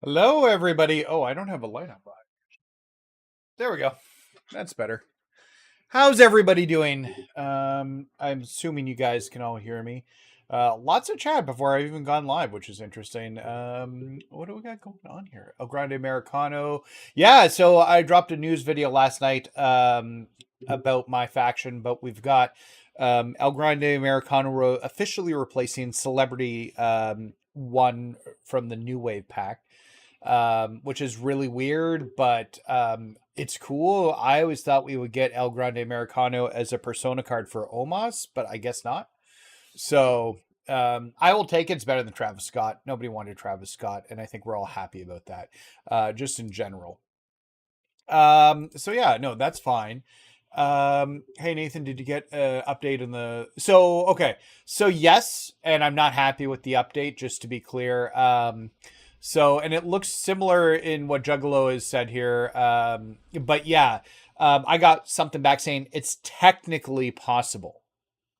Hello, everybody. Oh, I don't have a light on. There we go. That's better. How's everybody doing? I'm assuming you guys can all hear me. Lots of chat before I've even gone live, which is interesting. What do we got going on here? El Grande Americano. Yeah, so I dropped a news video last night about my faction, but we've got El Grande Americano officially replacing Celebrity 1 from the New Wave pack. Which is really weird, but it's cool. I always thought we would get El Grande Americano as a persona card for Omos, but I guess not. So I will take it. It's better than Travis Scott. Nobody wanted Travis Scott, and I think we're all happy about that, just in general. So yeah, no, that's fine. Hey Nathan, did you get an update on the? So okay, so yes, and I'm not happy with the update. Just to be clear, so and it looks similar in what Juggalo has said here, but yeah, I got something back saying it's technically possible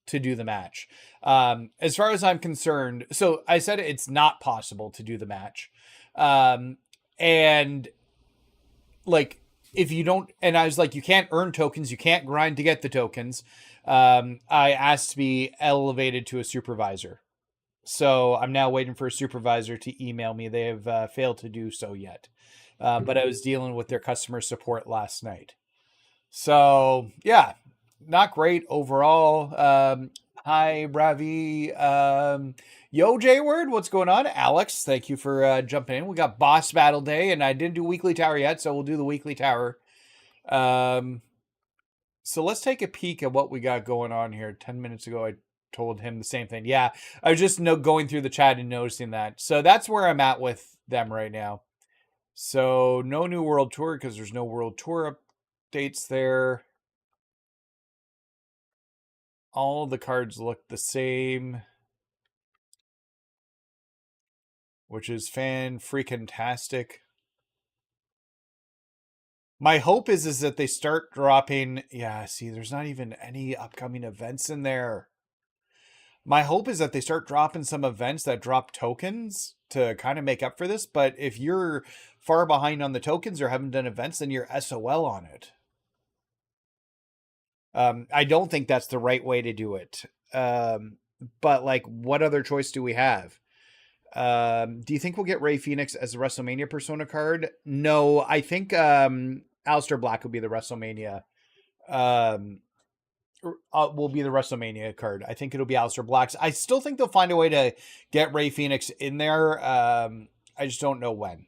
to do the match. As far as I'm concerned, so I said it's not possible to do the match, and like if you don't, and I was like, you can't earn tokens, you can't grind to get the tokens. I asked to be elevated to a supervisor, so I'm now waiting for a supervisor to email me. They have failed to do so yet, but I was dealing with their customer support last night. So yeah, not great overall. Hi Ravi. Yo J Word, what's going on? Alex, thank you for jumping in. We got boss battle day, and I didn't do weekly tower yet, so we'll do the weekly tower. So let's take a peek at what we got going on here. 10 minutes ago, I told him the same thing. Yeah, I was just going through the chat and noticing that. So that's where I'm at with them right now. So no new world tour because there's no world tour updates there. All the cards look the same, which is fan-freaking-tastic. My hope is that they start dropping. Yeah, see, there's not even any upcoming events in there. My hope is that they start dropping some events that drop tokens to kind of make up for this. But if you're far behind on the tokens or haven't done events, then you're SOL on it. I don't think that's the right way to do it. But like, what other choice do we have? Do you think we'll get Rey Fenix as a WrestleMania persona card? No, I think Aleister Black will be the WrestleMania. Will be the WrestleMania card. I think it'll be Aleister Black's. I still think they'll find a way to get Rey Fenix in there. I just don't know when.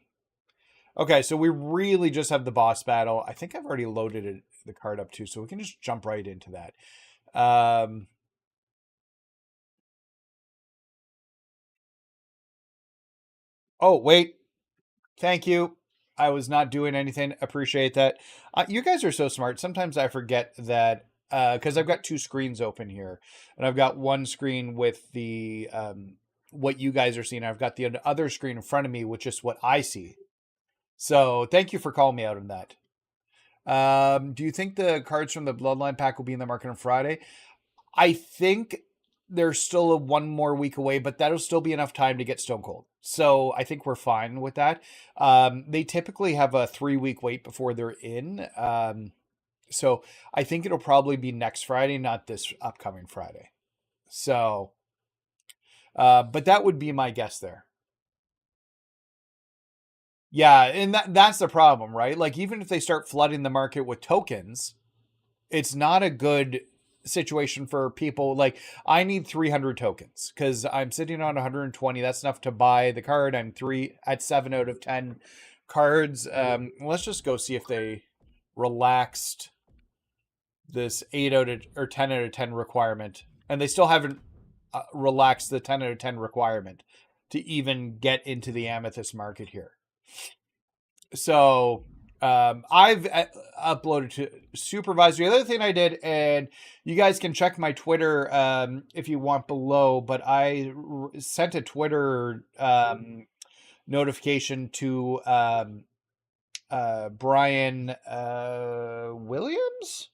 Okay, so we really just have the boss battle. I think I've already loaded the card up too, so we can just jump right into that. Oh, wait. Thank you. I was not doing anything. Appreciate that. You guys are so smart. Sometimes I forget that because I've got two screens open here, and I've got one screen with the what you guys are seeing. I've got the other screen in front of me, which is what I see. So thank you for calling me out on that. Do you think the cards from the Bloodline pack will be in the market on Friday? I think there's still one more week away, but that'll still be enough time to get Stone Cold. So I think we're fine with that. They typically have a 3-week wait before they're in. So I think it'll probably be next Friday, not this upcoming Friday. So, but that would be my guess there. Yeah, and that's the problem, right? Like even if they start flooding the market with tokens, it's not a good situation for people. Like I need 300 tokens because I'm sitting on 120. That's enough to buy the card. I'm 7 out of 10 cards. Let's just go see if they relaxed this 8 out of or 10 out of 10 requirement, and they still haven't relaxed the 10 out of 10 requirement to even get into the amethyst market here. So I've uploaded to supervisor. The other thing I did, and you guys can check my Twitter if you want below, but I sent a Twitter notification to Brian Williams.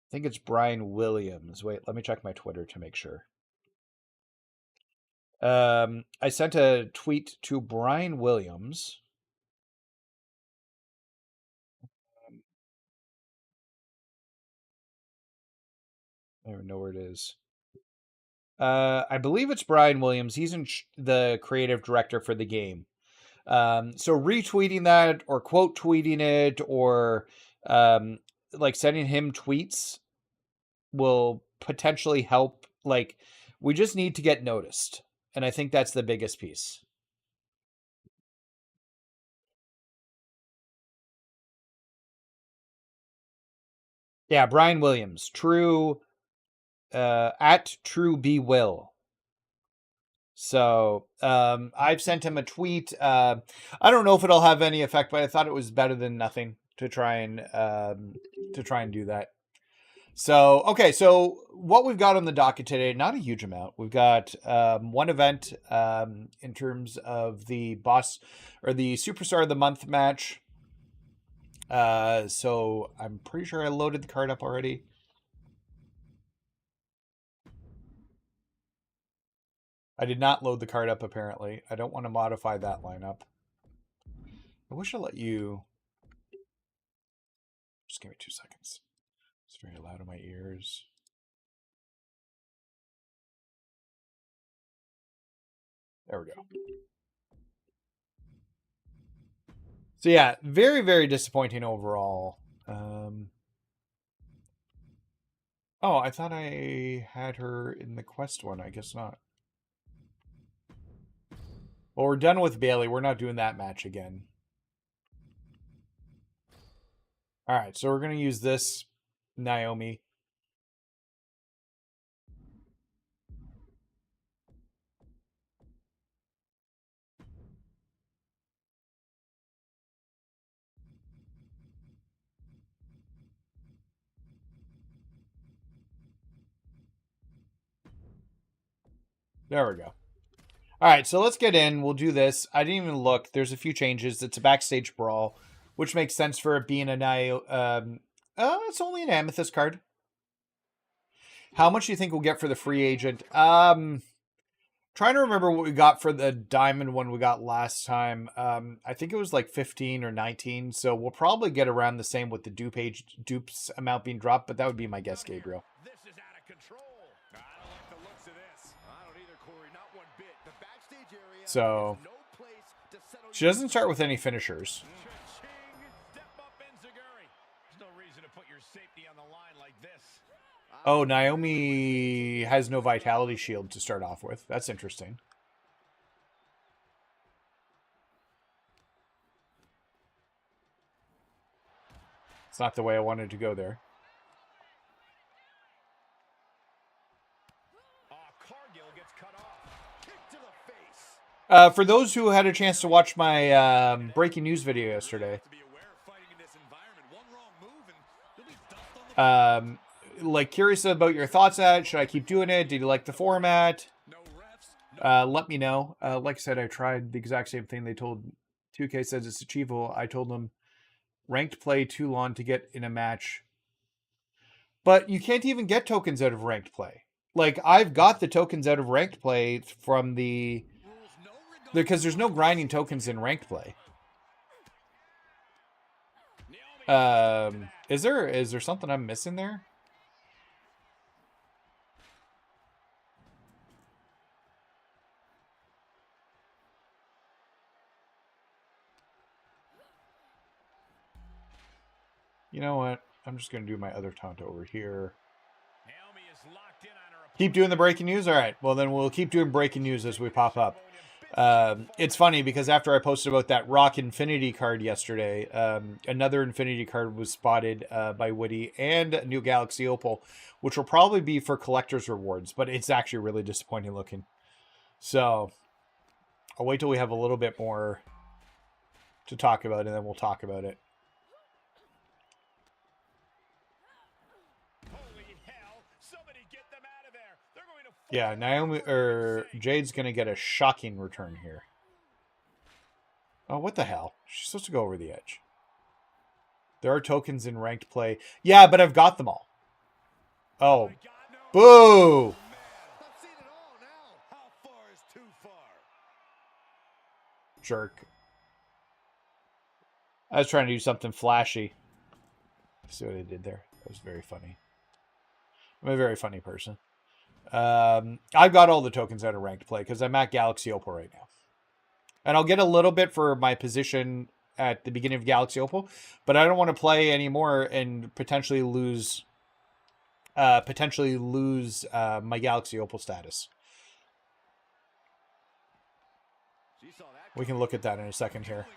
I think it's Brian Williams. Wait, let me check my Twitter to make sure. I sent a tweet to Brian Williams. I don't know where it is. I believe it's Brian Williams. He's the creative director for the game. So retweeting that or quote tweeting it or like sending him tweets will potentially help. Like, we just need to get noticed. And I think that's the biggest piece. Yeah, Brian Williams. True at True Be Will. So I've sent him a tweet. I don't know if it'll have any effect, but I thought it was better than nothing to try and do that. So okay, so what we've got on the docket today, not a huge amount. We've got one event in terms of the boss or the Superstar of the Month match. So I'm pretty sure I loaded the card up already. I did not load the card up, apparently. I don't want to modify that lineup. I wish I let you... Just give me 2 seconds. It's very loud in my ears. There we go. So yeah, very, very disappointing overall. Oh, I thought I had her in the quest one. I guess not. Well, we're done with Bailey. We're not doing that match again. All right, so we're going to use this Naomi. There we go. All right, so let's get in. We'll do this. I didn't even look. There's a few changes. It's a backstage brawl, which makes sense for it being a it's only an amethyst card. How much do you think we'll get for the free agent? Trying to remember what we got for the diamond one we got last time. I think it was like 15 or 19. So we'll probably get around the same with the dupes amount being dropped, but that would be my guess, Gabriel. This is out of control. I don't like the looks of this. I don't either, Corey. Not one bit. The backstage area. So she doesn't start with any finishers. Step up, Enziguri. There's no reason to put your safety on the line like this. Oh, Naomi has no vitality shield to start off with. That's interesting. It's not the way I wanted to go there. Cargill gets cut off. Kick to the face. For those who had a chance to watch my breaking news video yesterday, like, curious about your thoughts on it. Should I keep doing it? Did you like the format? Let me know. Like I said, I tried the exact same thing. They told 2K says it's achievable. I told them ranked play too long to get in a match. But you can't even get tokens out of ranked play. Like, I've got the tokens out of ranked play from because there's no grinding tokens in ranked play. Is there something I'm missing there? You know what? I'm just going to do my other taunt over here. Keep doing the breaking news? All right. Well, then we'll keep doing breaking news as we pop up. It's funny because after I posted about that Rock Infinity card yesterday, another Infinity card was spotted by Woody and New Galaxy Opal, which will probably be for collector's rewards, but it's actually really disappointing looking. So I'll wait till we have a little bit more to talk about, and then we'll talk about it. Yeah, Naomi or Jade's gonna get a shocking return here. Oh, what the hell? She's supposed to go over the edge. There are tokens in ranked play. Yeah, but I've got them all. Oh, boo! Jerk. I was trying to do something flashy. See what I did there? That was very funny. I'm a very funny person. I've got all the tokens out of ranked play because I'm at Galaxy Opal right now. And I'll get a little bit for my position at the beginning of Galaxy Opal, but I don't want to play anymore and potentially lose my Galaxy Opal status. We can look at that in a second here.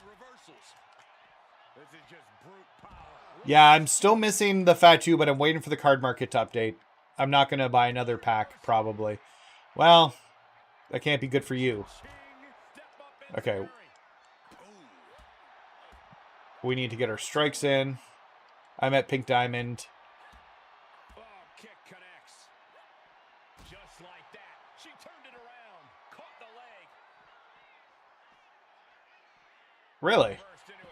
Yeah, I'm still missing the Fatu, but I'm waiting for the card market to update. I'm not going to buy another pack, probably. Well, that can't be good for you. Okay. We need to get our strikes in. I'm at Pink Diamond. Oh, kick connects. Just like that. She turned it around. Caught the leg. Really?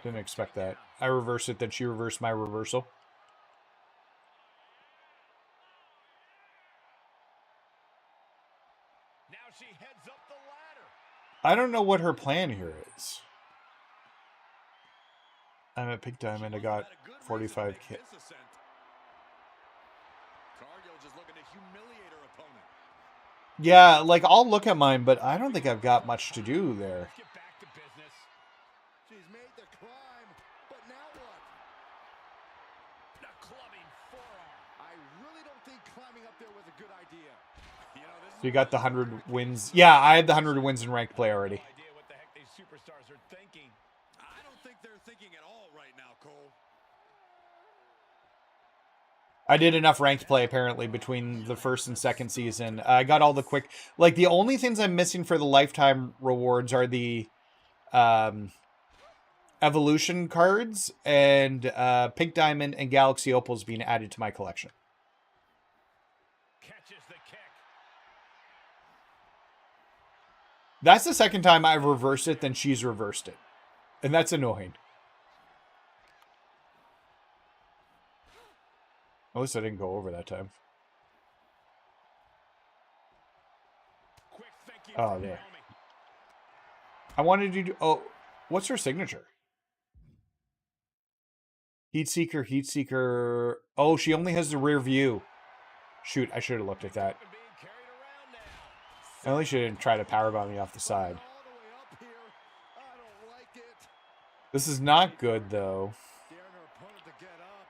Didn't expect that. I reversed it, then she reversed my reversal. Now she heads up the ladder. I don't know what her plan here is. I'm at Pink Diamond. I got 45k. Cargill just looking to humiliate her opponent. Yeah, like I'll look at mine, but I don't think I've got much to do there. Get back to business. She's made the climb, but now what? A clubbing forearm. I really don't think climbing up there was a good idea. You know, this So you got the 100 wins. Yeah, I had the 100 wins in ranked play already. idea what the heck these superstars are thinking. I don't think they're thinking at all right now, Cole. I did enough ranked play apparently between the first and second season. I got all the quick, like the only things I'm missing for the lifetime rewards are the evolution cards and Pink Diamond and Galaxy Opals being added to my collection. Catches the kick. That's the second time I've reversed it, then she's reversed it. And that's annoying. At least I didn't go over that time. Quick thinking Oh, from there. Naomi. I wanted to do... Oh, what's her signature? Heat Seeker, Heat Seeker... Oh, she only has the rear view. Shoot, I should have looked at that. Being carried around now. At least she didn't try to powerbomb me off the side. All the way up here. I don't like it. This is not good, though. Daring her opponent to get up.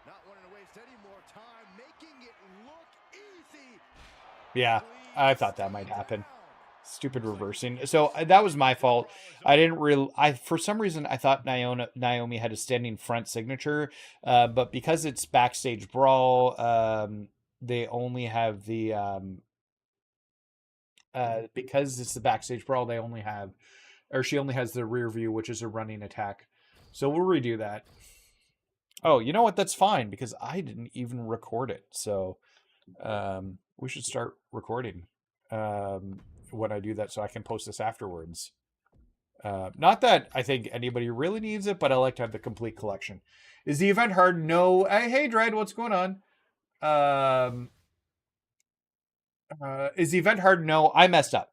Not wanting to waste any more time. Making it look easy. Yeah, I thought that might happen. Stupid reversing. So that was my fault. I didn't for some reason I thought Naomi had a standing front signature, but because it's backstage brawl, they only have the because it's the backstage brawl, they only have, or she only has the rear view, which is a running attack. So we'll redo that. Oh, you know what? That's fine because I didn't even record it. So we should start recording when I do that so I can post this afterwards. Not that I think anybody really needs it, but I like to have the complete collection. Is the event hard? No. Hey, Dread, what's going on? Is the event hard? No, I messed up.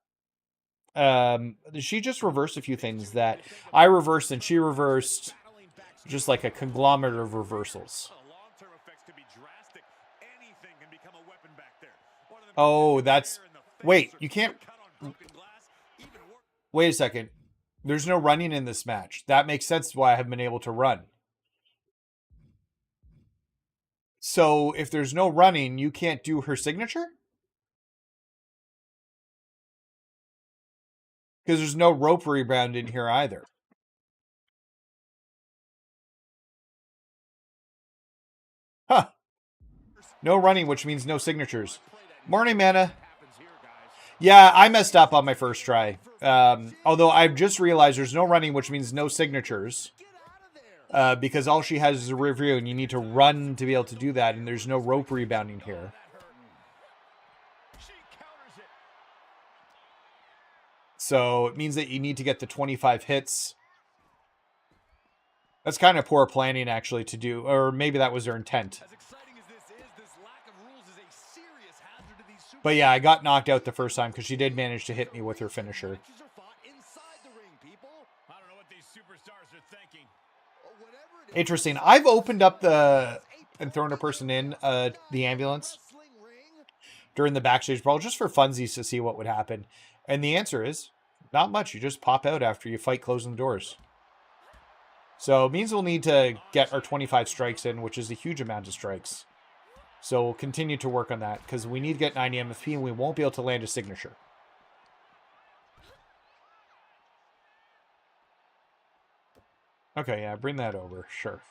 She just reversed a few things that I reversed and she reversed, just like a conglomerate of reversals. Long-term effects could be drastic. Anything can become a weapon back there. One of them Oh, that's... Wait, you can't... cut on broken glass. Even worse. Wait a second. There's no running in this match. That makes sense why I haven't been able to run. So if there's no running, you can't do her signature? Because there's no rope rebound in here either. Huh. No running, which means no signatures. Morning, Mana. Yeah, I messed up on my first try. Although I've just realized there's no running, which means no signatures. Because all she has is a rear view, and you need to run to be able to do that, and there's no rope rebounding here. So it means that you need to get the 25 hits. That's kind of poor planning, actually, to do. Or maybe that was their intent. But yeah, I got knocked out the first time because she did manage to hit me with her finisher. Interesting. I've opened up and thrown a person in the ambulance during the backstage brawl just for funsies to see what would happen. And the answer is not much. You just pop out after you fight closing the doors. So it means we'll need to get our 25 strikes in, which is a huge amount of strikes. So we'll continue to work on that because we need to get 90 MFP and we won't be able to land a signature. Okay, yeah, bring that over. Sure.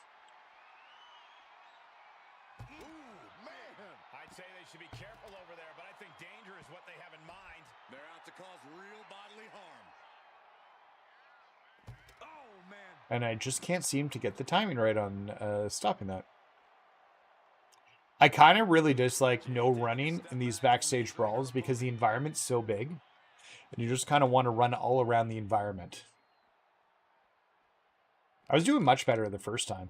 I'd say they should be careful over there, but I think danger is what they have in mind. They're out to cause real bodily harm. Oh, man. And I just can't seem to get the timing right on stopping that. I kind of really dislike no running in these backstage brawls because the environment's so big. And you just kind of want to run all around the environment. I was doing much better the first time.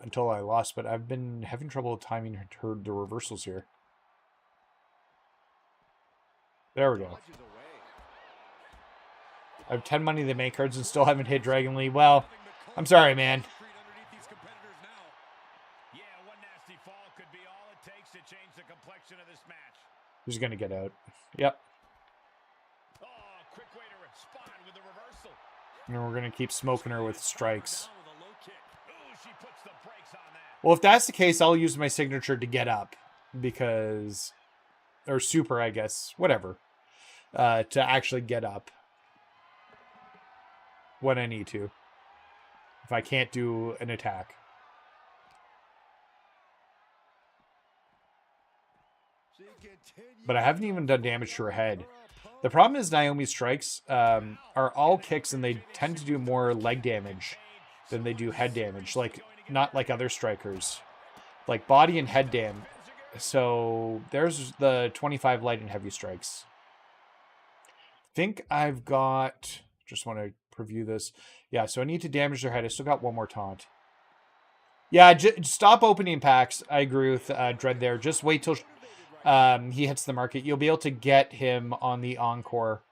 Until I lost, but I've been having trouble timing the reversals here. There we go. I have 10 money in the main cards and still haven't hit Dragon Lee. Well, I'm sorry, man. Who's going to get out? Yep. And we're going to keep smoking her with strikes. Well, if that's the case, I'll use my signature to get up. Because... Or super, I guess. Whatever. To actually get up. When I need to. If I can't do an attack. But I haven't even done damage to her head. The problem is Naomi's strikes are all kicks and they tend to do more leg damage than they do head damage. Like, not like other strikers. Like body and head damage. So there's the 25 light and heavy strikes. I think I've got... Just want to preview this. Yeah, so I need to damage their head. I still got one more taunt. Yeah, stop opening packs. I agree with Dread there. Just wait till he hits the market. You'll be able to get him on the encore.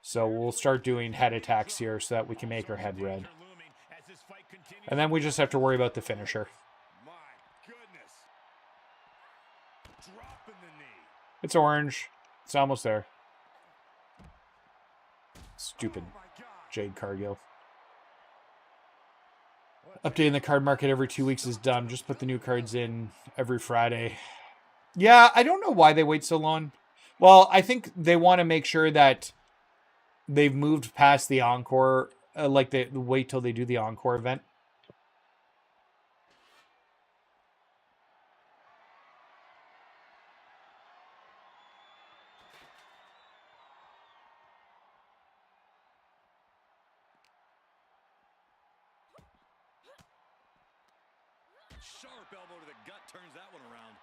So we'll start doing head attacks here so that we can make our head red. And then we just have to worry about the finisher. It's orange. It's almost there. Stupid Jade Cargill. Updating the card market every 2 weeks is dumb. Just put the new cards in every Friday. Yeah, I don't know why they wait so long. Well, I think they want to make sure that they've moved past the encore. Like they wait till they do the encore event. Sharp elbow to the gut turns that one around.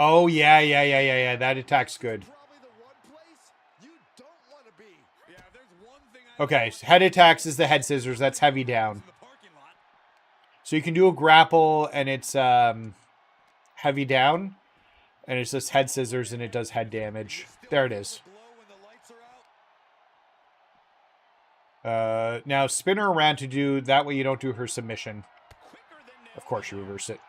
Oh, yeah. That attack's good. Okay, head attacks is the head scissors. That's heavy down. So you can do a grapple and it's heavy down. And it's just head scissors and it does head damage. There it is. Now spin her around to do... That way you don't do her submission. Of course you reverse it.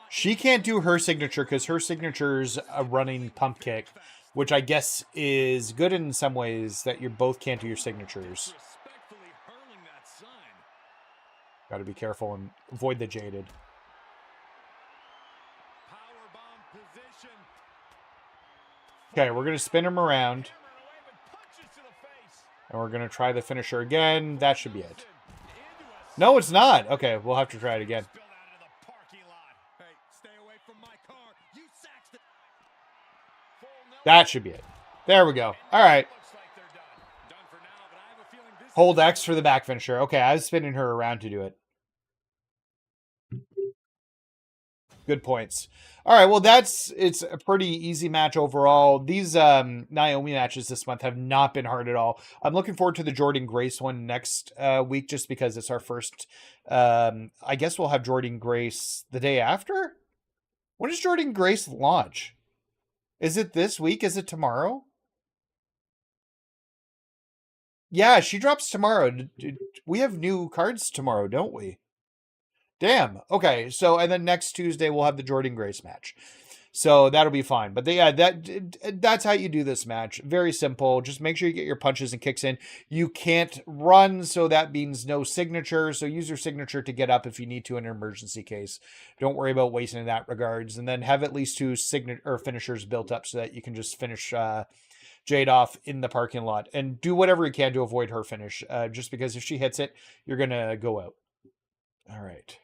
She can't do her signature because her signature's a running pump kick, which I guess is good in some ways that you both can't do your signatures. Got to be careful and avoid the jaded. Okay, we're going to spin him around. And we're going to try the finisher again. That should be it. No, it's not. Okay, we'll have to try it again. That should be it. There we go. All right. Hold X for the back finisher. Okay, I was spinning her around to do it. Good points. All right, well, it's a pretty easy match overall. These Naomi matches this month have not been hard at all. I'm looking forward to the Jordynne Grace one next week just because it's our first. I guess we'll have Jordynne Grace the day after? When does Jordynne Grace launch? Is it this week? Is it tomorrow? Yeah, she drops tomorrow. We have new cards tomorrow, don't we? Damn. Okay. So, and then next Tuesday we'll have the Jordan Grace match. So that'll be fine. But yeah, that's how you do this match. Very simple. Just make sure you get your punches and kicks in. You can't run, so that means no signature. So use your signature to get up if you need to in an emergency case. Don't worry about wasting in that regards. And then have at least two finishers built up so that you can just finish Jade off in the parking lot and do whatever you can to avoid her finish. Just because if she hits it, you're gonna go out. All right.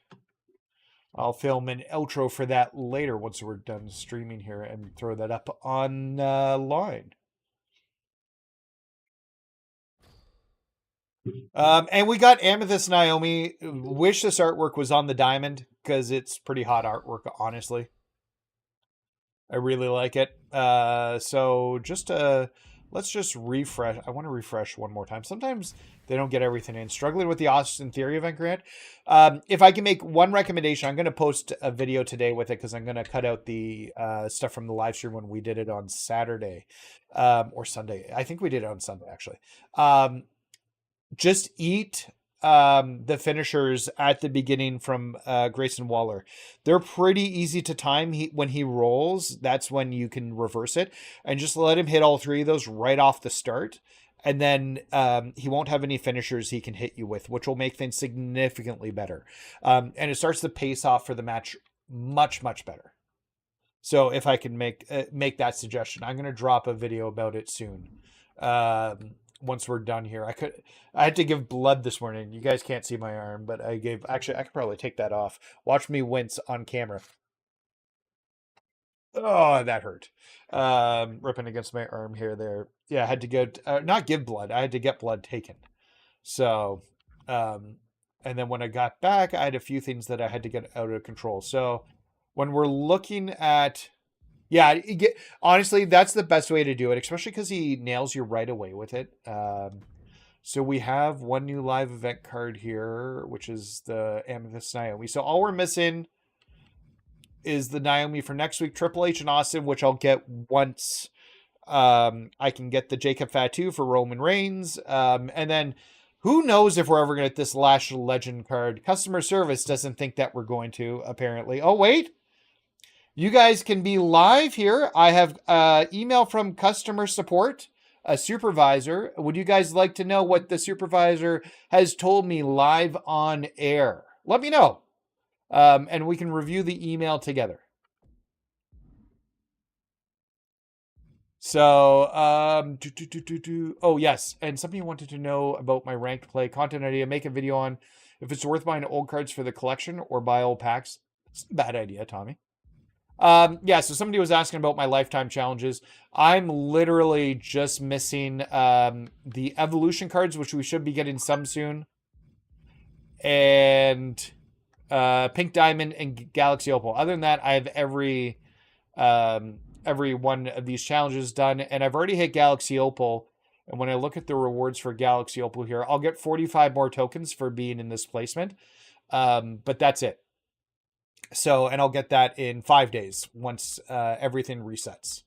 I'll film an outro for that later once we're done streaming here and throw that up online. And we got Amethyst Naomi. Wish this artwork was on the diamond because it's pretty hot artwork, honestly. I really like it. So just let's just refresh. I want to refresh one more time. Sometimes they don't get everything in. Struggling with the Austin Theory event, Grant. If I can make one recommendation, I'm going to post a video today with it because I'm going to cut out the stuff from the live stream when we did it on Saturday or Sunday. I think we did it on Sunday, actually. Just eat the finishers at the beginning from Grayson Waller. They're pretty easy to time. When he rolls, that's when you can reverse it. And just let him hit all three of those right off the start. And then he won't have any finishers he can hit you with, which will make things significantly better. And it starts the pace off for the match much, much better. So if I can make that suggestion, I'm going to drop a video about it soon. Once we're done here, I had to give blood this morning. You guys can't see my arm, but actually, I could probably take that off. Watch me wince on camera. Oh, that hurt. Ripping against my arm here, there. Yeah, I had to get, not give blood. I had to get blood taken. So, and then when I got back, I had a few things that I had to get out of control. So when we're looking at, yeah, honestly, that's the best way to do it, especially because he nails you right away with it. So we have one new live event card here, which is the Amethyst Naomi. So all we're missing is the Naomi for next week, Triple H and Austin, which I'll get once I can get the Jacob Fatu for Roman Reigns. And then who knows if we're ever going to get this Lash Legend card. Customer service doesn't think that we're going to, apparently. Oh, wait. You guys can be live here. I have email from customer support, a supervisor. Would you guys like to know what the supervisor has told me live on air? Let me know. And we can review the email together. So, oh, yes. And somebody wanted to know about my ranked play content idea. Make a video on if it's worth buying old cards for the collection or buy old packs. It's a bad idea, Tommy. Yeah, so somebody was asking about my lifetime challenges. I'm literally just missing the evolution cards, which we should be getting some soon. And Pink Diamond and Galaxy Opal. Other than that, I have every one of these challenges done, and I've already hit Galaxy Opal. And when I look at the rewards for Galaxy Opal here, I'll get 45 more tokens for being in this placement. But that's it. So, and I'll get that in 5 days once everything resets.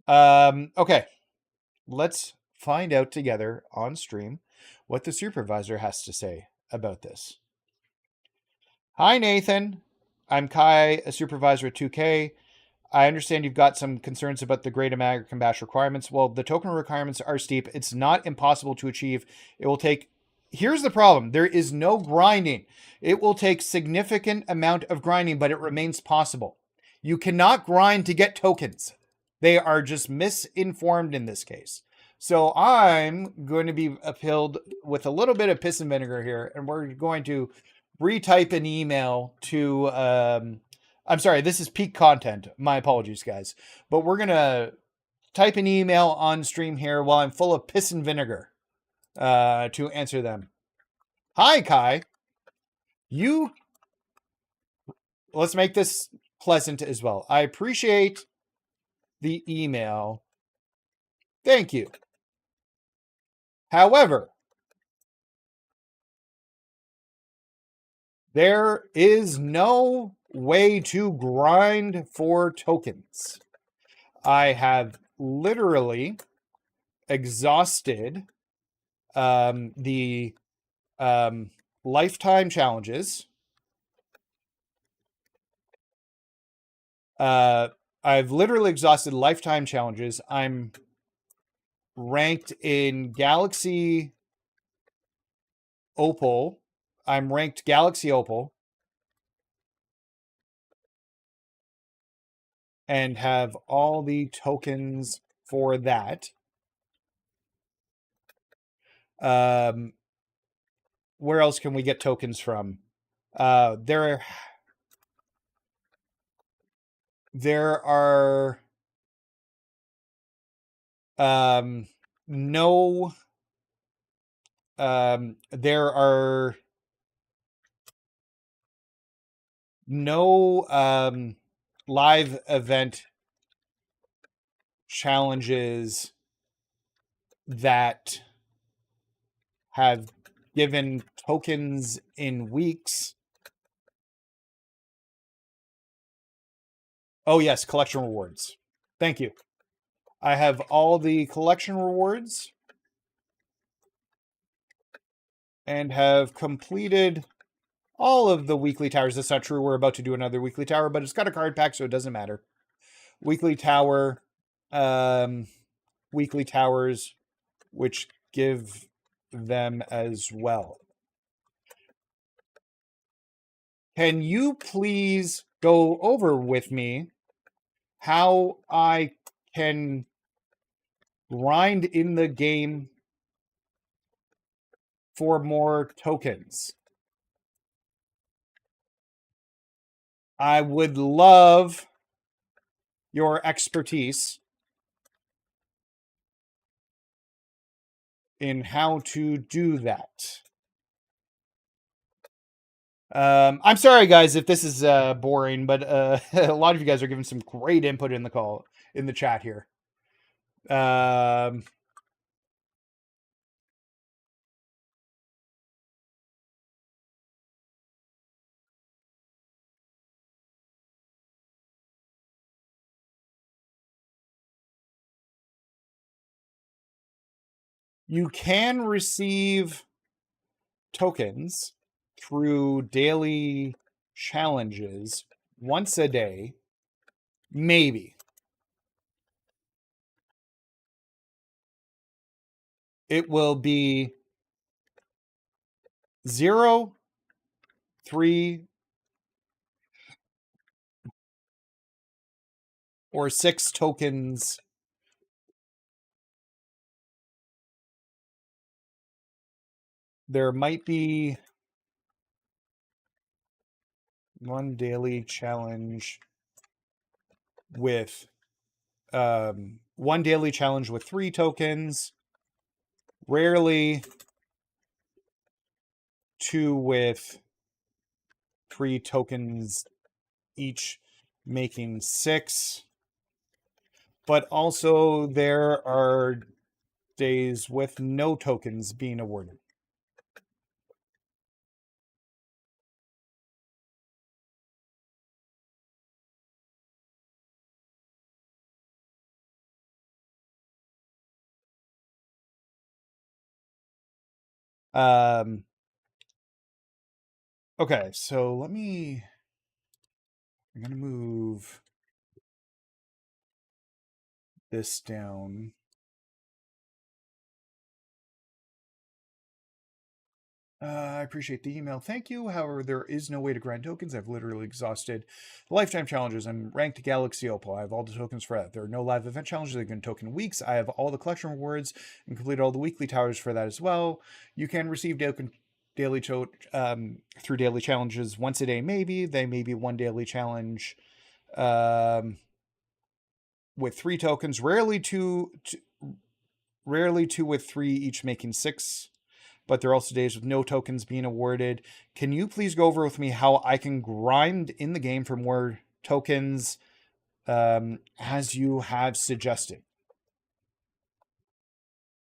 Okay. Let's find out together on stream what the supervisor has to say about this. Hi, Nathan. I'm Kai, a supervisor at 2K. I understand you've got some concerns about the Great American Bash requirements. Well, the token requirements are steep. It's not impossible to achieve. It will take... Here's the problem. There is no grinding. It will take significant amount of grinding, but it remains possible. You cannot grind to get tokens. They are just misinformed in this case. So I'm going to be upheld with a little bit of piss and vinegar here, and we're going to retype an email to... I'm sorry, this is peak content. My apologies, guys. But we're going to type an email on stream here while I'm full of piss and vinegar. To answer them. Hi, Kai. Let's make this pleasant as well. I appreciate the email. Thank you. However, there is no way to grind for tokens. I have literally exhausted the lifetime challenges. I've literally exhausted lifetime challenges. I'm ranked in Galaxy Opal. I'm ranked Galaxy Opal. And have all the tokens for that. Where else can we get tokens from? There are no there are no live event challenges that have given tokens in weeks. Oh yes, collection rewards. Thank you. I have all the collection rewards and have completed all of the weekly towers. That's not true. We're about to do another weekly tower, but it's got a card pack, so it doesn't matter. Weekly tower, weekly towers, which give them as well. Can you please go over with me how I can grind in the game for more tokens? I would love your expertise in how to do that. I'm sorry, guys, if this is boring, but a lot of you guys are giving some great input in the chat here. You can receive tokens through daily challenges once a day, maybe. It will be 0, 3, or 6 tokens there might be one daily challenge with 3 tokens, rarely 2 with 3 tokens each, making 6. But also there are days with no tokens being awarded. Okay, so I'm going to move this down. I appreciate the email. Thank you. However, there is no way to grind tokens. I've literally exhausted the lifetime challenges. I'm ranked Galaxy Opal. I have all the tokens for that. There are no live event challenges. They can token weeks. I have all the collection rewards and completed all the weekly towers for that as well. You can receive daily through daily challenges once a day, maybe. They may be one daily challenge with 3 tokens, rarely two with 3 each, making 6. But there are also days with no tokens being awarded. Can you please go over with me how I can grind in the game for more tokens as you have suggested?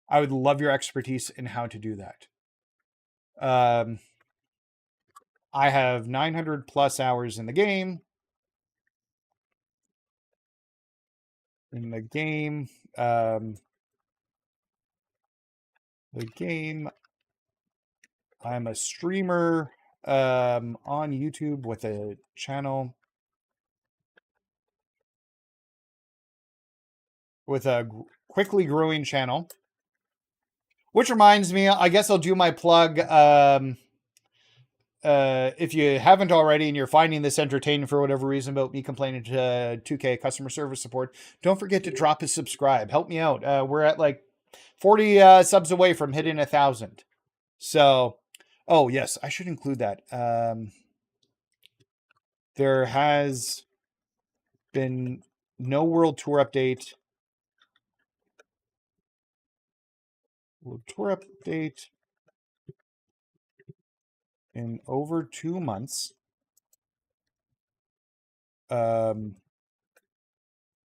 I would love your expertise in how to do that. I have 900 plus hours in the game. the game. I'm a streamer on YouTube with a channel with a quickly growing channel. Which reminds me, I guess I'll do my plug. If you haven't already and you're finding this entertaining for whatever reason about me complaining to 2K customer service support, don't forget to drop a subscribe. Help me out. We're at like 40 subs away from hitting 1,000. So, oh yes, I should include that. There has been no World Tour update. World Tour update in over 2 months.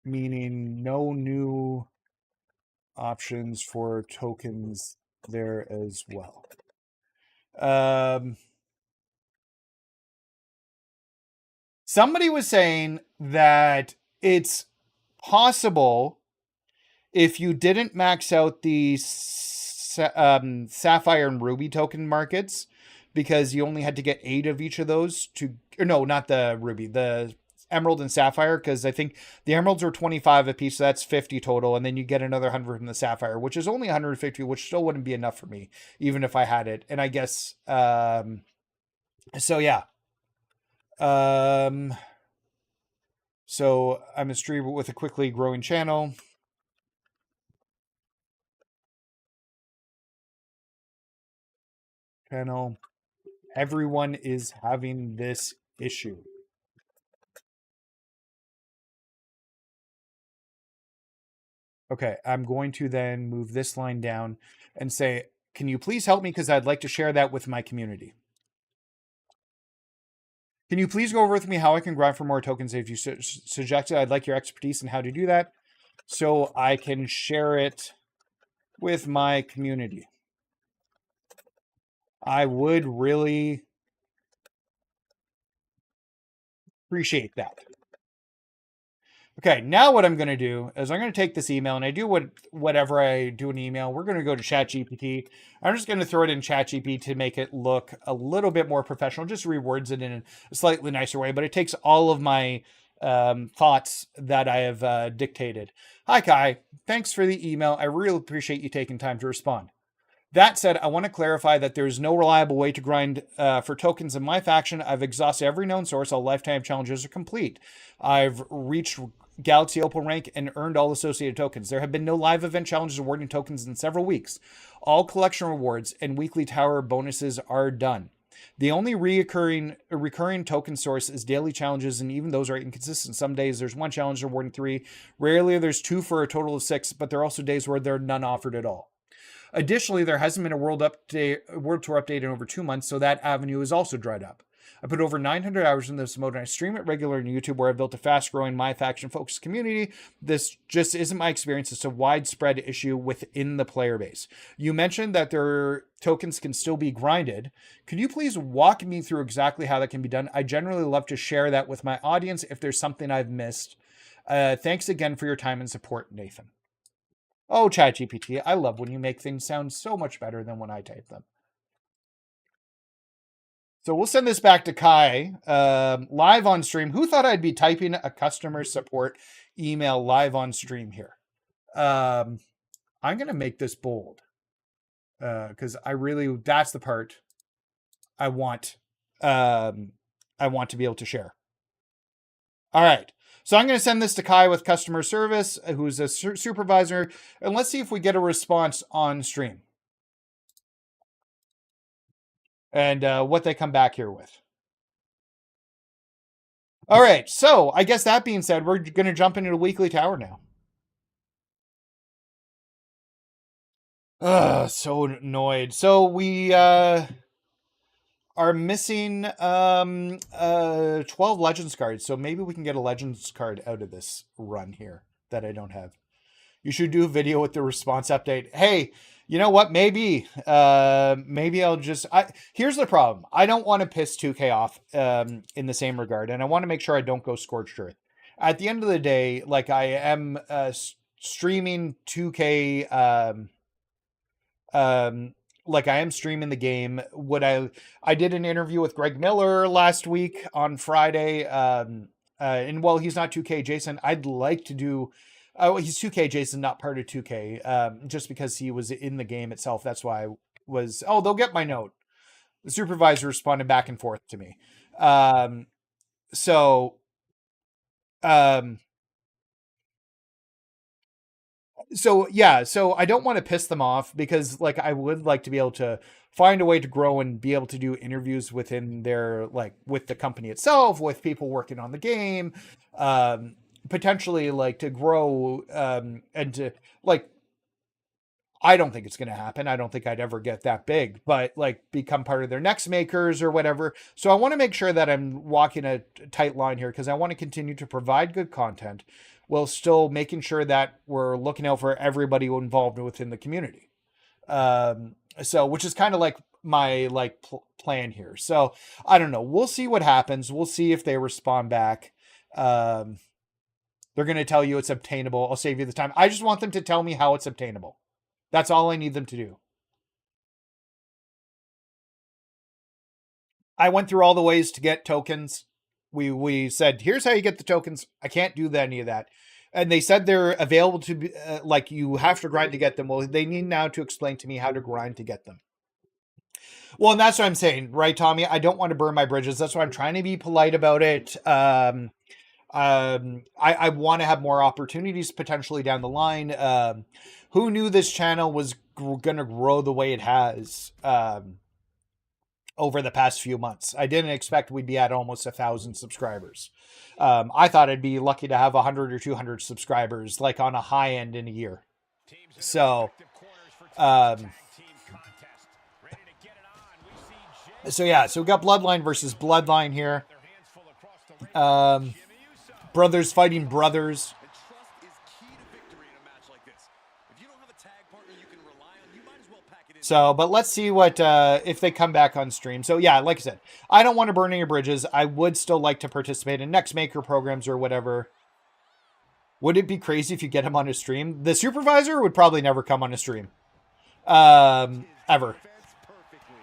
Meaning no new options for tokens there as well. Somebody was saying that it's possible if you didn't max out the Sapphire and Ruby token markets, because you only had to get 8 of each of those to, or no, not the Ruby, the Emerald and Sapphire, because I think the Emeralds are 25 a piece, so that's 50 total, and then you get another 100 from the Sapphire, which is only 150, which still wouldn't be enough for me, even if I had it. And I guess, so yeah. So I'm a streamer with a quickly growing channel. Everyone is having this issue. Okay, I'm going to then move this line down and say, can you please help me? Because I'd like to share that with my community. Can you please go over with me how I can grind for more tokens if you suggested? I'd like your expertise in how to do that so I can share it with my community. I would really appreciate that. Okay, now what I'm going to do is I'm going to take this email, and I do whatever I do in email. We're going to go to ChatGPT. I'm just going to throw it in ChatGPT to make it look a little bit more professional, just rewords it in a slightly nicer way, but it takes all of my thoughts that I have dictated. Hi, Kai. Thanks for the email. I really appreciate you taking time to respond. That said, I want to clarify that there's no reliable way to grind for tokens in my faction. I've exhausted every known source. All lifetime challenges are complete. I've reached Galaxy Opal rank and earned all associated tokens. There have been no live event challenges awarding tokens in several weeks. All collection rewards and weekly tower bonuses are done. The only recurring token source is daily challenges, and even those are inconsistent. Some days there's 1 challenge awarding 3. Rarely there's 2 for a total of 6, but there are also days where there are none offered at all. Additionally, there hasn't been a World Tour update in over 2 months, so that avenue is also dried up. I put over 900 hours in this mode, and I stream it regularly on YouTube, where I've built a fast-growing MyFaction-focused community. This just isn't my experience. It's a widespread issue within the player base. You mentioned that their tokens can still be grinded. Could you please walk me through exactly how that can be done? I generally love to share that with my audience if there's something I've missed. Thanks again for your time and support, Nathan. Oh, ChatGPT, I love when you make things sound so much better than when I type them. So we'll send this back to Kai live on stream. Who thought I'd be typing a customer support email live on stream here? I'm going to make this bold because that's the part I want to be able to share. All right. So I'm going to send this to Kai with customer service, who's a supervisor, and let's see if we get a response on stream. And what they come back here with. All right, so I guess that being said, we're going to jump into the weekly tower now. So annoyed. So we are missing 12 Legends cards, so maybe we can get a Legends card out of this run here that I don't have. You should do a video with the response update. Hey, you know what? Maybe I'll just... Here's the problem. I don't want to piss 2K off in the same regard, and I want to make sure I don't go scorched earth. At the end of the day, like I am streaming 2K like I am streaming the game. I did an interview with Greg Miller last week on Friday. And while he's not 2K Jason, I'd like to do. Oh, he's 2K Jason, not part of 2K. Just because he was in the game itself. That's why I was. Oh, they'll get my note. The supervisor responded back and forth to me. So, um, so yeah, so I don't want to piss them off because like I would like to be able to find a way to grow and be able to do interviews within their like with the company itself, with people working on the game, potentially like to grow and to like I don't think it's going to happen. I don't think I'd ever get that big, but like become part of their next makers or whatever. So I want to make sure that I'm walking a tight line here because I want to continue to provide good content while still making sure that we're looking out for everybody involved within the community. So, which is kind of like my like plan here. So I don't know. We'll see what happens. We'll see if they respond back. They're going to tell you it's obtainable. I'll save you the time. I just want them to tell me how it's obtainable. That's all I need them to do. I went through all the ways to get tokens. We said, here's how you get the tokens. I can't do any of that. And they said they're available to be, like you have to grind to get them. Well, they need now to explain to me how to grind to get them. Well, and that's what I'm saying, right, Tommy? I don't want to burn my bridges. That's why I'm trying to be polite about it. I want to have more opportunities potentially down the line. Who knew this channel was going to grow the way it has over the past few months? I didn't expect we'd be at almost 1,000 subscribers. I thought I'd be lucky to have 100 or 200 subscribers, like on a high end in a year. So, yeah, so we got Bloodline versus Bloodline here. Brothers fighting brothers. So, but let's see what, if they come back on stream. So yeah, like I said, I don't want to burn any bridges. I would still like to participate in next maker programs or whatever. Would it be crazy if you get him on a stream? The supervisor would probably never come on a stream. Ever.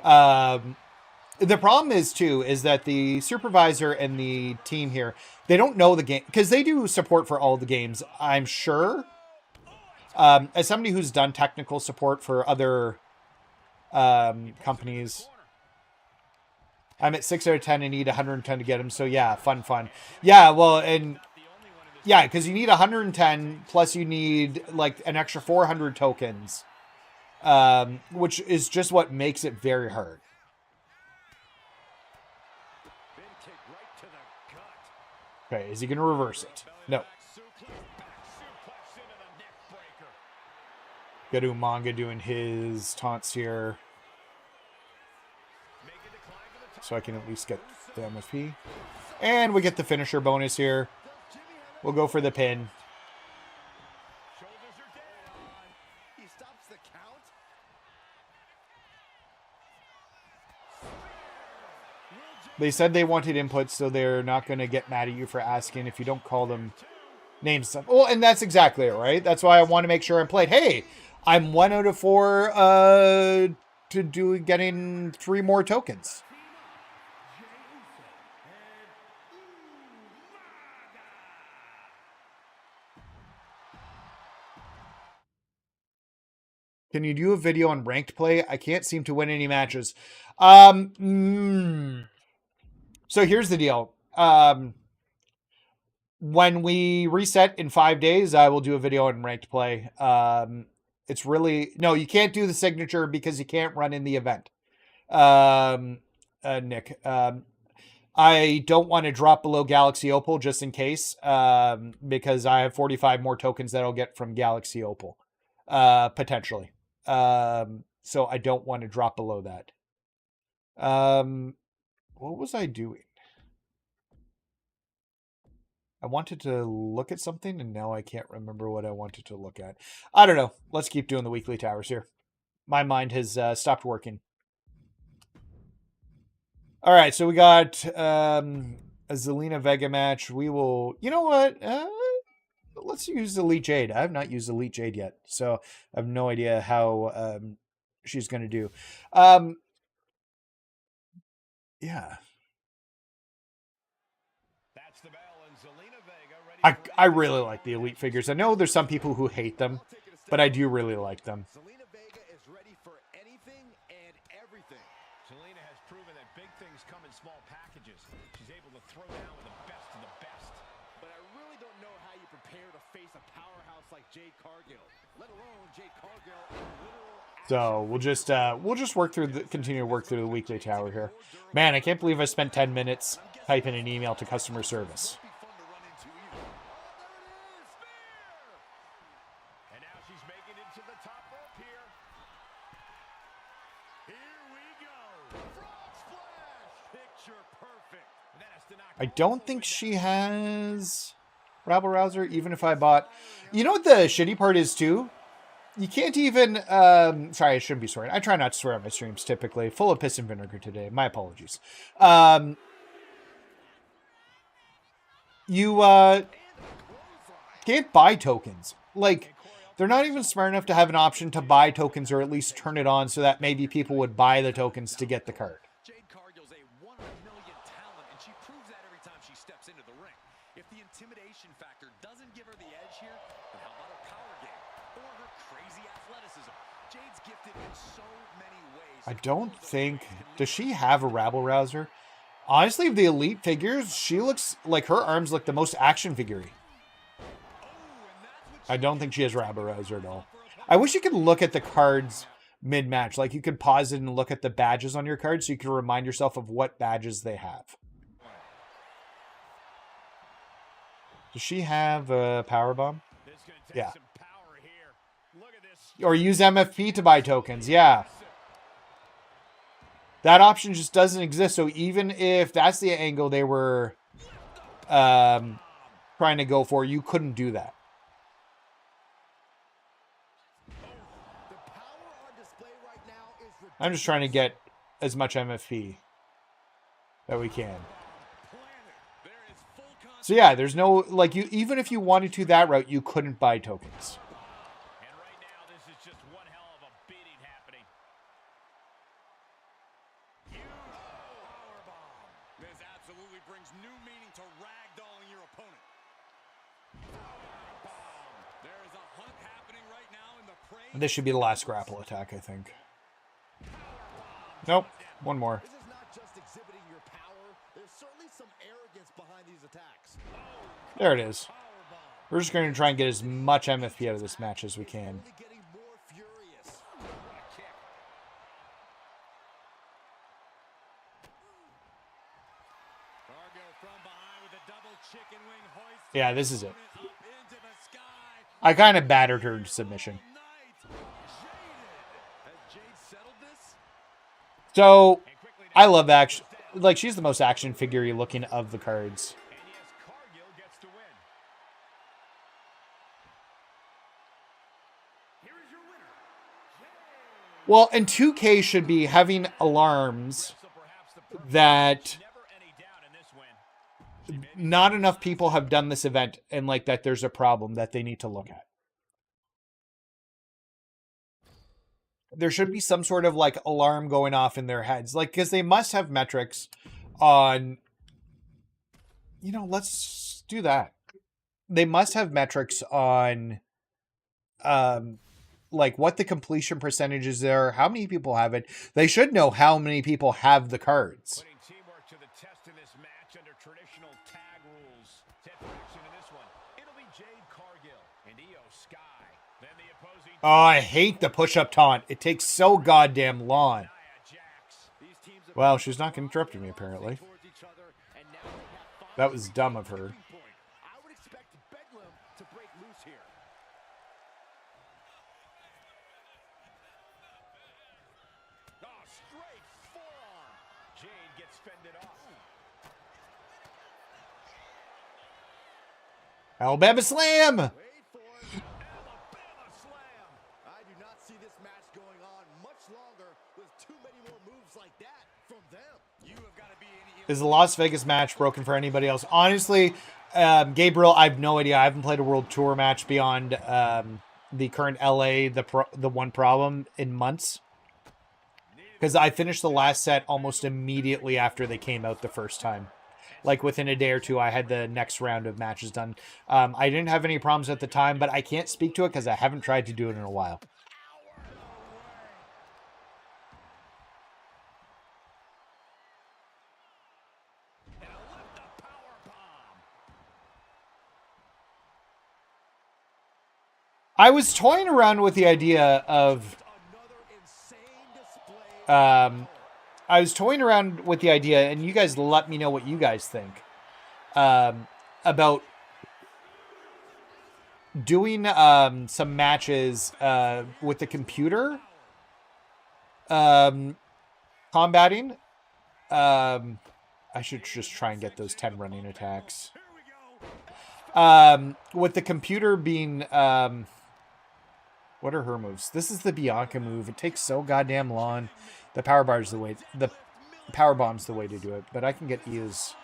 The problem is too, is that the supervisor and the team here, they don't know the game because they do support for all the games, I'm sure. As somebody who's done technical support for other companies, I'm at 6 out of 10 and need 110 to get them. So yeah, fun. Yeah, well, and yeah, because you need 110 plus you need like an extra 400 tokens, which is just what makes it very hard. Okay, is he going to reverse it? No. Got Umaga doing his taunts here. So I can at least get the MFP. And we get the finisher bonus here. We'll go for the pin. They said they wanted input, so they're not going to get mad at you for asking if you don't call them names. Well, and that's exactly it, right? That's why I want to make sure I'm played. Hey, I'm 1 out of 4 to getting 3 more tokens. Can you do a video on ranked play? I can't seem to win any matches. So here's the deal. When we reset in 5 days, I will do a video on ranked play. It's really... No, you can't do the signature because you can't run in the event. Nick. I don't want to drop below Galaxy Opal just in case, because I have 45 more tokens that I'll get from Galaxy Opal, potentially. So I don't want to drop below that. What was I doing? I wanted to look at something, and now I can't remember what I wanted to look at. I don't know. Let's keep doing the weekly towers here. My mind has stopped working. All right, so we got a Zelina Vega match. We will... You know what? Let's use Elite Jade. I have not used Elite Jade yet, so I have no idea how she's going to do. Yeah. I really like the Elite figures. I know there's some people who hate them, but I do really like them. Zelina Vega is ready for anything and everything. Zelina has proven that big things come in small packages. She's able to throw down with the best of the best. But I really don't know how you prepare to face a powerhouse like Jade Cargill, let alone Jade Cargill in literal. So we'll just continue to work through the weekly tower here. Man, I can't believe I spent 10 minutes typing an email to customer service. I don't think she has Rabble Rouser, even if I bought... You know what the shitty part is, too? You can't even... sorry, I shouldn't be swearing. I try not to swear on my streams, typically. Full of piss and vinegar today. My apologies. You can't buy tokens. Like, they're not even smart enough to have an option to buy tokens or at least turn it on so that maybe people would buy the tokens to get the card. Jade Cargill's a 1 million talent, and she proves that every time she steps into the ring. If the intimidation factor doesn't give her the edge here, then how about her power game or her crazy athleticism? Jade's gifted in so many ways. I don't think... Does she have a Rabble Rouser? Honestly, of the Elite figures, she looks like her arms look the most action figure-y. I don't think she has Rabble Rouser at all. I wish you could look at the cards mid-match. Like, you could pause it and look at the badges on your cards so you could remind yourself of what badges they have. Does she have a power bomb? Yeah. Or use MFP to buy tokens. Yeah. That option just doesn't exist. So even if that's the angle they were trying to go for, you couldn't do that. I'm just trying to get as much MFP that we can. So yeah, there's no, like, you, even if you wanted to that route, you couldn't buy tokens. And right now, this is just one hell of a beating happening. Huge powerbomb. This absolutely brings new meaning to ragdolling your opponent. There is a hunt happening right now in the prey. This should be the last grapple attack, I think. Nope, one more. This is not just exhibiting your power. There's certainly some arrogance behind these attacks. There it is. We're just going to try and get as much MFP out of this match as we can. Only getting more furious. Cargill from behind with a double chicken wing hoist. Yeah, this is it. Up into the sky. I kind of battered her to submission. Has Jade settled this? So, I love action. Like, she's the most action figure-y looking of the cards. And yes, Cargill gets to win. Here is your winner, Jade. Well, and 2K should be having alarms So perhaps the perfect that never any doubt in this win. not enough people have done this event and, like, that there's a problem that they need to look at. There should be some sort of, like, alarm going off in their heads. Like, because they must have metrics on... You know, let's do that. They must have metrics on, like, what the completion percentages are, how many people have it. They should know how many people have the cards. Putting teamwork to the test in this match under traditional tag rules. Tip action in this one. It'll be Jade Cargill and Io Sky. Then the opposing... Oh, I hate the push-up taunt. It takes so goddamn long. Well, she's not interrupting me, apparently. That was dumb of her. I would expect Bedlam to break loose here. Oh, straight forearm. Jade gets fended off. Alabama Slam! Wait for it. Alabama slam. I do not see this match going on much longer with too many more moves like that from them. You have got to be any... Is the Las Vegas match broken for anybody else? Honestly, Gabriel, I have no idea. I haven't played a World Tour match beyond the current LA, the one problem in months. Because I finished the last set almost immediately after they came out the first time. Like within a day or two, I had the next round of matches done. I didn't have any problems at the time, but I can't speak to it because I haven't tried to do it in a while. I was toying around with the idea of and you guys let me know what you guys think about doing some matches with the computer combating. I should just try and get those 10 running attacks. With the computer being what are her moves? This is the Bianca move. It takes so goddamn long. The power bomb's the way to do it, but I can get Ia's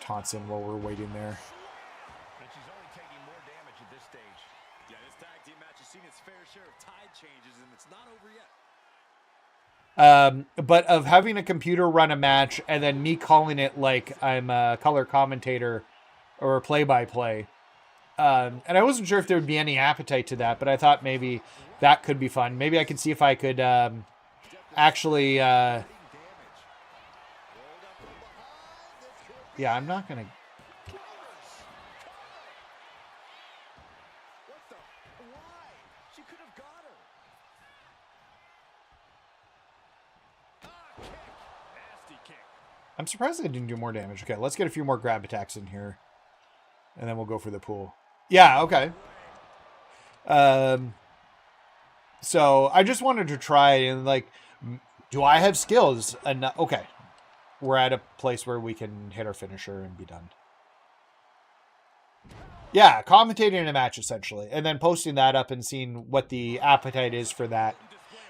taunts in while we're waiting there. And she's only taking more damage at this stage. Yeah, this tag team match has seen its fair share of tide changes, and it's not over yet. But of having a computer run a match and then me calling it like I'm a color commentator or a play-by-play. And I wasn't sure if there would be any appetite to that, but I thought maybe that could be fun. Maybe I could see if I could actually... yeah, I'm not going to... She could have got her. Nasty kick. I'm surprised I didn't do more damage. Okay, let's get a few more grab attacks in here. And then we'll go for the pool. Yeah, okay. So I just wanted to try and like, do I have skills? And okay, we're at a place where we can hit our finisher and be done. Yeah, commentating in a match essentially, and then posting that up and seeing what the appetite is for that.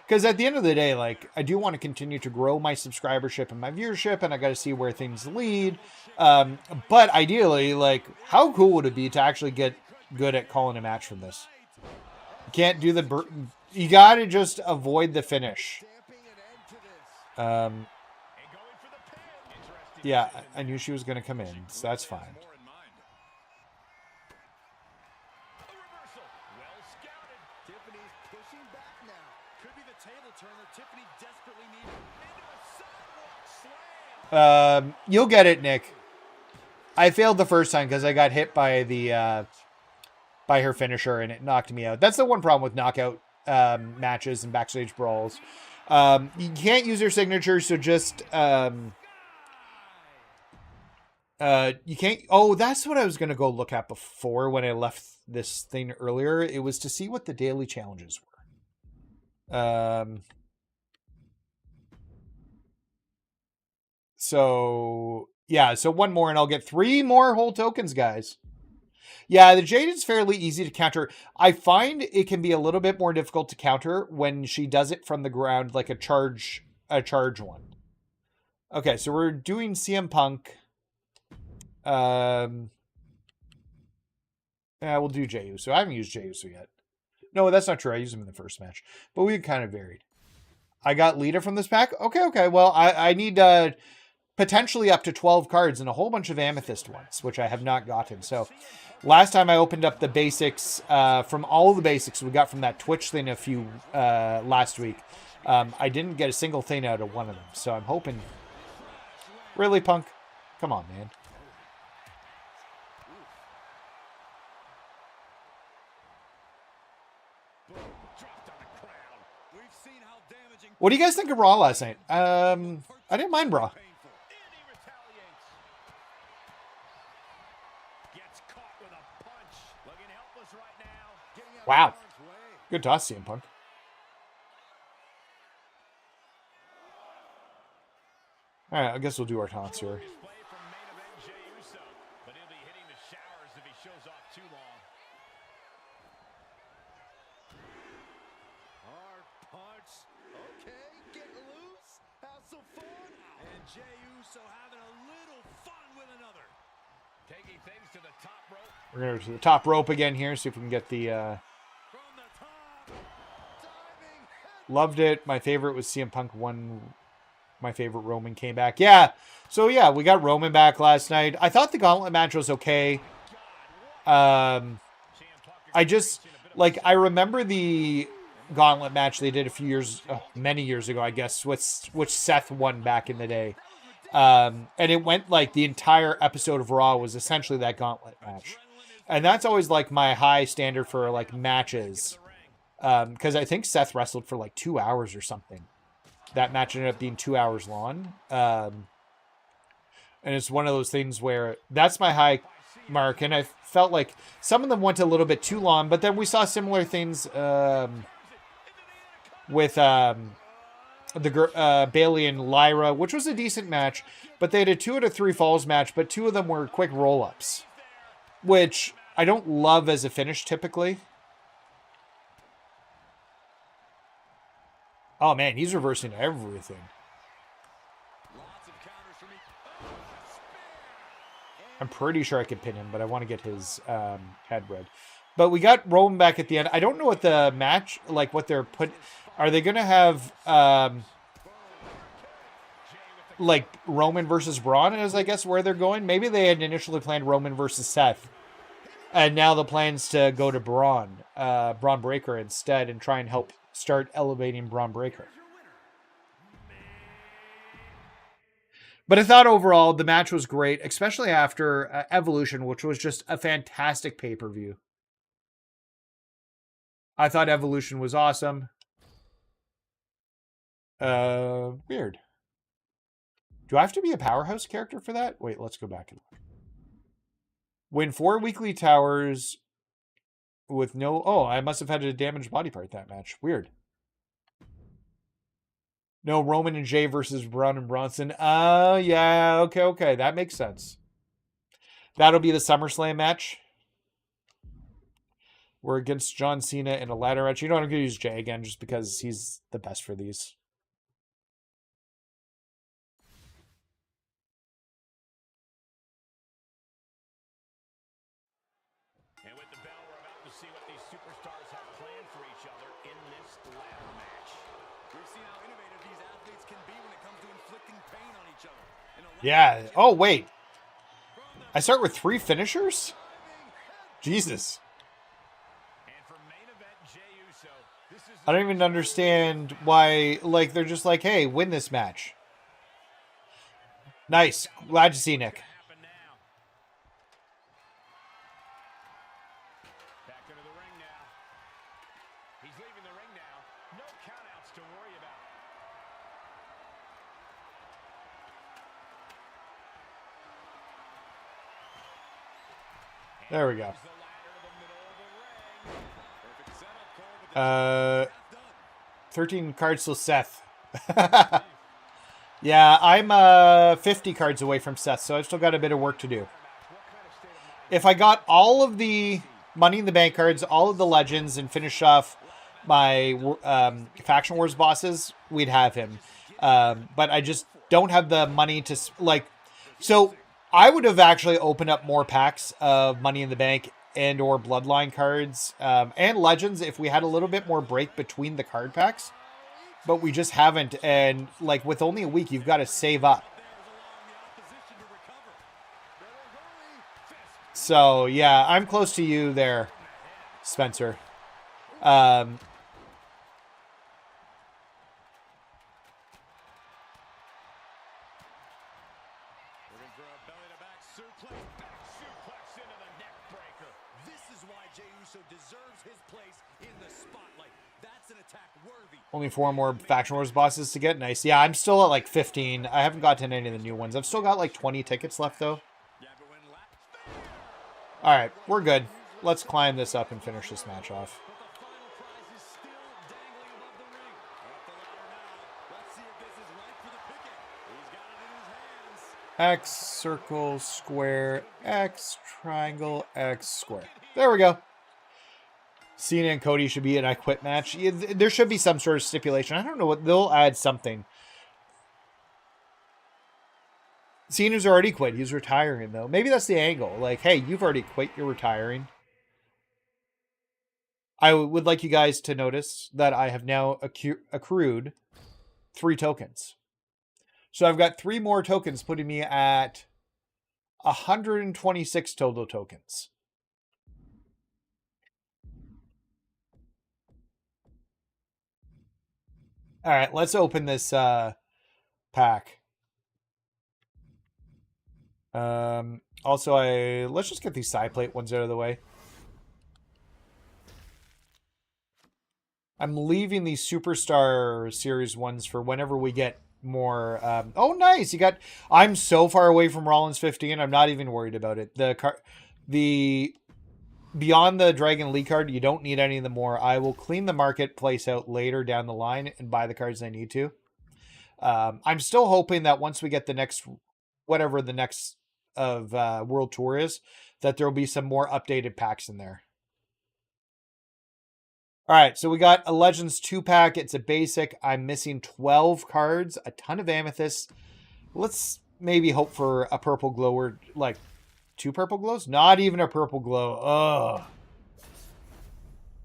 Because at the end of the day, like, I do want to continue to grow my subscribership and my viewership, and I got to see where things lead. But ideally, like, how cool would it be to actually get good at calling a match from this? You can't do the... You got to just avoid the finish. Yeah, I knew she was going to come in, so that's fine. You'll get it, Nick. I failed the first time because I got hit by the by her finisher and it knocked me out. That's the one problem with knockout matches and backstage brawls. You can't use her signature, so just you can't. Oh, that's what I was gonna go look at before when I left this thing earlier. It was to see what the daily challenges were. So, yeah, so one more and I'll get 3 more whole tokens, guys. Yeah, the Jade is fairly easy to counter. I find it can be a little bit more difficult to counter when she does it from the ground, like a charge one. Okay, so we're doing CM Punk. Yeah, we'll do Jey Uso. I haven't used Jey Uso yet. No, that's not true. I used him in the first match. But we kind of varied. I got Lita from this pack. Okay. Well, I need... potentially up to 12 cards and a whole bunch of amethyst ones, which I have not gotten. So last time I opened up the basics from all of the basics we got from that Twitch thing last week. I didn't get a single thing out of one of them. So I'm hoping... Really, Punk? Come on, man. What do you guys think of Raw last night? I didn't mind Raw. Wow. Good toss, CM Punk. All right, I guess we'll do our taunts here. We're going to go to the top rope again here, see if we can get the Loved it. My favorite was CM Punk won. My favorite Roman came back. Yeah. So yeah, we got Roman back last night. I thought the gauntlet match was okay. I just like I remember the gauntlet match they did a few years, many years ago, I guess, which Seth won back in the day. And it went like the entire episode of Raw was essentially that gauntlet match. And that's always like my high standard for like matches. Because I think Seth wrestled for like 2 hours or something. That match ended up being 2 hours long. And it's one of those things where that's my high mark. And I felt like some of them went a little bit too long, but then we saw similar things with Bailey and Lyra, which was a decent match, but they had a 2 out of 3 falls match, but 2 of them were quick roll-ups, which I don't love as a finish typically. Oh man, he's reversing everything. I'm pretty sure I could pin him, but I want to get his head red. But we got Roman back at the end. I don't know what the match, like what they're put. Are they going to have like Roman versus Braun is I guess where they're going? Maybe they had initially planned Roman versus Seth. And now the plan's to go to Braun Breaker instead and try and help start elevating Braun Breaker. But I thought overall the match was great, especially after Evolution, which was just a fantastic pay-per-view. I thought Evolution was awesome. Weird. Do I have to be a powerhouse character for that? Wait, let's go back and look. Win 4 weekly towers with no... Oh, I must have had a damaged body part that match. Weird. No, Roman and Jay versus Braun and Bronson. Yeah, okay. That makes sense. That'll be the SummerSlam match. We're against John Cena in a ladder match. You know what, I'm going to use Jay again just because he's the best for these. And with the bell, we're about to see what these superstars have planned for each other in this ladder match. We've seen how innovative these athletes can be when it comes to inflicting pain on each other. Yeah. Oh, wait. I start with 3 finishers? Jesus. I don't even understand why, like, they're just like, hey, win this match. Nice. Glad to see Nick. Back into the ring now. He's leaving the ring now. No countouts to worry about. There we go. 13 cards till Seth. Yeah, I'm 50 cards away from Seth, so I've still got a bit of work to do. If I got all of the Money in the Bank cards, all of the Legends, and finish off my Faction Wars bosses, we'd have him. But I just don't have the money to, like... So, I would have actually opened up more packs of Money in the Bank and or Bloodline cards and Legends if we had a little bit more break between the card packs. But we just haven't. And like with only a week, you've got to save up. So yeah, I'm close to you there, Spencer. Only 4 more Faction Wars bosses to get. Nice. Yeah, I'm still at like 15. I haven't gotten any of the new ones. I've still got like 20 tickets left though. All right, we're good. Let's climb this up and finish this match off. X, circle, square, X, triangle, X, square. There we go. Cena and Cody should be an I Quit match. Yeah, there should be some sort of stipulation. I don't know what. They'll add something. Cena's already quit. He's retiring, though. Maybe that's the angle. Like, hey, you've already quit. You're retiring. I would like you guys to notice that I have now accrued 3 tokens. So I've got 3 more tokens, putting me at 126 total tokens. All right, let's open this pack. Also, let's just get these side plate ones out of the way. I'm leaving these Superstar Series ones for whenever we get more. Oh, nice! I'm so far away from Rollins 15. I'm not even worried about it. The beyond the Dragon Lee card, you don't need any of them more. I will clean the marketplace out later down the line and buy the cards I need to. I'm still hoping that once we get the next, whatever the next of World Tour is, that there will be some more updated packs in there. All right, so we got a Legends 2-pack. It's a basic. I'm missing 12 cards, a ton of amethysts. Let's maybe hope for a purple glow or like 2 purple glows? Not even a purple glow. Ugh.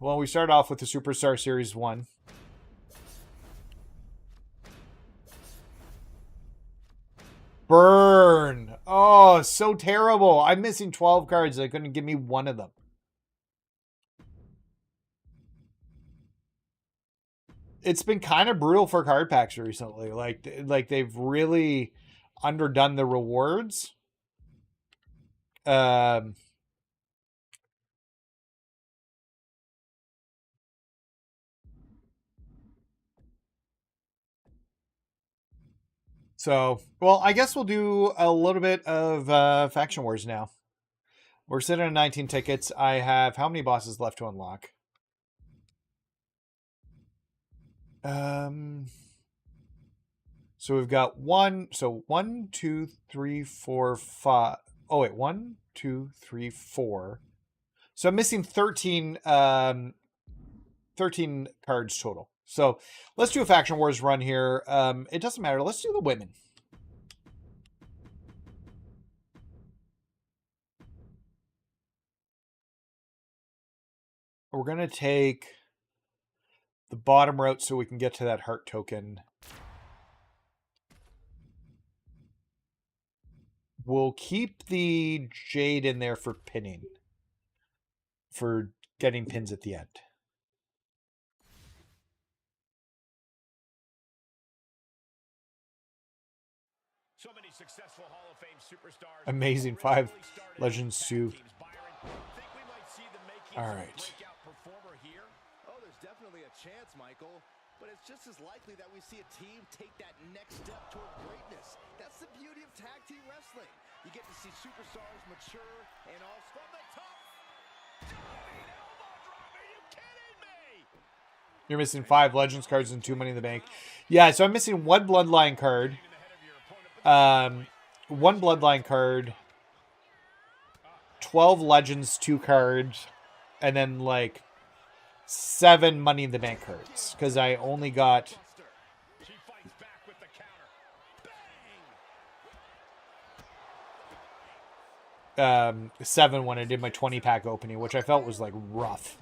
Well, we start off with the Superstar Series 1. Burn. Oh, so terrible. I'm missing 12 cards. They couldn't give me one of them. It's been kind of brutal for card packs recently. Like they've really underdone the rewards. So, well, I guess we'll do a little bit of Faction Wars now. We're sitting at 19 tickets. I have how many bosses left to unlock? So we've got 1, 2, 3, 4, 5. Oh wait, 1, 2, 3, 4. So I'm missing 13 13 cards total. So let's do a Faction Wars run here. It doesn't matter. Let's do the women. We're going to take the bottom route so we can get to that heart token. We'll keep the Jade in there for pinning. For getting pins at the end. So many successful Hall of Fame superstars. Amazing 5 Legends 2. All right. Oh, there's definitely a chance, Michael. But it's just as likely that we see a team take that next step toward greatness. That's the beauty of tag team wrestling. You get to see superstars mature and all from the top. Diving elbow drop. Are you kidding me? You're missing 5 Legends cards and 2 Money in the Bank. Yeah, so I'm missing 1 Bloodline card. 1 Bloodline card. 12 Legends 2 cards. And then like 7 Money in the Bank cards. Because I only got... 7 when I did my 20-pack opening, which I felt was like rough.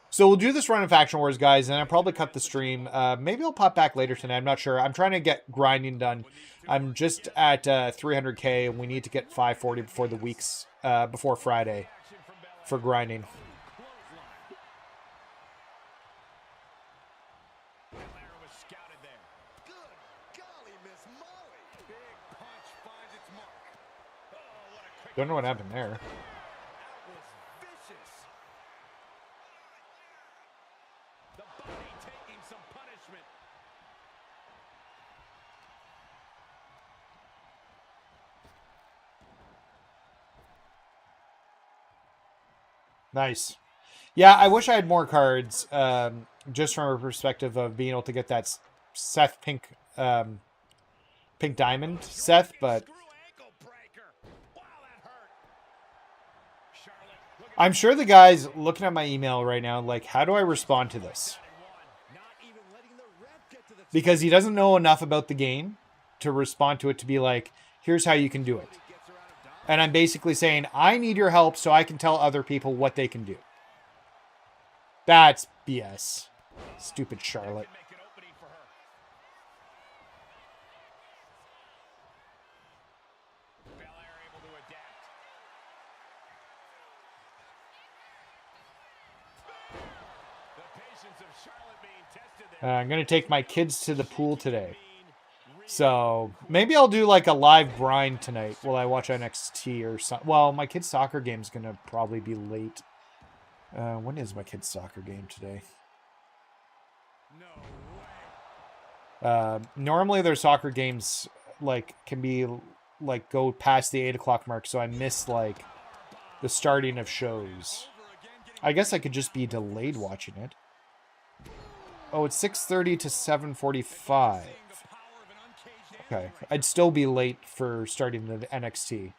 So we'll do this run of Faction Wars, guys, and I'll probably cut the stream. Maybe I'll pop back later tonight. I'm not sure. I'm trying to get grinding done. I'm just at 300K, and we need to get 540 before the weeks, before Friday for grinding. Don't know what happened there. Nice. Yeah, I wish I had more cards, just from a perspective of being able to get that Seth Pink Diamond Seth, but I'm sure the guy's looking at my email right now like, how do I respond to this? Because he doesn't know enough about the game to respond to it to be like, here's how you can do it. And I'm basically saying, I need your help so I can tell other people what they can do. That's BS. Stupid Charlotte. I'm going to take my kids to the pool today. So maybe I'll do like a live grind tonight while I watch NXT or something. Well, my kid's soccer game's going to probably be late. When is my kid's soccer game today? Normally their soccer games like can be like go past the 8 o'clock mark. So I miss like the starting of shows. I guess I could just be delayed watching it. Oh, it's 6:30 to 7:45. Okay, I'd still be late for starting the NXT.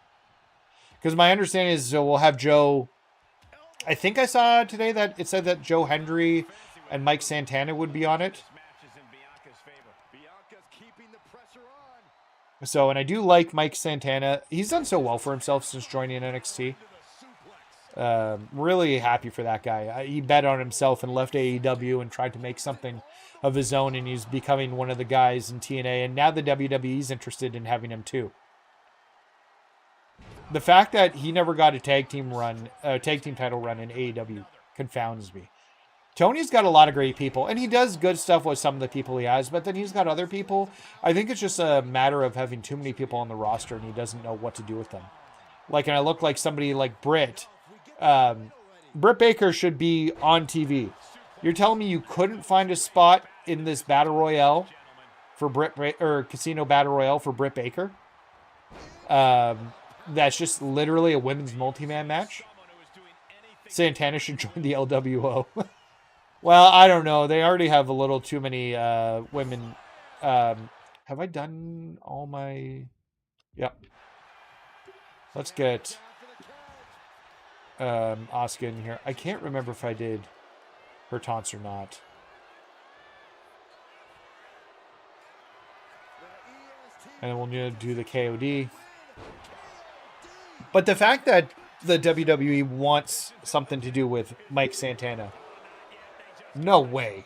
Because my understanding is we'll have Joe... I think I saw today that it said that Joe Hendry and Mike Santana would be on it. So, and I do like Mike Santana. He's done so well for himself since joining NXT. Really happy for that guy. He bet on himself and left AEW and tried to make something of his own, and he's becoming one of the guys in TNA, and now the WWE's interested in having him too. The fact that he never got a tag team title run in AEW confounds me. Tony's got a lot of great people, and he does good stuff with some of the people he has, but then he's got other people. I think it's just a matter of having too many people on the roster, and he doesn't know what to do with them. Like, and I look like somebody like Britt. Britt Baker should be on TV. You're telling me you couldn't find a spot in this battle royale for casino battle royale for Britt Baker? That's just literally a women's multi-man match. Santana should join the LWO. Well, I don't know. They already have a little too many women. Have I done all my... Yep. Let's get Asuka in here. I can't remember if I did her taunts or not. And then we'll need to do the KOD. But the fact that the WWE wants something to do with Mike Santana, no way.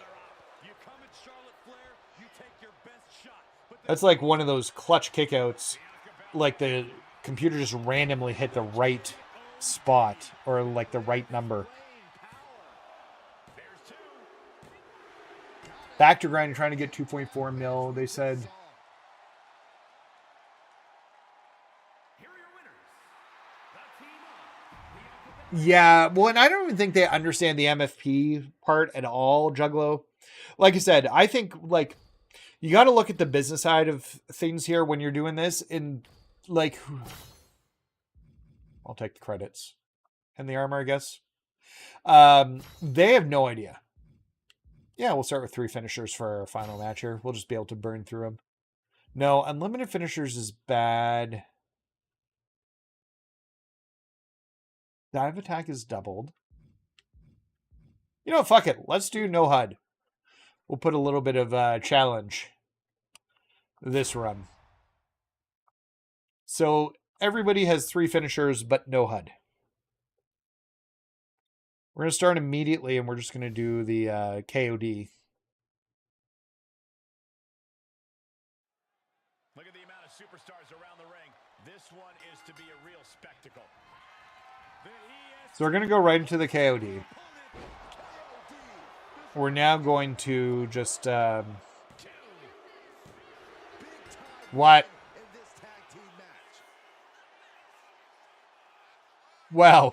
That's like one of those clutch kickouts, like the computer just randomly hit the right spot or like the right number. Back to grind, trying to get 2.4 mil, they said. Yeah, well, and I don't even think they understand the MFP part at all, Juggalo. Like I said, I think, like, you got to look at the business side of things here when you're doing this. And, like, I'll take the credits and the armor, I guess. They have no idea. Yeah, we'll start with 3 finishers for our final match here. We'll just be able to burn through them. No, unlimited finishers is bad. Dive attack is doubled. You know, fuck it. Let's do no HUD. We'll put a little bit of challenge this run. So everybody has 3 finishers, but no HUD. We're going to start immediately, and we're just going to do the KOD. Look at the amount of superstars around the ring. This one is to be a real spectacle. So we're going to go right into the KOD. We're now going to just... what? Wow.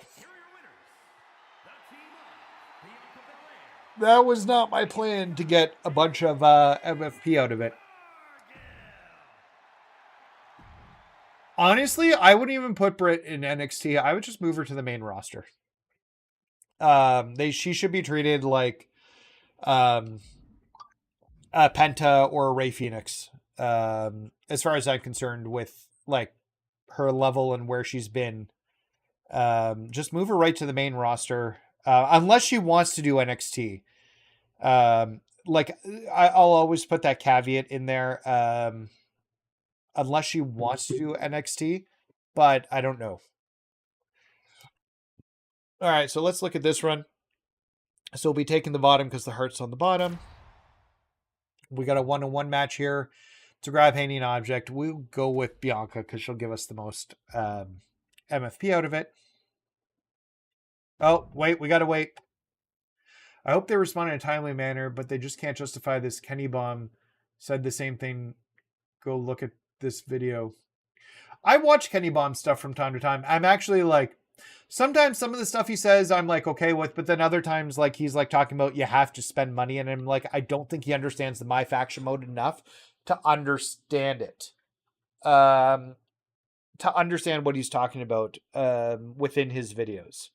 That was not my plan to get a bunch of MFP out of it. Honestly, I wouldn't even put Britt in NXT. I would just move her to the main roster. She should be treated like Penta or Rey Fenix. As far as I'm concerned, with like her level and where she's been, just move her right to the main roster. Unless she wants to do NXT. Like I'll always put that caveat in there. Unless she wants to do NXT. but I don't know. All right, so let's look at this run. So we'll be taking the bottom because the heart's on the bottom. We got a 1-on-1 match here. To grab hanging object, we'll go with Bianca because she'll give us the most MFP out of it. Oh, wait, we got to wait. I hope they respond in a timely manner, but they just can't justify this. Kenny Bomb said the same thing. Go look at this video. I watch Kenny Bomb stuff from time to time. I'm actually like, sometimes some of the stuff he says I'm like okay with, but then other times like he's like talking about you have to spend money, and I'm like, I don't think he understands the MyFaction mode enough to understand it. To understand what he's talking about within his videos.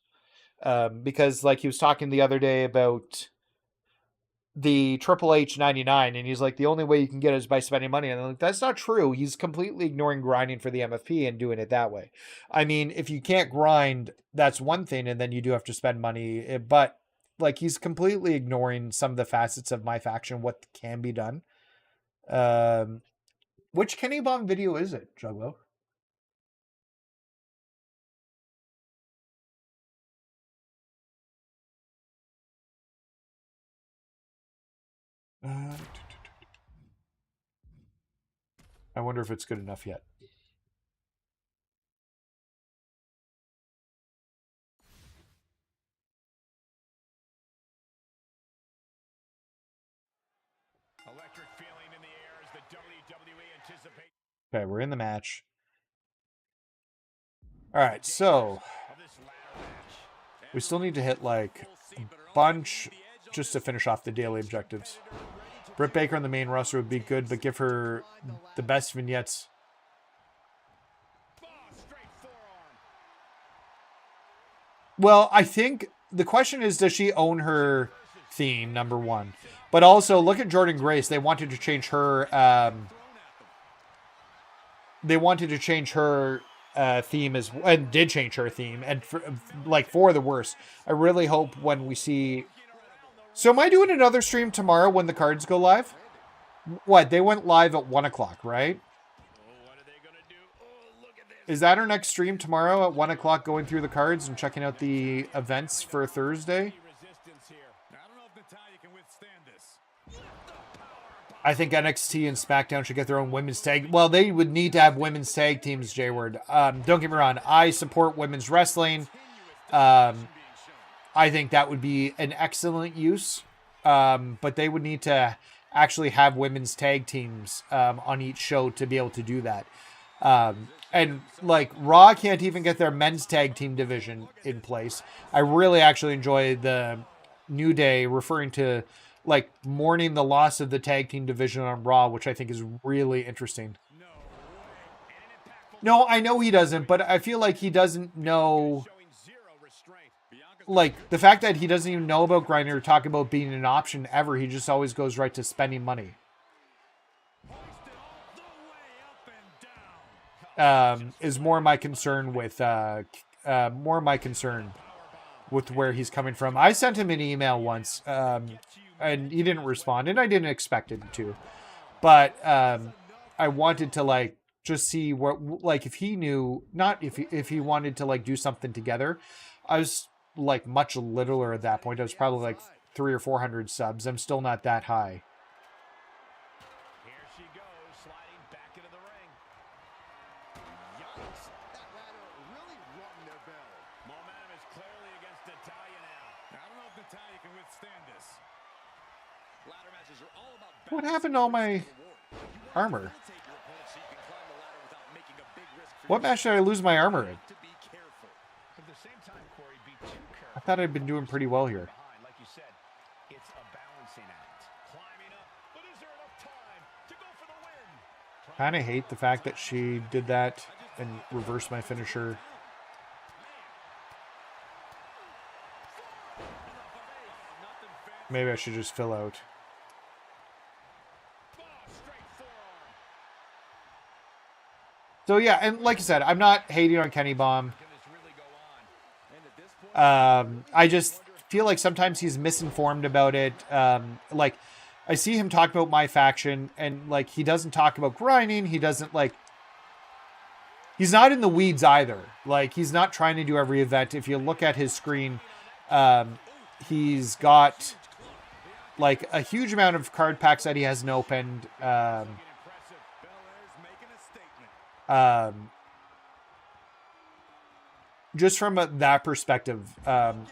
Because like he was talking the other day about the Triple H 99, and he's like, the only way you can get it is by spending money. And I'm like, that's not true. He's completely ignoring grinding for the MFP and doing it that way. I mean, if you can't grind, that's one thing, and then you do have to spend money. But like, he's completely ignoring some of the facets of MyFaction, what can be done. Which Kenny Bomb video is it, Juggalo? I wonder if it's good enough yet. Electric feeling in the air as the WWE anticipates. Okay, we're in the match. All right, so we still need to hit like a bunch just to finish off the daily objectives. Britt Baker on the main roster would be good, but give her the best vignettes. Well, I think the question is, does she own her theme, number one? But also, look at Jordan Grace. They wanted to change her... theme and did change her theme, and for the worse. I really hope when we see... So am I doing another stream tomorrow when the cards go live? What? They went live at 1 o'clock, right? Is that our next stream tomorrow at 1 o'clock, going through the cards and checking out the events for Thursday? I think NXT and SmackDown should get their own women's tag. Well, they would need to have women's tag teams, J-Word. Don't get me wrong. I support women's wrestling. I think that would be an excellent use. But they would need to actually have women's tag teams on each show to be able to do that. And like Raw can't even get their men's tag team division in place. I really actually enjoy the New Day referring to like mourning the loss of the tag team division on Raw, which I think is really interesting. No, I know he doesn't, but I feel like he doesn't know. Like the fact that he doesn't even know about grinding or talk about being an option ever. He just always goes right to spending money. Is more my concern with where he's coming from. I sent him an email once, and he didn't respond, and I didn't expect him to. But I wanted to like just see what, like, if he knew, not if he wanted to like do something together. I was like much littler at that point. I was probably like 300 or 400 subs. I'm still not that high. Here she goes, sliding back into the ring. Yikes, that ladder really rung their bell. Momentum is clearly against Natalya now. I don't know if Natalya can withstand this. Ladder matches are all about What happened to all my armor? What match did I lose my armor in? At the same time, Corey, be too careful. I thought I'd been doing pretty well here. Behind, like you said, it's a balancing act. Climbing up, but is there enough time to go for the win? Kind of hate the fact that she did that and reversed my finisher. Maybe I should just fill out. So yeah, and like I said, I'm not hating on Kenny Bomb. I just feel like sometimes he's misinformed about it. Like, I see him talk about MyFaction, and like he doesn't talk about grinding. He doesn't like. He's not in the weeds either. Like, he's not trying to do every event. If you look at his screen, he's got like a huge amount of card packs that he hasn't opened. Just from that perspective. And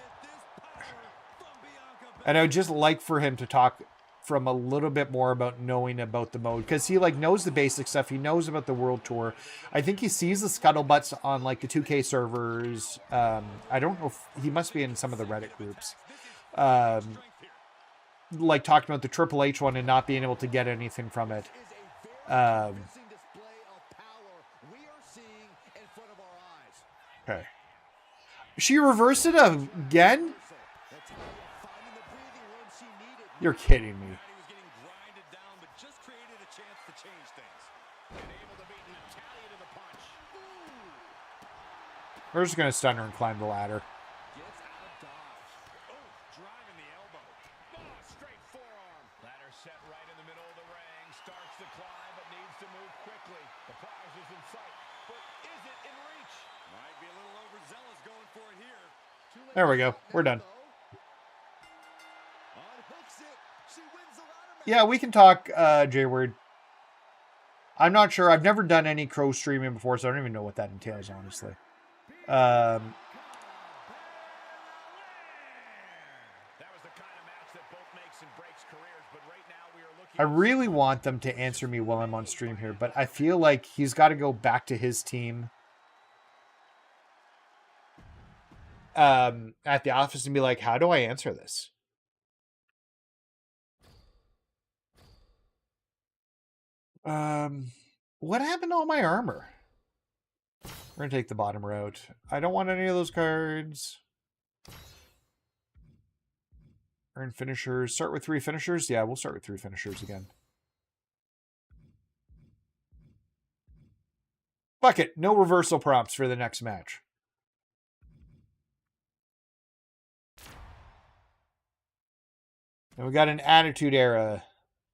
I would just like for him to talk from a little bit more about knowing about the mode, because he like knows the basic stuff. He knows about the world tour. I think he sees the scuttlebutts on like the 2K servers. I don't know if he must be in some of the Reddit groups. Like talking about the Triple H one and not being able to get anything from it. Okay. She reversed it again? You're kidding me. We're just going to stun her and climb the ladder. There we go. We're done. Yeah, we can talk, J-Word. I'm not sure. I've never done any Crow streaming before, so I don't even know what that entails, honestly. I really want them to answer me while I'm on stream here, but I feel like he's got to go back to his team at the office and be like, how do I answer this? What happened to all my armor? We're gonna take the bottom route. I don't want any of those cards. Earn finishers. Start with 3 finishers? Yeah, we'll start with 3 finishers again. Fuck it. No reversal prompts for the next match. And we got an Attitude Era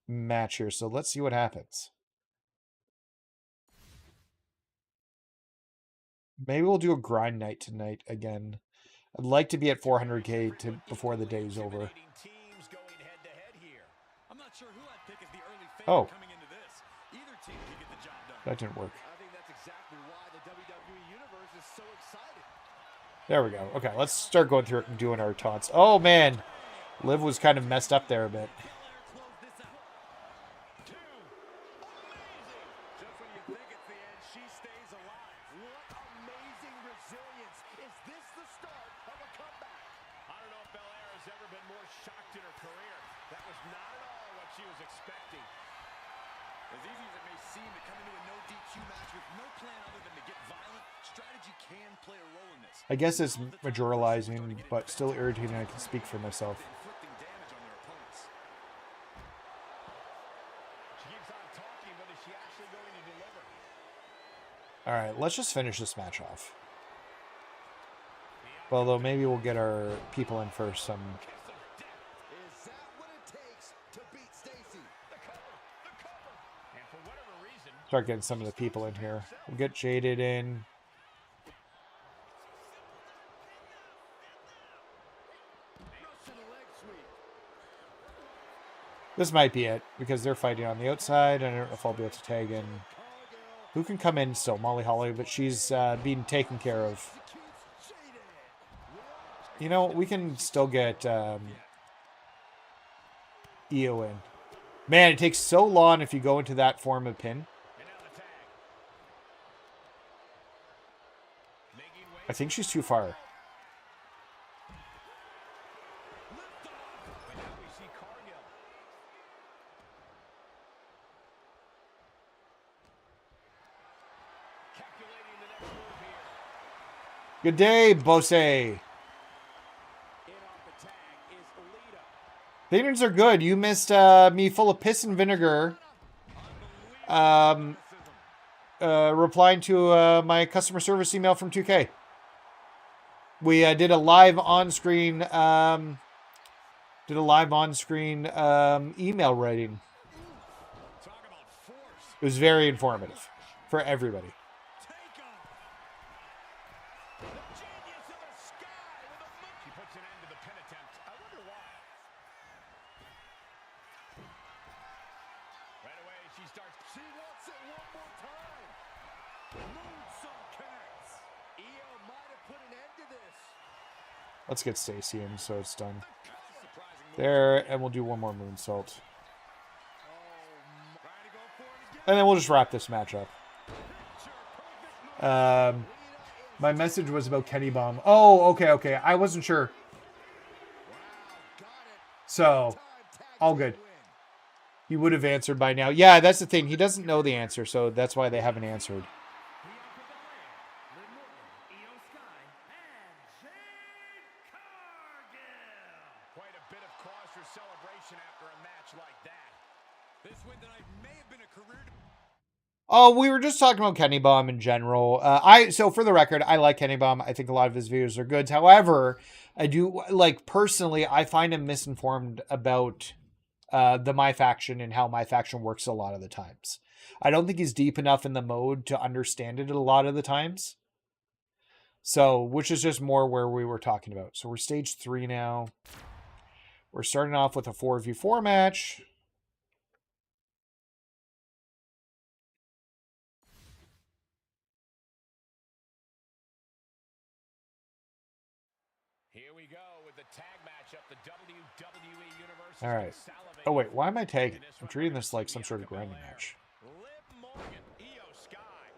match here, so let's see what happens. Maybe we'll do a grind night tonight again. I'd like to be at 400k before the day is over. Oh. That didn't work. There we go. Okay, let's start going through it and doing our taunts. Oh, man. Liv was kind of messed up there a bit. I guess it's majoralizing, but still irritating. I can speak for myself. All right, let's just finish this match off. Although maybe we'll get our people in first. Start getting some of the people in here. We'll get Jaded in. This might be it, because they're fighting on the outside. I don't know if I'll be able to tag in. Who can come in still? Molly Holly, but she's being taken care of. You know, we can still get EO in. Man, it takes so long if you go into that form of pin. I think she's too far. Good day, Bose. The innings are good. You missed me full of piss and vinegar. Replying to my customer service email from 2K. We did a live on-screen email writing. It was very informative for everybody. Let's get Stacy in so it's done. There, and we'll do one more moonsault. And then we'll just wrap this match up. My message was about Kenny Bomb. Oh, okay. I wasn't sure. So, all good. He would have answered by now. Yeah, that's the thing. He doesn't know the answer, so that's why they haven't answered. Quite a bit of cause for celebration after a match like that. This win tonight may have been a career. Oh, we were just talking about Kenny Bomb in general. So for the record, I like Kenny Bomb. I think a lot of his videos are good. However, I do personally, I find him misinformed about the MyFaction and how MyFaction works a lot of the times. I don't think he's deep enough in the mode to understand it a lot of the times. So, which is just more where we were talking about. So we're stage 3 now. We're starting off with a 4v4 match. Here we go with the tag matchup, the WWE Universe. All right. Oh, wait. Why am I tagging? I'm treating this like some sort of grinding match. Liv Morgan, Io Sky,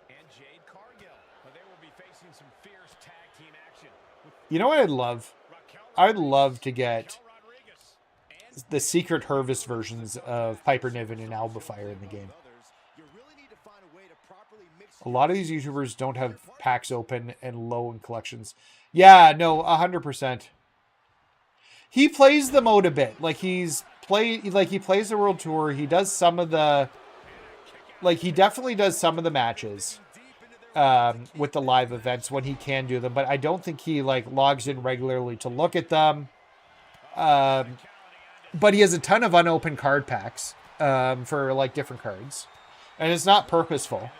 and Jade Cargill. They will be facing some fierce tag team action. You know what I'd love? I'd love to get the secret Harvest versions of Piper Niven and Alba Fire in the game. A lot of these YouTubers don't have packs open and low in collections. Yeah, no, 100%. He plays the mode a bit. He plays the World Tour. He does some of the, he definitely does some of the matches with the live events when he can do them. But I don't think he logs in regularly to look at them. But he has a ton of unopened card packs for different cards, and it's not purposeful.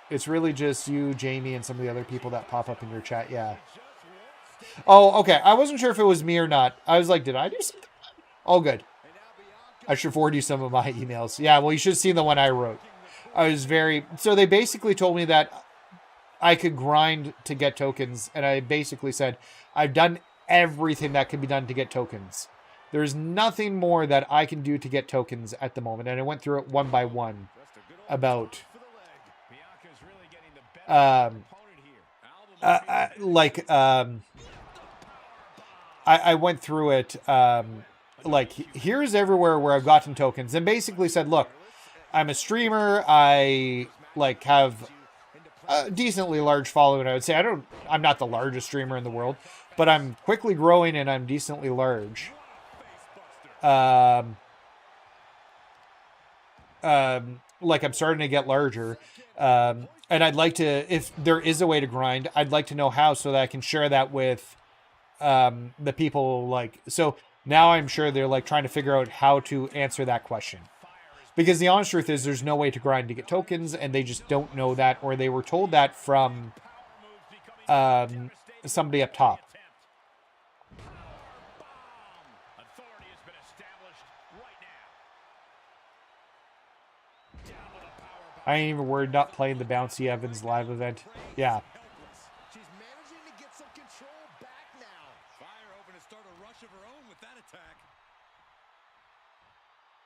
It's really just you, Jamie, and some of the other people that pop up in your chat. Yeah. Oh, okay. I wasn't sure if it was me or not. I was like, did I do something? Oh, good. I should forward you some of my emails. Yeah, well, you should have seen the one I wrote. So they basically told me that I could grind to get tokens, and I basically said, I've done everything that can be done to get tokens. There's nothing more that I can do to get tokens at the moment. And I went through it one by one about I went through it here's everywhere where I've gotten tokens, and basically said, look, I'm a streamer. I have a decently large following. I would say I'm not the largest streamer in the world, but I'm quickly growing and I'm decently large. I'm starting to get larger. And I'd like to, if there is a way to grind, I'd like to know how, so that I can share that with the people. So now I'm sure they're trying to figure out how to answer that question. Because the honest truth is there's no way to grind to get tokens, and they just don't know that, or they were told that from somebody up top. I ain't even worried not playing the Bouncy Evans live event. Yeah. She's managing to get some control back now. Fire hoping to start a rush of her own with that attack.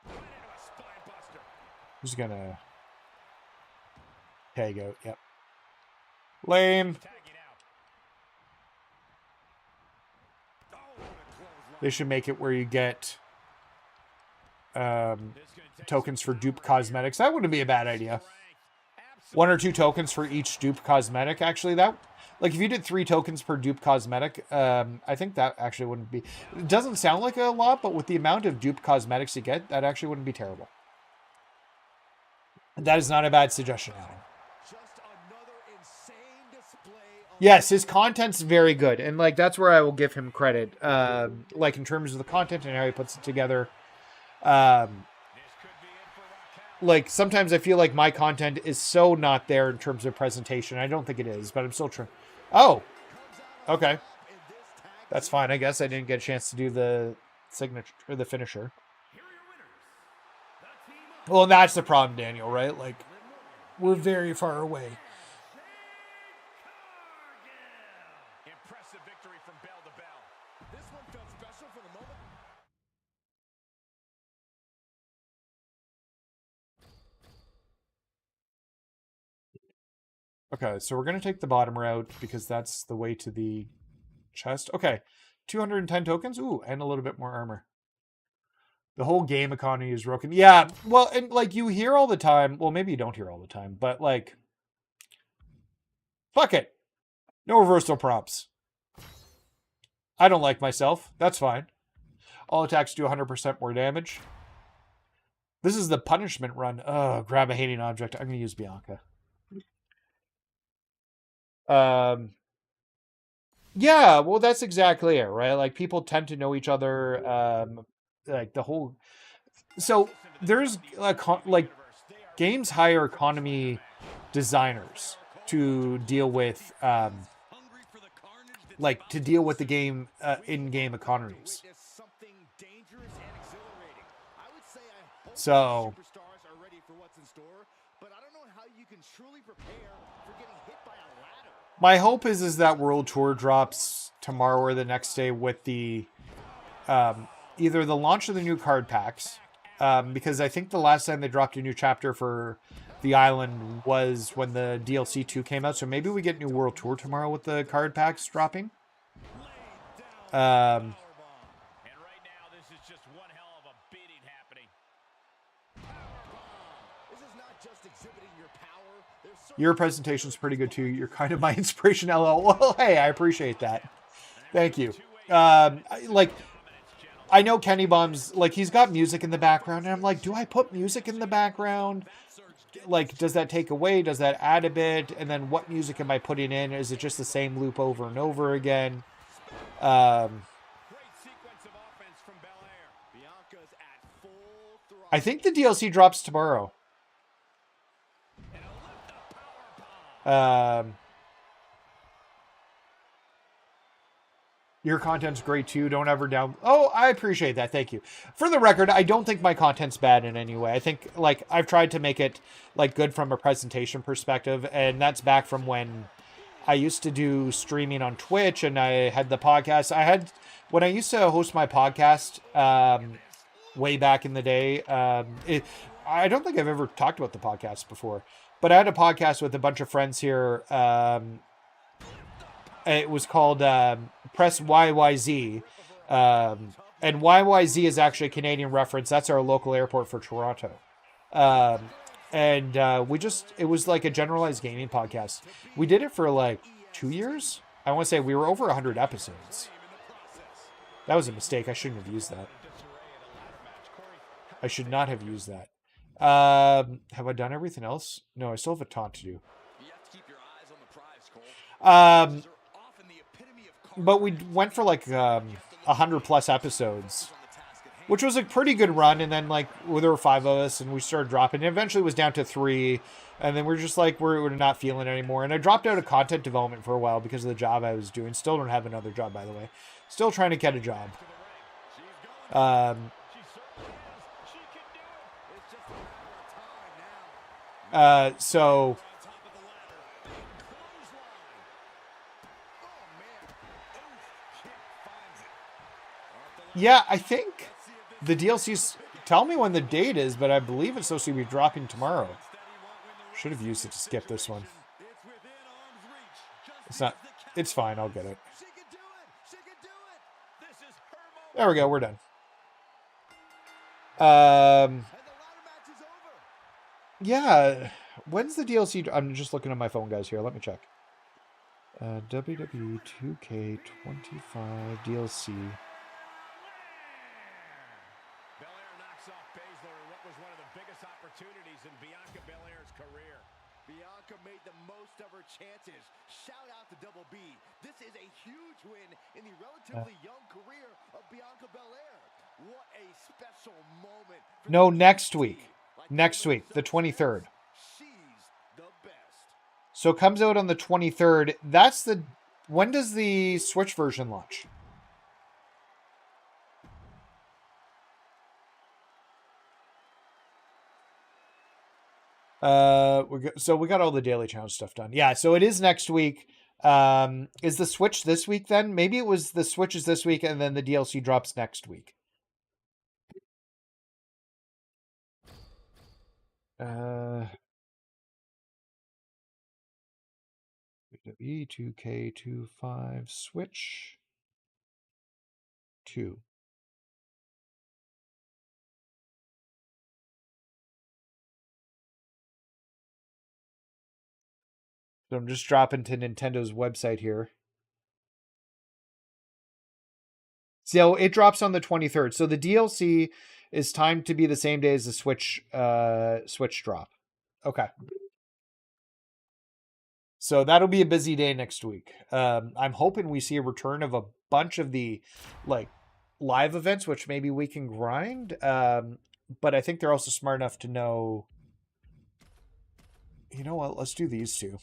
Went into a spine buster. Who's gonna tag out? Yep. Lame. They should make it where you get tokens for dupe cosmetics. That wouldn't be a bad idea. 1 or 2 tokens for each dupe cosmetic. Actually, that if you did 3 tokens per dupe cosmetic, I think that actually wouldn't be. It doesn't sound like a lot, but with the amount of dupe cosmetics you get, that actually wouldn't be terrible. That is not a bad suggestion, Alan. Yes, his content's very good, and that's where I will give him credit. In terms of the content and how he puts it together. Sometimes I feel like my content is so not there in terms of presentation. I don't think it is, but I'm still trying. Oh, okay. That's fine. I guess I didn't get a chance to do the signature or the finisher. Well, and that's the problem, Daniel, right? Like, we're very far away. Impressive victory from bell to bell. This one felt special for the moment. Okay, so we're going to take the bottom route because that's the way to the chest. Okay, 210 tokens. Ooh, and a little bit more armor. The whole game economy is broken. Yeah, well, and like you hear all the time. Well, maybe you don't hear all the time, but like, fuck it. No reversal prompts. I don't like myself. That's fine. All attacks do 100% more damage. This is the punishment run. Grab a hating object. I'm going to use Bianca. Yeah, well, that's exactly it, right? Like, people tend to know each other. Like, the whole... So, there's, like, games hire economy designers to deal with, to deal with the game, in-game economies. So... My hope is that World Tour drops tomorrow or the next day with the either the launch of the new card packs, because I think the last time they dropped a new chapter for the island was when the DLC 2 came out. So maybe we get new World Tour tomorrow with the card packs dropping. Your presentation's pretty good too. You're kind of my inspiration, LL. Well, hey, I appreciate that. Thank you. Like, I know Kenny Bum's, like, he's got music in the background, and I'm like, do I put music in the background? Like, does that take away? Does that add a bit? And then what music am I putting in? Is it just the same loop over and over again? I think the DLC drops tomorrow. Your content's great too. Don't ever down. Oh, I appreciate that. Thank you. For the record, I don't think my content's bad in any way. I think, like, I've tried to make it, like, good from a presentation perspective, and that's back from when I used to do streaming on Twitch and I had the podcast. When I used to host my podcast, way back in the day, I don't think I've ever talked about the podcast before, but I had a podcast with a bunch of friends here. It was called Press YYZ. And YYZ is actually a Canadian reference. That's our local airport for Toronto. It was like a generalized gaming podcast. We did it for like 2 years. I want to say we were over 100 episodes. That was a mistake. I shouldn't have used that. I should not have used that. Have I done everything else? No, I still have a taunt to do. But we went for like 100 plus episodes, which was a pretty good run. And then, like, there were 5 of us and we started dropping. And eventually it was down to 3. And then we're just like, we're not feeling it anymore. And I dropped out of content development for a while because of the job I was doing. Still don't have another job, by the way. Still trying to get a job. Yeah, I think the DLC's... Tell me when the date is, but I believe it's supposed to be dropping tomorrow. Should have used it to skip this one. It's not... It's fine, I'll get it. There we go, we're done. Yeah, when's the DLC? I'm just looking at my phone, guys, here. Let me check. WWE 2K25 DLC. Belair knocks off Baszler in what was one of the biggest opportunities in Bianca Belair's career. Bianca made the most of her chances. Shout out to Double B. This is a huge win in the relatively young career of Bianca Belair. What a special moment. No, next week. Next week, the 23rd. She's the best. So it comes out on the 23rd. That's the... When does the Switch version launch? So we got all the Daily Challenge stuff done. Yeah, so it is next week. Is the Switch this week then? Maybe it was the Switch is this week and then the DLC drops next week. WWE 2K25 Switch 2. So I'm just dropping to Nintendo's website here. So it drops on the 23rd. So the DLC is timed to be the same day as the Switch drop. Okay. So that'll be a busy day next week. I'm hoping we see a return of a bunch of the like live events, which maybe we can grind. But I think they're also smart enough to know, you know what, let's do these two.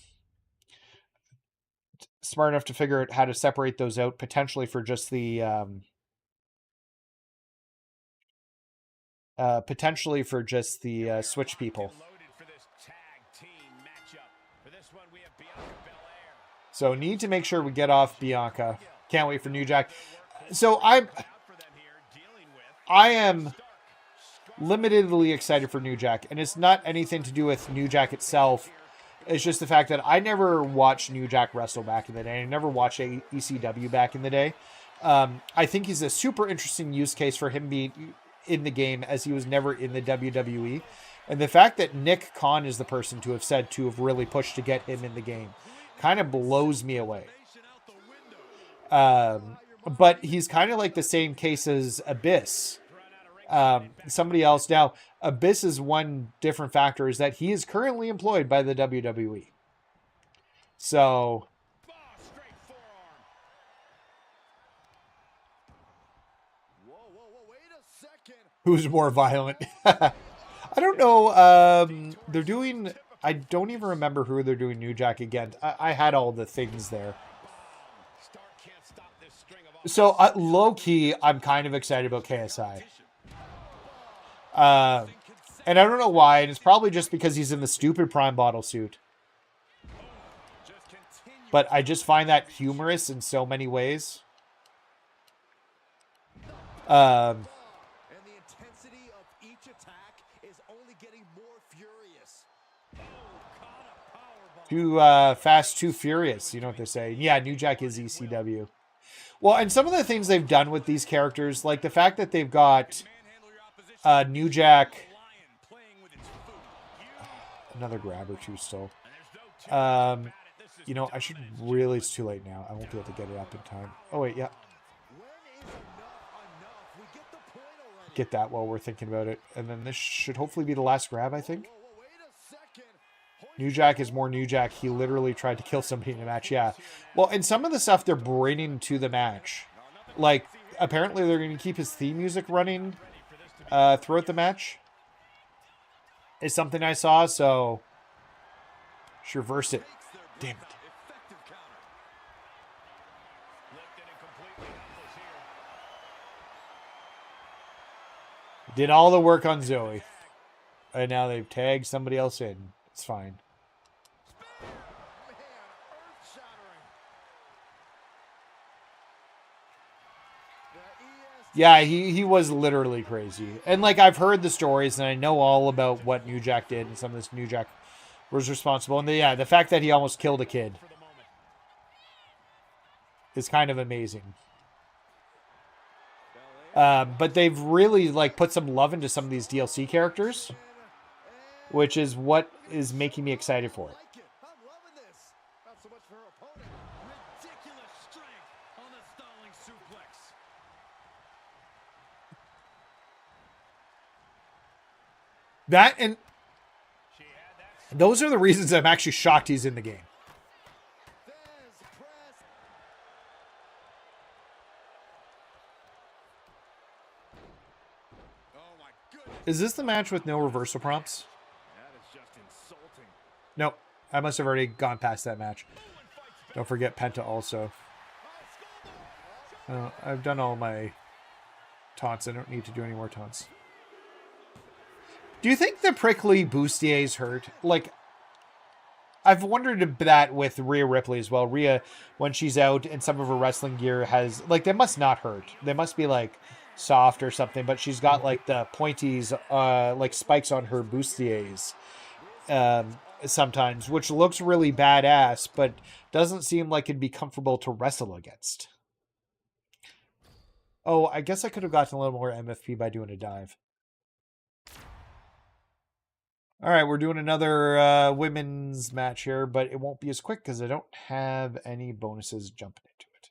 Smart enough to figure out how to separate those out potentially for just the Switch people. So need to make sure we get off Bianca. Can't wait for New Jack. So I am limitedly excited for New Jack, and it's not anything to do with New Jack itself. It's just the fact that I never watched New Jack wrestle back in the day. I never watched ECW back in the day. I think he's a super interesting use case for him being in the game, as he was never in the WWE. And the fact that Nick Khan is the person to have really pushed to get him in the game kind of blows me away. But he's kind of like the same case as Abyss. Somebody else. Now, Abyss's one different factor is that he is currently employed by the WWE. So, who's more violent? I don't know. They're doing... I don't even remember who they're doing New Jack against. I had all the things there. So, low-key, I'm kind of excited about KSI. And I don't know why, and it's probably just because he's in the stupid Prime Bottle suit. But I just find that humorous in so many ways. And the intensity of each attack is only getting more furious. Too fast, too furious. You know what they're saying. Yeah, New Jack is ECW. Well, and some of the things they've done with these characters, like the fact that they've got New Jack... Another grab or two still. You know, I should really... It's too late now. I won't be able to get it up in time. Oh, wait, yeah. Get that while we're thinking about it. And then this should hopefully be the last grab, I think. New Jack is more New Jack. He literally tried to kill somebody in a match. Yeah. Well, and some of the stuff they're bringing to the match. Like, apparently they're going to keep his theme music running throughout the match. Is something I saw, so... Just reverse it. Damn it. Did all the work on Zoe. And now they've tagged somebody else in. It's fine. Yeah, he was literally crazy. And, like, I've heard the stories, and I know all about what New Jack did, and some of this New Jack was responsible. And, the fact that he almost killed a kid is kind of amazing. But they've really, like, put some love into some of these DLC characters, which is what is making me excited for it. That, and those are the reasons I'm actually shocked he's in the game. Is this the match with no reversal prompts? Nope. I must have already gone past that match. Don't forget Penta also. I've done all my taunts. I don't need to do any more taunts. Do you think the prickly bustiers hurt? Like, I've wondered that with Rhea Ripley as well. Rhea, when she's out and some of her wrestling gear has, like, they must not hurt. They must be, like, soft or something, but she's got, like, the pointies, like, spikes on her bustiers sometimes, which looks really badass, but doesn't seem like it'd be comfortable to wrestle against. Oh, I guess I could have gotten a little more MFP by doing a dive. All right, we're doing another women's match here, but it won't be as quick because I don't have any bonuses jumping into it.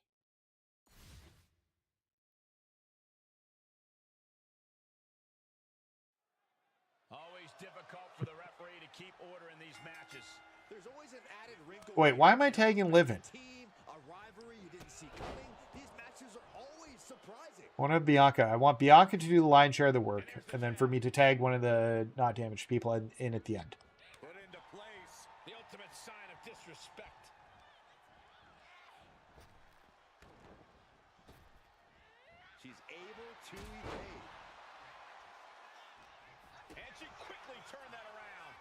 Always difficult for the referee to keep order in these matches. There's always an added wrinkle. Wait, why am I tagging Livin? A rivalry you didn't see coming. These matches are always surprising. I want to have Bianca. I want Bianca to do the lion's share of the work, and then for me to tag one of the not damaged people in at the end. Put into place the ultimate sign of disrespect. She's able to evade. And she quickly turned that around.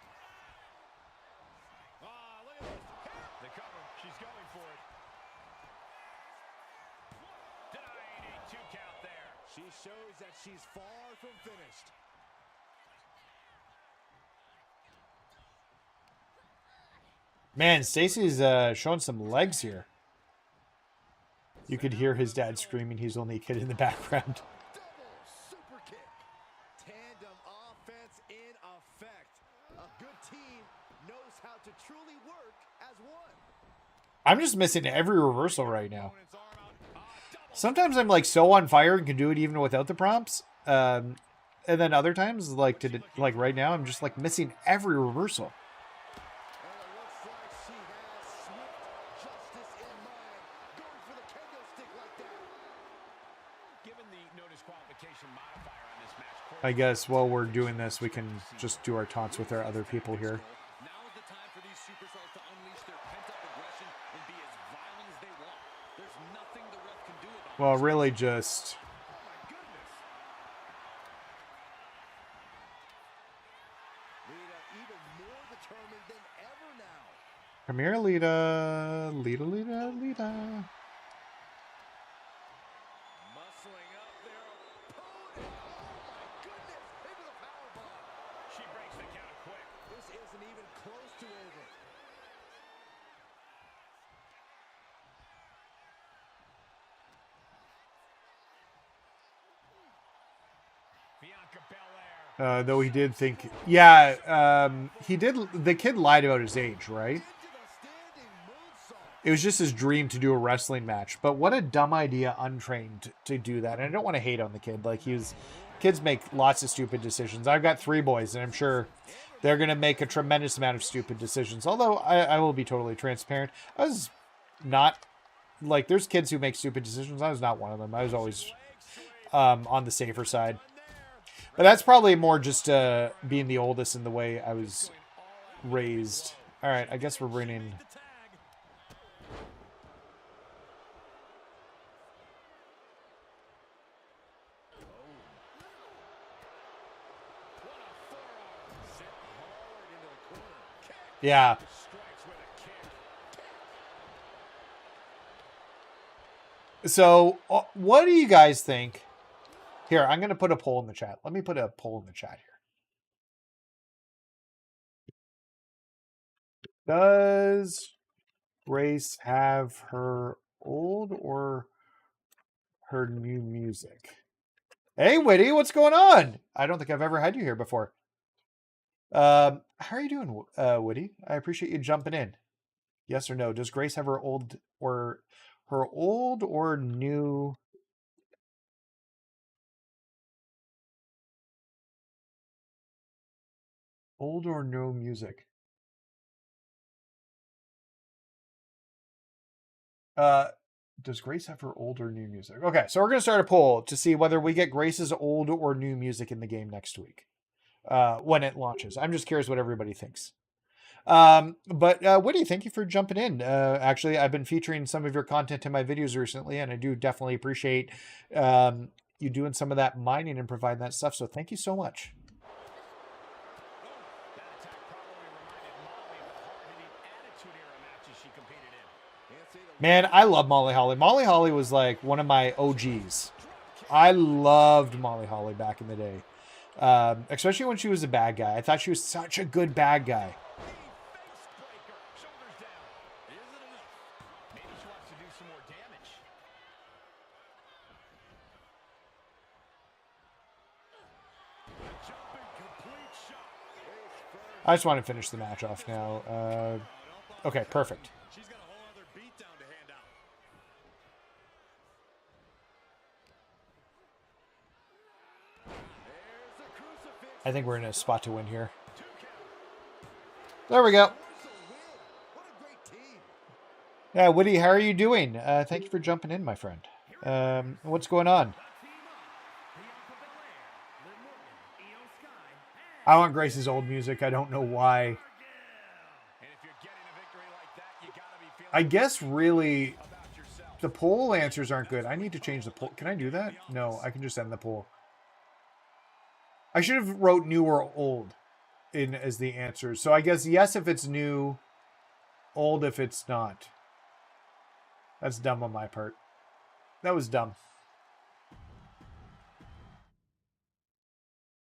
Ah, look at this. The cover. She's going for it. Denying a 2 count there. She shows that she's far from finished. Man, Stacy's showing some legs here. You could hear his dad screaming. He's only a kid in the background. Double super kick. Tandem offense in effect. A good team knows how to truly work as one. I'm just missing every reversal right now. Sometimes I'm like so on fire and can do it even without the prompts. And then other times, like right now, I'm just like missing every reversal. And it looks like she has swift justice in mind. Going for the kendo stick like that. Given the no disqualification modifier on this match, I guess while we're doing this, we can just do our taunts with our other people here. Now is the time for these superstars to unleash their pent-up aggression and be as violent as they want. There's nothing the ref can do about it. Well, really just... Lita even more determined than ever now. Come here, Lita. Lita, Lita, Lita. Muscling up their opponent. Oh my goodness, into the powerbomb. she breaks the count quick. This isn't even close to over. Bianca Belair. Though he did think... Yeah, he did... The kid lied about his age, right? Into the standing moonsault. It was just his dream to do a wrestling match. But what a dumb idea, untrained, to do that. And I don't want to hate on the kid. Like, kids make lots of stupid decisions. I've got 3 boys, and I'm sure they're going to make a tremendous amount of stupid decisions. Although, I will be totally transparent. I was not... Like, there's kids who make stupid decisions. I was not one of them. I was always on the safer side. But that's probably more just being the oldest in the way I was raised. All right, I guess we're bringing... Yeah. So, what do you guys think? Here, I'm going to put a poll in the chat. Let me put a poll in the chat here. Does Grace have her old or her new music? Hey, Whitty, what's going on? I don't think I've ever had you here before. How are you doing, Whitty? I appreciate you jumping in. Yes or no? Does Grace have her old or new? Old or no music? Does Grace have her old or new music? Okay, so we're going to start a poll to see whether we get Grace's old or new music in the game next week when it launches. I'm just curious what everybody thinks. But Whitty, thank you for jumping in. Actually, I've been featuring some of your content in my videos recently, and I do definitely appreciate you doing some of that mining and providing that stuff. So thank you so much. she competed in. Man, I love Molly Holly. Molly Holly was like one of my OGs. I loved Molly Holly back in the day. Especially when she was a bad guy. I thought she was such a good bad guy. Shoulders down. Is it enough? Maybe she wants to do some more damage. Jumping complete shot. I just want to finish the match off now. Okay, perfect. She's got a whole other beatdown to hand out. There's the crucifix. I think we're in a spot to win here. There we go. What a great team. Yeah, Woody, how are you doing? Thank you for jumping in, my friend. What's going on? I want Grace's old music. I don't know why. And if you're getting a victory like that, you gotta be feeling I guess really about yourself. the poll answers aren't good. I need to change the poll. Can I do that? No, I can just end the poll. I should have wrote new or old in as the answers. So I guess yes if it's new, old if it's not. That's dumb on my part. That was dumb.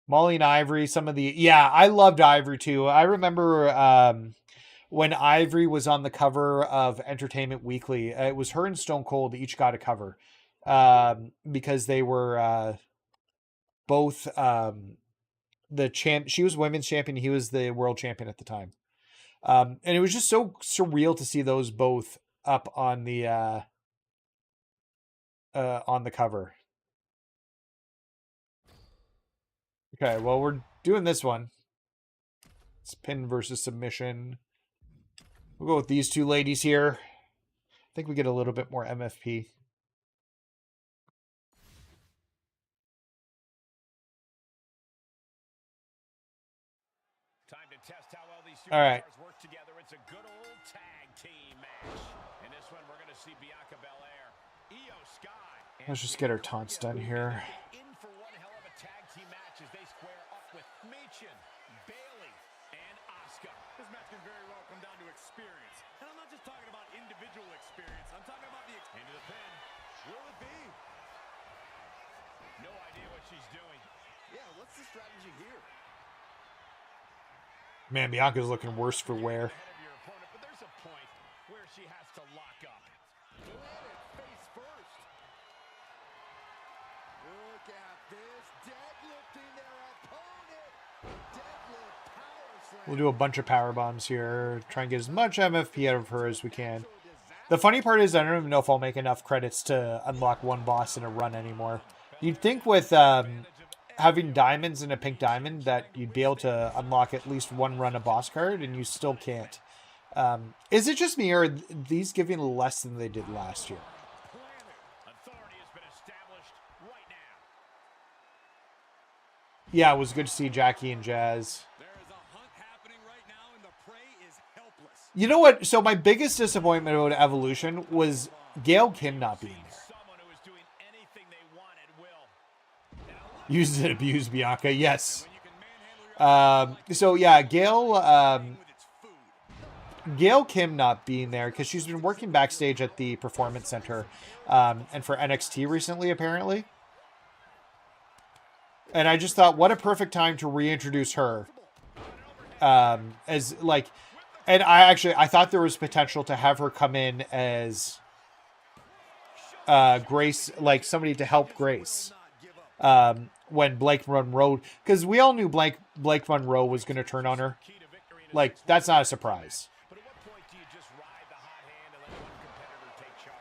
Molly and Ivory, some of the... Yeah, I loved Ivory too. I remember when Ivory was on the cover of Entertainment Weekly. It was her and Stone Cold each got a cover. Because they were both the champ. She was women's champion. He was the world champion at the time. And it was just so surreal to see those both up on the cover. Okay, well, we're doing this one. It's pin versus submission. We'll go with these two ladies here. I think we get a little bit more MFP. Time to test how well these All right. superstars work together. It's a good old tag team match. In this one, we're going to see Bianca Belair, Io Sky. Let's just get our taunts done here. In for one hell of a tag team match as they square up with Machin, Bailey, and Asuka. This match can very well come down to experience. And I'm not just talking about individual experience. I'm talking about the Into the pin. Will it be? No idea what she's doing. Yeah, what's the strategy here? Man, Bianca's looking worse for wear. Ahead of your opponent, but there's a point where she has to lock up. Face first. Look at this. Deadlifting their opponent. Deadlift power slam. We'll do a bunch of power bombs here. Try and get as much MFP out of her as we can. The funny part is I don't even know if I'll make enough credits to unlock one boss in a run anymore. You'd think with having diamonds and a pink diamond that you'd be able to unlock at least one run a boss card, and you still can't. Is it just me, or are these giving less than they did last year? Authority has been established right now. Yeah, it was good to see Jackie and Jazz. There is a hunt happening right now, and the prey is helpless. You know what? So my biggest disappointment about Evolution was Gail Kim not being there. Someone who is doing anything they want at will. Use and abuse Bianca, yes. When you can manhandle your So yeah, Gail with its food. Gail Kim not being there because she's been working backstage at the Performance Center and for NXT recently, apparently. And I just thought, what a perfect time to reintroduce her as like, and I thought there was potential to have her come in as Grace, like somebody to help Grace when Blake Monroe, because we all knew Blake Monroe was going to turn on her. Like, that's not a surprise. But at what point do you just ride the hot hand and let one competitor take charge?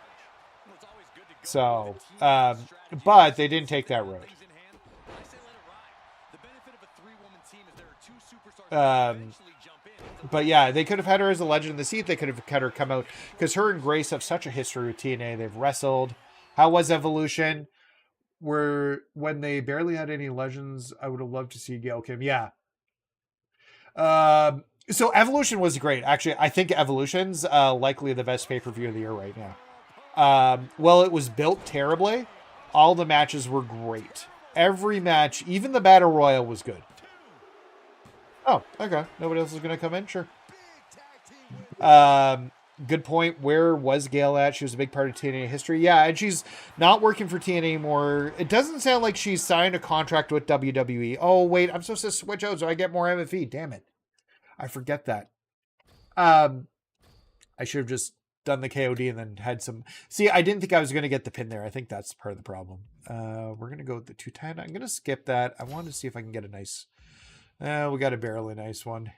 Well, it's always good to go So, with a team strategy. but they didn't take that road. Things in hand, I say let it ride. The benefit of a three-woman team is there are two superstars who eventually jump in. But yeah, they could have had her as a legend in the seat. They could have had her come out because her and Grace have such a history with TNA. They've wrestled. How was Evolution? When they barely had any legends, I would have loved to see Gail Kim. Yeah. So Evolution was great. Actually, I think Evolution's likely the best pay-per-view of the year right now. Well, it was built terribly. All the matches were great. Every match, even the Battle Royal, was good. Oh, okay. Nobody else is going to come in? Sure. Good point. Where was Gail at? She was a big part of TNA history. Yeah, and she's not working for TNA anymore. It doesn't sound like she's signed a contract with WWE. Oh, wait, I'm supposed to switch out so I get more MFE. Damn it. I forget that. I should have just done the KOD and then had some... See, I didn't think I was going to get the pin there. I think that's part of the problem. We're going to go with the 210. I'm going to skip that. I wanted to see if I can get a nice... we got a barely nice one.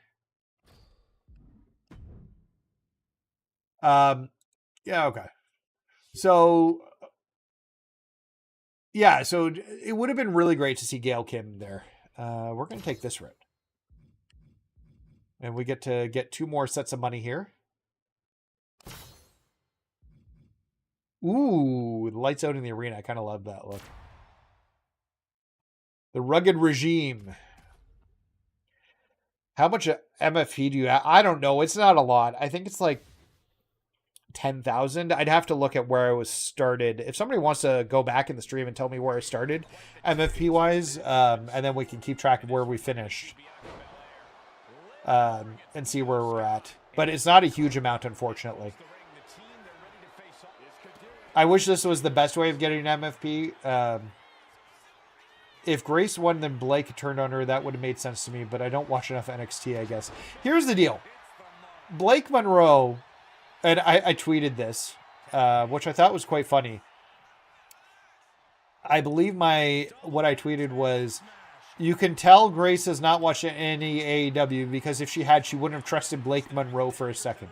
Yeah, okay. So, yeah, so it would have been really great to see Gail Kim there. We're going to take this route. And we get to get 2 more sets of money here. Ooh, the lights out in the arena. I kind of love that look. The rugged regime. How much MFP do you have? I don't know. It's not a lot. I think it's like 10,000. I'd have to look at where I was started. If somebody wants to go back in the stream and tell me where I started MFP wise, and then we can keep track of where we finished, and see where we're at. But it's not a huge amount, unfortunately. I wish this was the best way of getting an MFP. If Grace won, then Blake turned on her. That would have made sense to me, but I don't watch enough NXT, I guess. Here's the deal. Blake Monroe, and I tweeted this, which I thought was quite funny. I believe what I tweeted was, you can tell Grace has not watched any AEW because if she had, she wouldn't have trusted Blake Monroe for a second.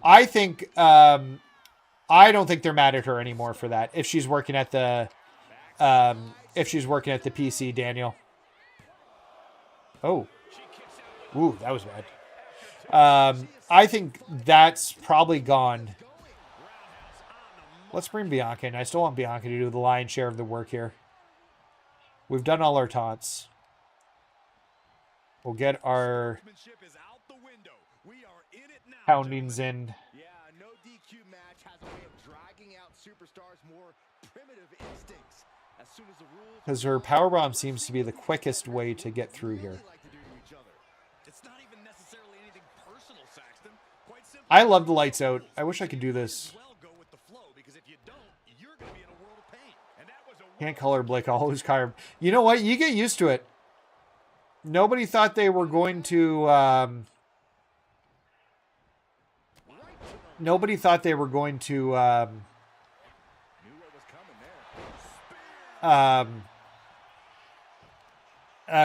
I think, I don't think they're mad at her anymore for that. If she's working at the PC, Daniel. Oh. Ooh, that was bad. I think that's probably gone. Let's bring Bianca in. I still want Bianca to do the lion's share of the work here. We've done all our taunts. We'll get our poundings in. Yeah, no DQ match has a way of dragging out superstars' more primitive instincts. As soon as the rules, Because her powerbomb seems to be the quickest way to get through here. it's not even necessarily anything personal, Saxton. Quite simply, I love the lights out. I wish I could do this. well go with the flow, because if you don't, you're going to be in a world of pain. And that was a Can't color Blake. I'll always color. You know what? You get used to it. Nobody thought they were going to... Nobody thought they were going to knew what was coming there.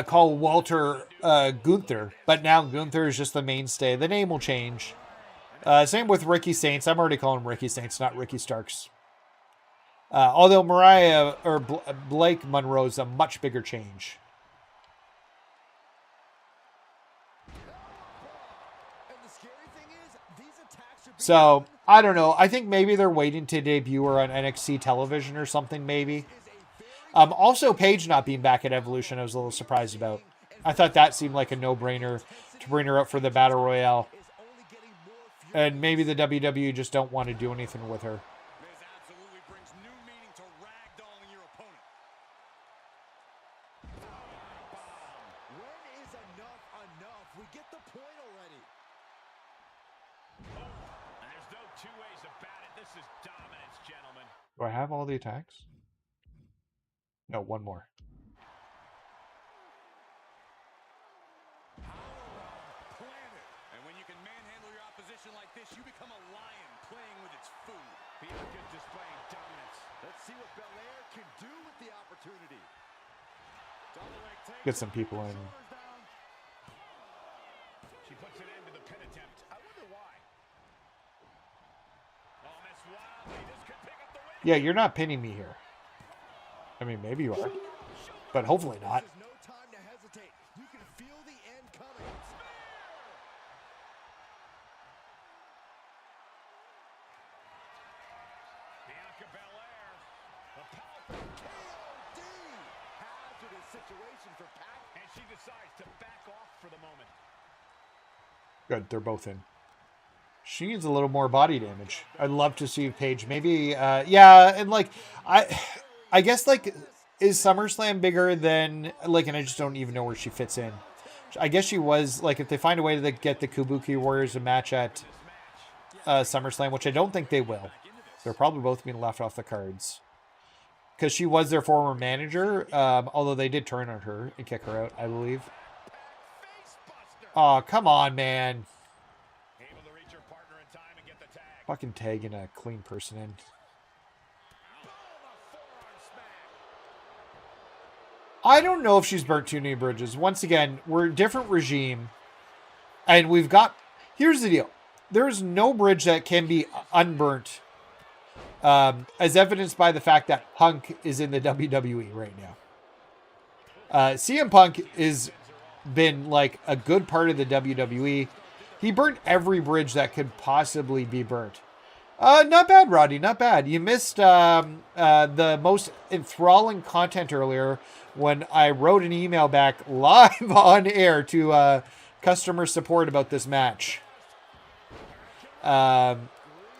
call Walter Gunther, but now Gunther is just the mainstay. The name will change. Same with Ricky Saints. I'm already calling him Ricky Saints, not Ricky Starks. Although Blake Monroe's a much bigger change. And the scary thing is, these attacks are being So, I don't know. I think maybe they're waiting to debut her on NXT television or something, maybe. Also, Paige not being back at Evolution, I was a little surprised about. I thought that seemed like a no-brainer to bring her up for the Battle Royale. is only getting more fury. And maybe the WWE just don't want to do anything with her. This absolutely brings new meaning to ragdolling your opponent. When is enough? We get the point already. There's no two ways about it. This is dominance, gentlemen. Do I have all the attacks? No, one more. Planet. And when you can manhandle your opposition like this, you become a lion playing with its food. Bianca's displaying dominance. Let's see what Belair can do with the opportunity. Double leg take. Get some people in. Shoulders down. She puts an end to the pin attempt. I wonder why. Oh, Miss Wiley, this could pick up the win. Yeah, you're not pinning me here. I mean, maybe you are. But hopefully not. There's no time to hesitate. You can feel the end coming. Bianca Belair. The powerful KOD. Hazardous situation for Pac. and she decides to back off for the moment. Good, they're both in. She needs a little more body damage. I'd love to see Paige. Maybe, yeah, and like, I guess, like, is SummerSlam bigger than, like, and I just don't even know where she fits in. I guess she was, like, if they find a way to get the Kabuki Warriors a match at SummerSlam, which I don't think they will. They're probably both being left off the cards. Because she was their former manager, although they did turn on her and kick her out, I believe. Oh, come on, man. Fucking tagging a clean person in. I don't know if she's burnt too many bridges. Once again, we're a different regime. And we've got... Here's the deal. There's no bridge that can be unburnt. As evidenced by the fact that Punk is in the WWE right now. CM Punk is been like a good part of the WWE. He burnt every bridge that could possibly be burnt. Not bad, Roddy. Not bad. You missed the most enthralling content earlier when I wrote an email back live on air to customer support about this match.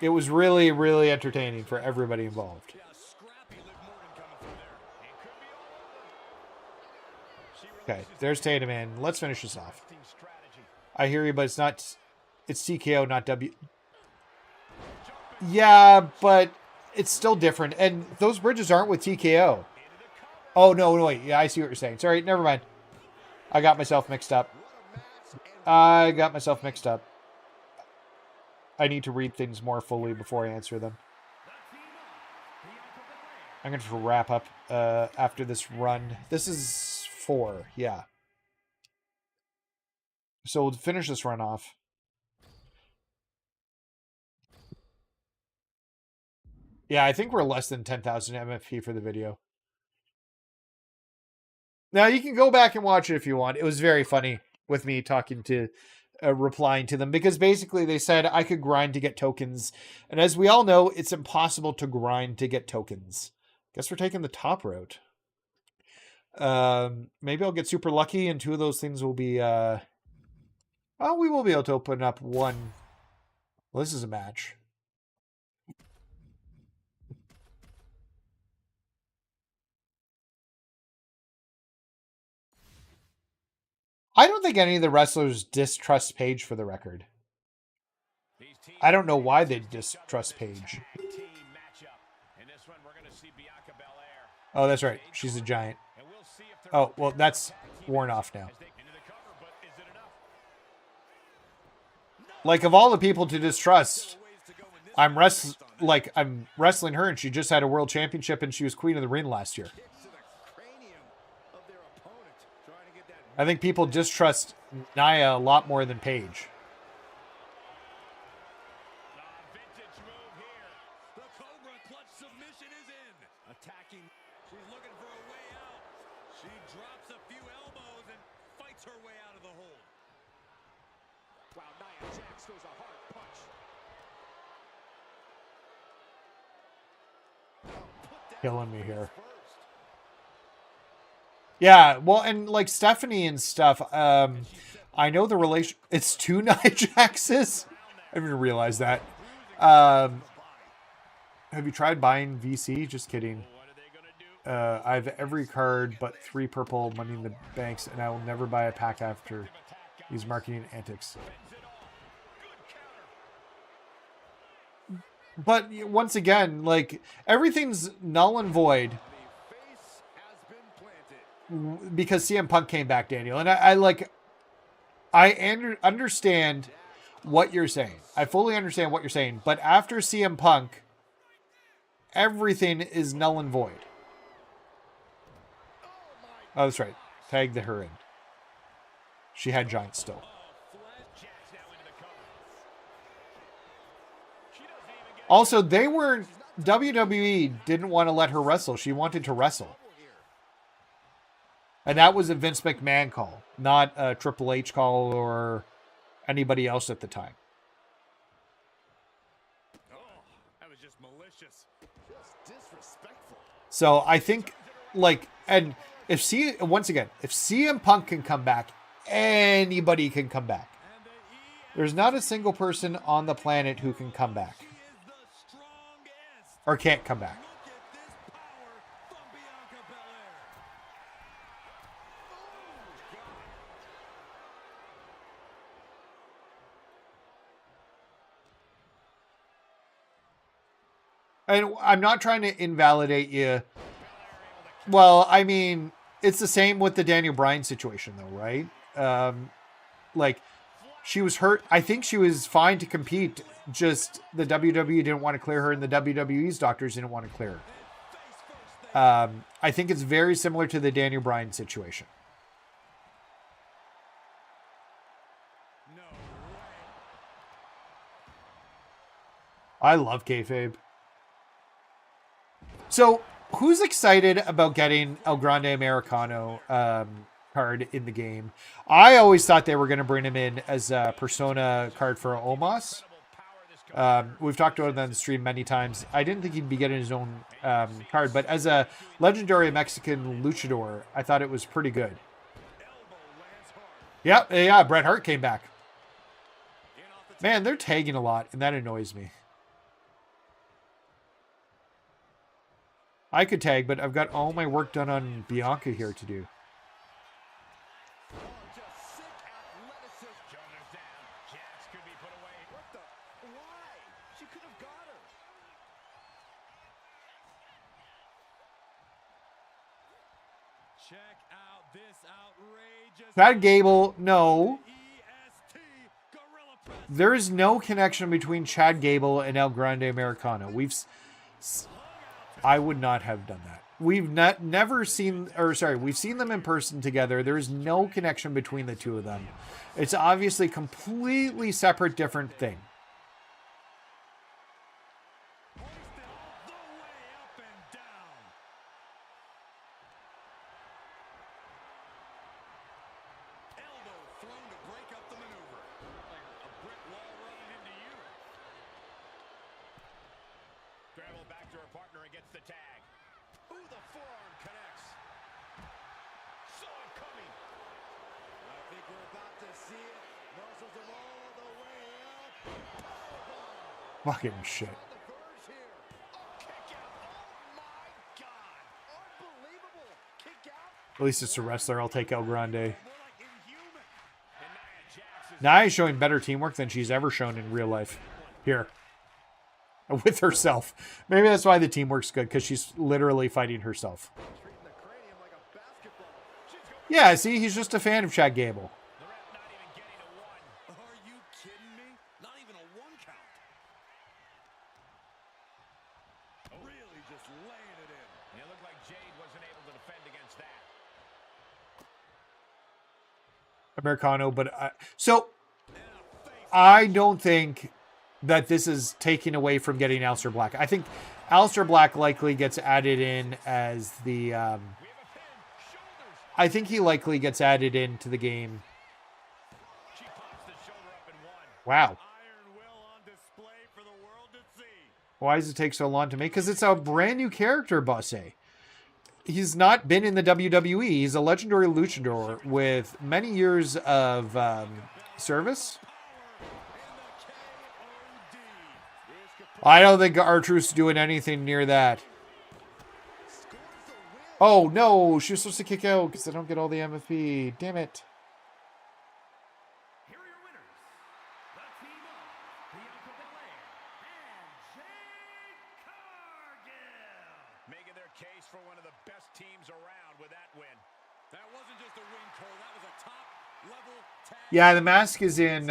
It was really, really entertaining for everybody involved. Okay, there's Tatum in. Let's finish this off. I hear you, but it's not... It's TKO, not W... Yeah, but it's still different. And those bridges aren't with TKO. Oh, no, wait. Yeah, I see what you're saying. Sorry, never mind. I got myself mixed up. I need to read things more fully before I answer them. I'm going to wrap up after this run. This is 4, yeah. So we'll finish this run off. Yeah, I think we're less than 10,000 MFP for the video. Now, you can go back and watch it if you want. It was very funny with me talking to... replying to them, because basically they said I could grind to get tokens, and as we all know, it's impossible to grind to get tokens. Guess we're taking the top route. Maybe I'll get super lucky and 2 of those things will be well, we will be able to open up 1. Well, this is a match. I don't think any of the wrestlers distrust Paige, for the record. I don't know why they distrust Paige. Oh, that's right. She's a giant. Oh, well, that's worn off now. Like, of all the people to distrust, I'm wrestling her, and she just had a world championship, and she was queen of the ring last year. I think people distrust Nia a lot more than Paige. Vintage move here. The Cobra clutch submission is in. Attacking. She's looking for a way out. She drops a few elbows and fights her way out of the hold. Wow, Nia Jax throws a hard punch. Killing me here. Yeah, well, and like Stephanie and stuff, I know the relation... It's 2 Nia Jaxes? I didn't even realize that. Have you tried buying VC? Just kidding. I have every card but 3 purple Money in the Banks, and I will never buy a pack after these marketing antics. But once again, like, everything's null and void because CM Punk came back, Daniel. And I understand what you're saying. I fully understand what you're saying. But after CM Punk, everything is null and void. Oh, that's right. Tag her in. She had giants still. Also, WWE didn't want to let her wrestle. She wanted to wrestle. And that was a Vince McMahon call, not a Triple H call or anybody else at the time. Oh, that was just malicious. Just disrespectful. So I think, like, and if CM Punk can come back, anybody can come back. There's not a single person on the planet who can come back. Or can't come back. And I'm not trying to invalidate you. Well, I mean, it's the same with the Daniel Bryan situation, though, right? Like, she was hurt. I think she was fine to compete. Just the WWE didn't want to clear her, and the WWE's doctors didn't want to clear her. I think it's very similar to the Daniel Bryan situation. I love kayfabe. So, who's excited about getting El Grande Americano card in the game? I always thought they were going to bring him in as a Persona card for Omos. We've talked about it on the stream many times. I didn't think he'd be getting his own card, but as a legendary Mexican luchador, I thought it was pretty good. Yeah, Bret Hart came back. Man, they're tagging a lot, and that annoys me. I could tag, but I've got all my work done on Bianca here to do. Chad Gable, no. There is no connection between Chad Gable and El Grande Americano. I would not have done that. We've never seen, we've seen them in person together. There is no connection between the two of them. It's obviously completely separate, different thing. Fucking shit. At least it's a wrestler. I'll take El Grande. Nia is showing better teamwork than she's ever shown in real life. Here. With herself. Maybe that's why the teamwork's good, because she's literally fighting herself. Yeah, see, he's just a fan of Chad Gable. Americano, but I don't think that this is taking away from getting Aleister Black. I think Aleister Black likely gets added in as the I think he likely gets added into the game. Wow. Why does it take so long to make? Because it's a brand new character, Bosse. He's not been in the WWE. He's a legendary luchador with many years of service. I don't think R-Truth's doing anything near that. Oh, no. She was supposed to kick out because I don't get all the MFP. Damn it. Here are your winners. The team of Bianca Belair and Jade Cargill. Making their case for one of the best teams around with that win. That wasn't just a win, Cole. That was a top-level tag. Yeah, the mask is in,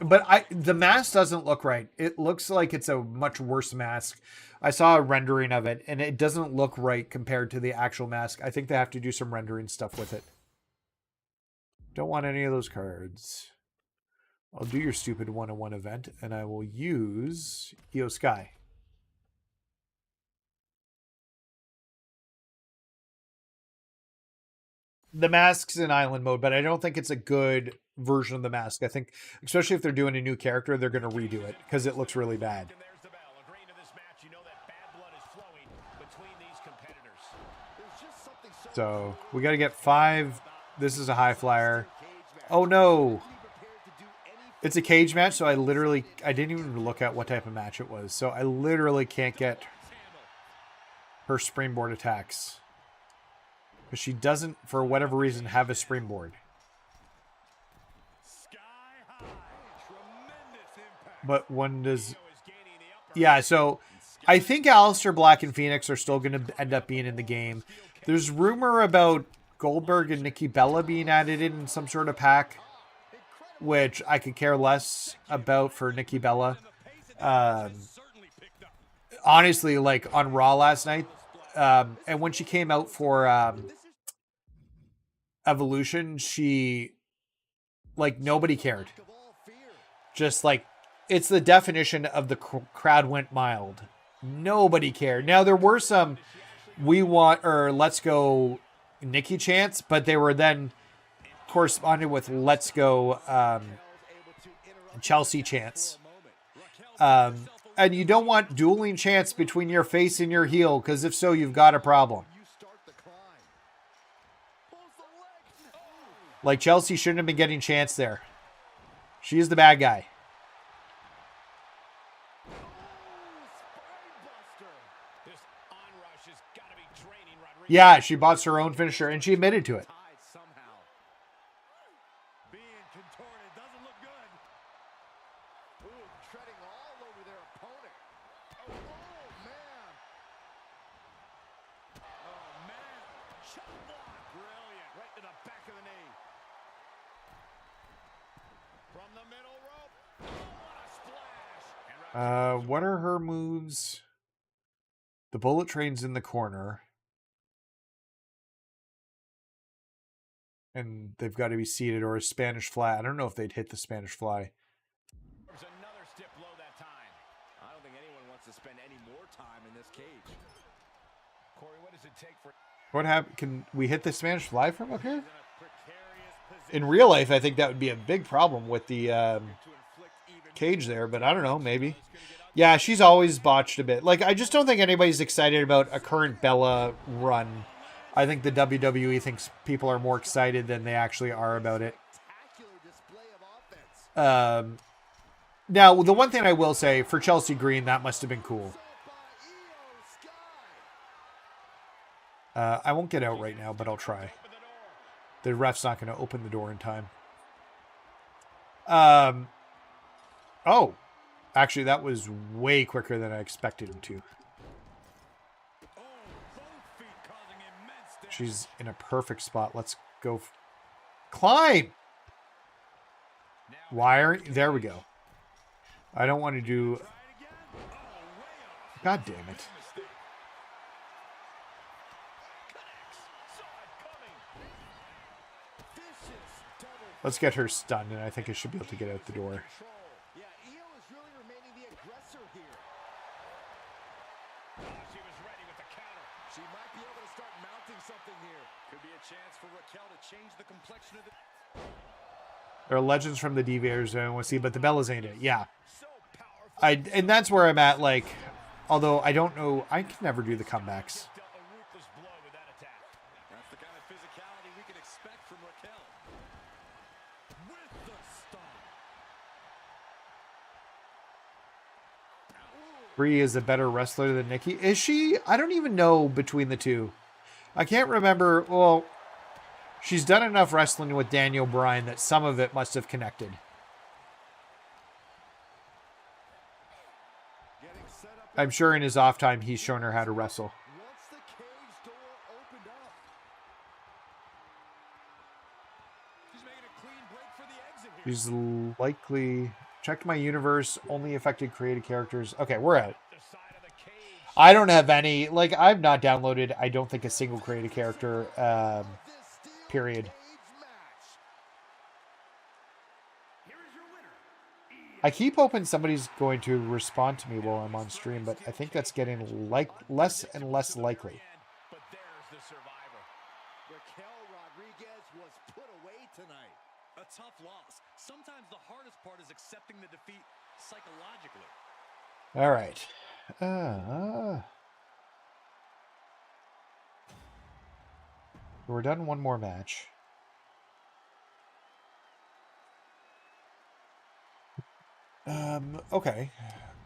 but the mask doesn't look right. It looks like it's a much worse mask. I saw a rendering of it, and it doesn't look right compared to the actual mask. I think they have to do some rendering stuff with it. Don't want any of those cards. I'll do your stupid one-on-one event, and I will use Io Sky. The mask's in island mode, but I don't think it's a good version of the mask. I think, especially if they're doing a new character, they're going to redo it because it looks really bad. So we got to get 5. This is a high flyer. Oh no. It's a cage match. So I didn't even look at what type of match it was. So I literally can't get her springboard attacks. Because she doesn't, for whatever reason, have a springboard. But one does... Yeah, so I think Aleister Black and Phoenix are still going to end up being in the game. There's rumor about Goldberg and Nikki Bella being added in some sort of pack, which I could care less about for Nikki Bella. Honestly, like on Raw last night, and when she came out for Evolution, she, like, nobody cared. Just like, it's the definition of the crowd went mild. Nobody cared. Now, there were some let's go Nikki chants, but they were then corresponded with let's go Chelsea chants. And you don't want dueling chants between your face and your heel, because if so, you've got a problem. Like, Chelsea shouldn't have been getting chants there. She is the bad guy. Yeah, she bought her own finisher, and she admitted to it. What are her moves? The bullet train's in the corner. And they've got to be seated, or a Spanish fly. I don't know if they'd hit the Spanish fly. There's another step low that time. I don't think anyone wants to spend any more time in this cage. Corey, what does it take for... What happened? Can we hit the Spanish fly from up here? In real life, I think that would be a big problem with the cage there, but I don't know, maybe. Yeah, she's always botched a bit. Like, I just don't think anybody's excited about a current Bella run. I think the WWE thinks people are more excited than they actually are about it. Now, the one thing I will say, for Chelsea Green, that must have been cool. I won't get out right now, but I'll try. The ref's not going to open the door in time. Oh. Actually, that was way quicker than I expected him to. She's in a perfect spot. Let's go. Climb! Wire. There we go. I don't want to do... God damn it. Let's get her stunned, and I think I should be able to get out the door. She might be able to start mounting something here. Could be a chance for Raquel to change the complexion of the... There are legends from the DVRs I want to see, but the Bellas ain't it. Yeah. And that's where I'm at, like, although I don't know, I can never do the comebacks. That's the kind of physicality we can expect from Raquel. With the stomp. Brie is a better wrestler than Nikki. Is she? I don't even know between the two. I can't remember. Well, she's done enough wrestling with Daniel Bryan that some of it must have connected. I'm sure in his off time he's shown her how to wrestle. Once the cage door opened up. She's making a clean break for the exit here. She's likely... Checked my universe. Only affected created characters. Okay, we're out. I don't have any... Like, I've not downloaded, I don't think, a single created character. Period. I keep hoping somebody's going to respond to me while I'm on stream, but I think that's getting less and less likely. But there's the survivor. Raquel Rodriguez was put away tonight. A tough loss. Sometimes the hardest part is accepting the defeat psychologically. All right. We're done one more match. Okay.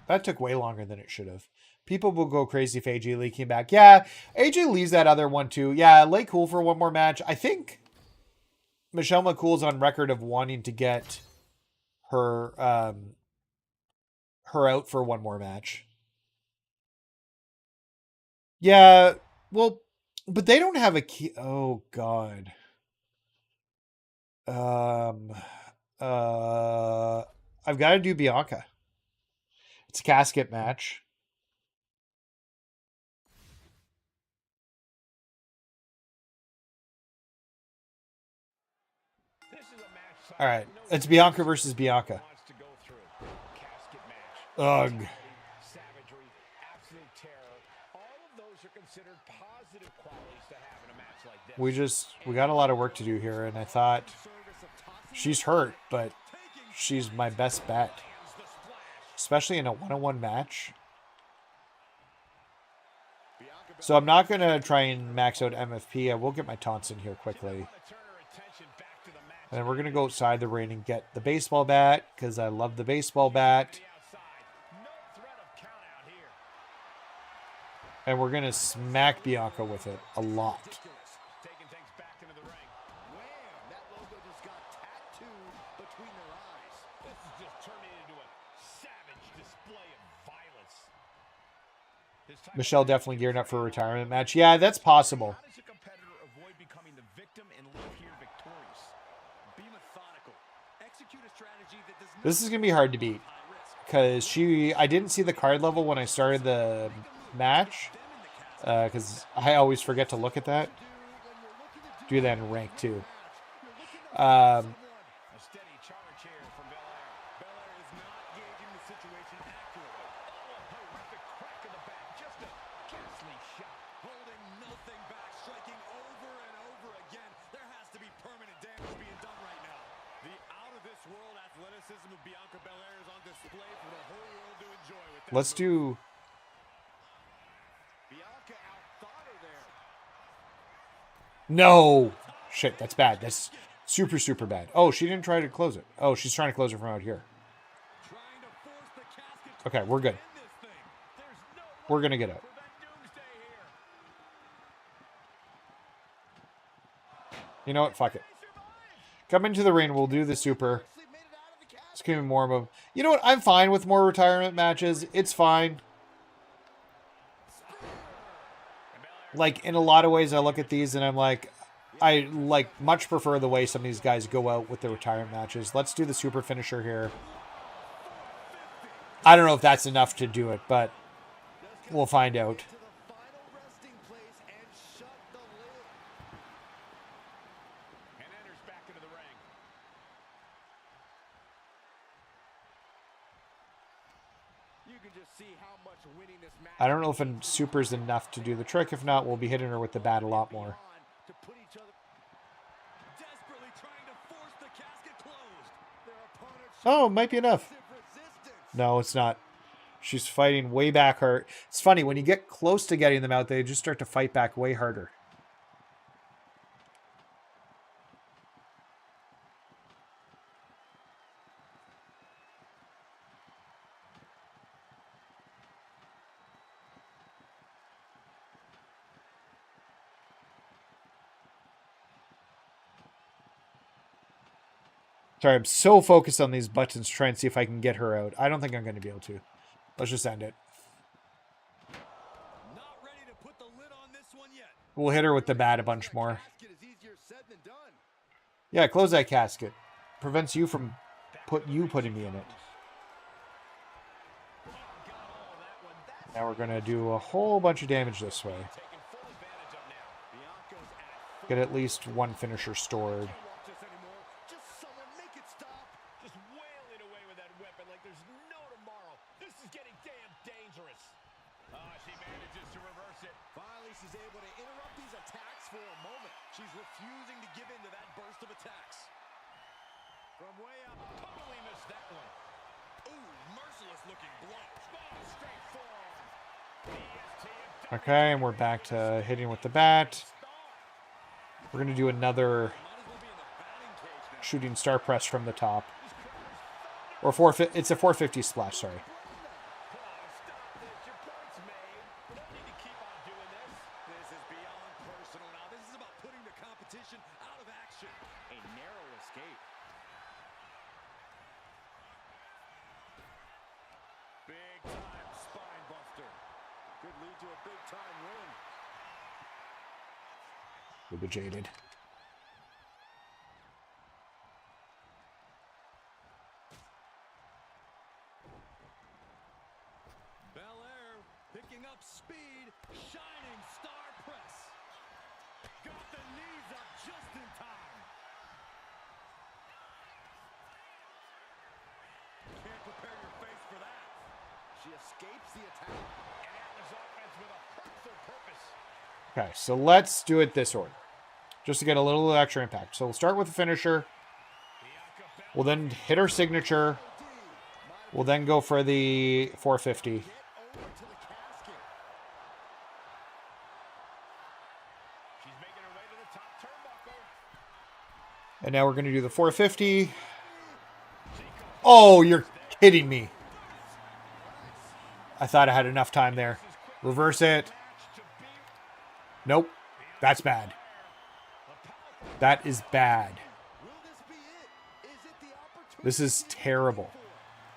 That took way longer than it should have. People will go crazy if AJ Lee came back. Yeah, AJ Lee's that other one too. Yeah, lay cool for one more match. I think Michelle McCool's on record of wanting to get her her out for one more match. Yeah, well, but they don't have a key. Oh God. Um. I've got to do Bianca. It's a casket match. All right, it's Bianca versus Bianca. Ugh. Savagery, absolute terror. All of those are considered positive qualities to have in a match like this. We got a lot of work to do here, and I thought she's hurt, but she's my best bet, especially in a one-on-one match. So I'm not going to try and max out MFP. I will get my taunts in here quickly. And then we're going to go outside the ring and get the baseball bat, because I love the baseball bat. And we're going to smack Bianca with it a lot. Taking things back into the ring. Wham! That logo just got tattooed between their eyes. This is just turning into a savage display of violence. Michelle definitely gearing up for a retirement match. Yeah, that's possible. How does a competitor avoid becoming the victim and leave here victorious? Be methodical. Execute a strategy that does not. This is going to be hard to beat. Because I didn't see the card level when I started the match. Because I always forget to look at that. Do that in rank too. A steady charge here from Belair. Belair is not gauging the situation accurately. Oh, a horrific crack in the back. Just a ghastly shot. Holding nothing back, striking over and over again. There has to be permanent damage being done right now. The out-of-this-world athleticism of Bianca Belair is on display for the whole world to enjoy. With that Let's do... Bianca outthought her there. No! Shit, that's bad. That's super, super bad. Oh, she didn't try to close it. Oh, she's trying to close it from out here. Trying to force the casket to Okay, we're good. end this thing. There's no We're going to get out. prevent doomsday here. You know what? Fuck it. Come into the ring. We'll do the super. Actually made it out of the casket. It's going to be more of a... You know what? I'm fine with more retirement matches. It's fine. Like, in a lot of ways, I look at these and I'm like... I much prefer the way some of these guys go out with their retirement matches. Let's do the super finisher here. I don't know if that's enough to do it, but we'll find out. To the final resting place and shut the lid. and enters back into the ring. You can just see how much winning this match. I don't know if a super's enough to do the trick. If not, we'll be hitting her with the bat a lot more. To put each other desperately trying to force the casket closed. Their opponent Oh, it might be enough. resistance. No, it's not. She's fighting way back hard. It's funny, when you get close to getting them out, they just start to fight back way harder. Sorry, I'm so focused on these buttons trying to see if I can get her out. I don't think I'm going to be able to. Let's just end it. Not ready to put the lid on this one yet. We'll hit her with the bat a bunch more. Casket is easier said than done. Yeah, close that casket. Prevents you from putting me in it. Now we're going to do a whole bunch of damage this way. Taking full advantage of now. Bianca's at full Get at least one finisher stored. watch this anymore. Just someone make it stop. Just wailing away with that weapon like there's no tomorrow. This is getting damn dangerous. She manages to reverse it. Finally, she's able to interrupt these attacks for a moment. She's refusing to give in to that burst of attacks. From way up, totally missed that one. Ooh, merciless looking blow. Oh, straight forearm. DST and Okay, and we're back to hitting with the bat. We're going to do another shooting star press from the top. Or it's a 450 splash, sorry. stop this. Your point's made. We don't need to keep on doing this. This is beyond personal now. This is about putting the competition out of action. A narrow escape. Big time spine buster. Good lead to a big-time win. With the Jaded. Belair picking up speed, shining star press. Got the knees up just in time. Can't prepare your face for that. She escapes the attack. And Atlas offense with a hurtful purpose. Okay, so let's do it this order. Just to get a little extra impact. So we'll start with the finisher. We'll then hit her signature. We'll then go for the 450. Get over to the casket. She's making her way to the top turnbuckle. And now we're going to do the 450. Oh, you're kidding me. I thought I had enough time there. Reverse it. Nope. That's bad. That is bad. Will this be it? Is it the opportunity? This is terrible.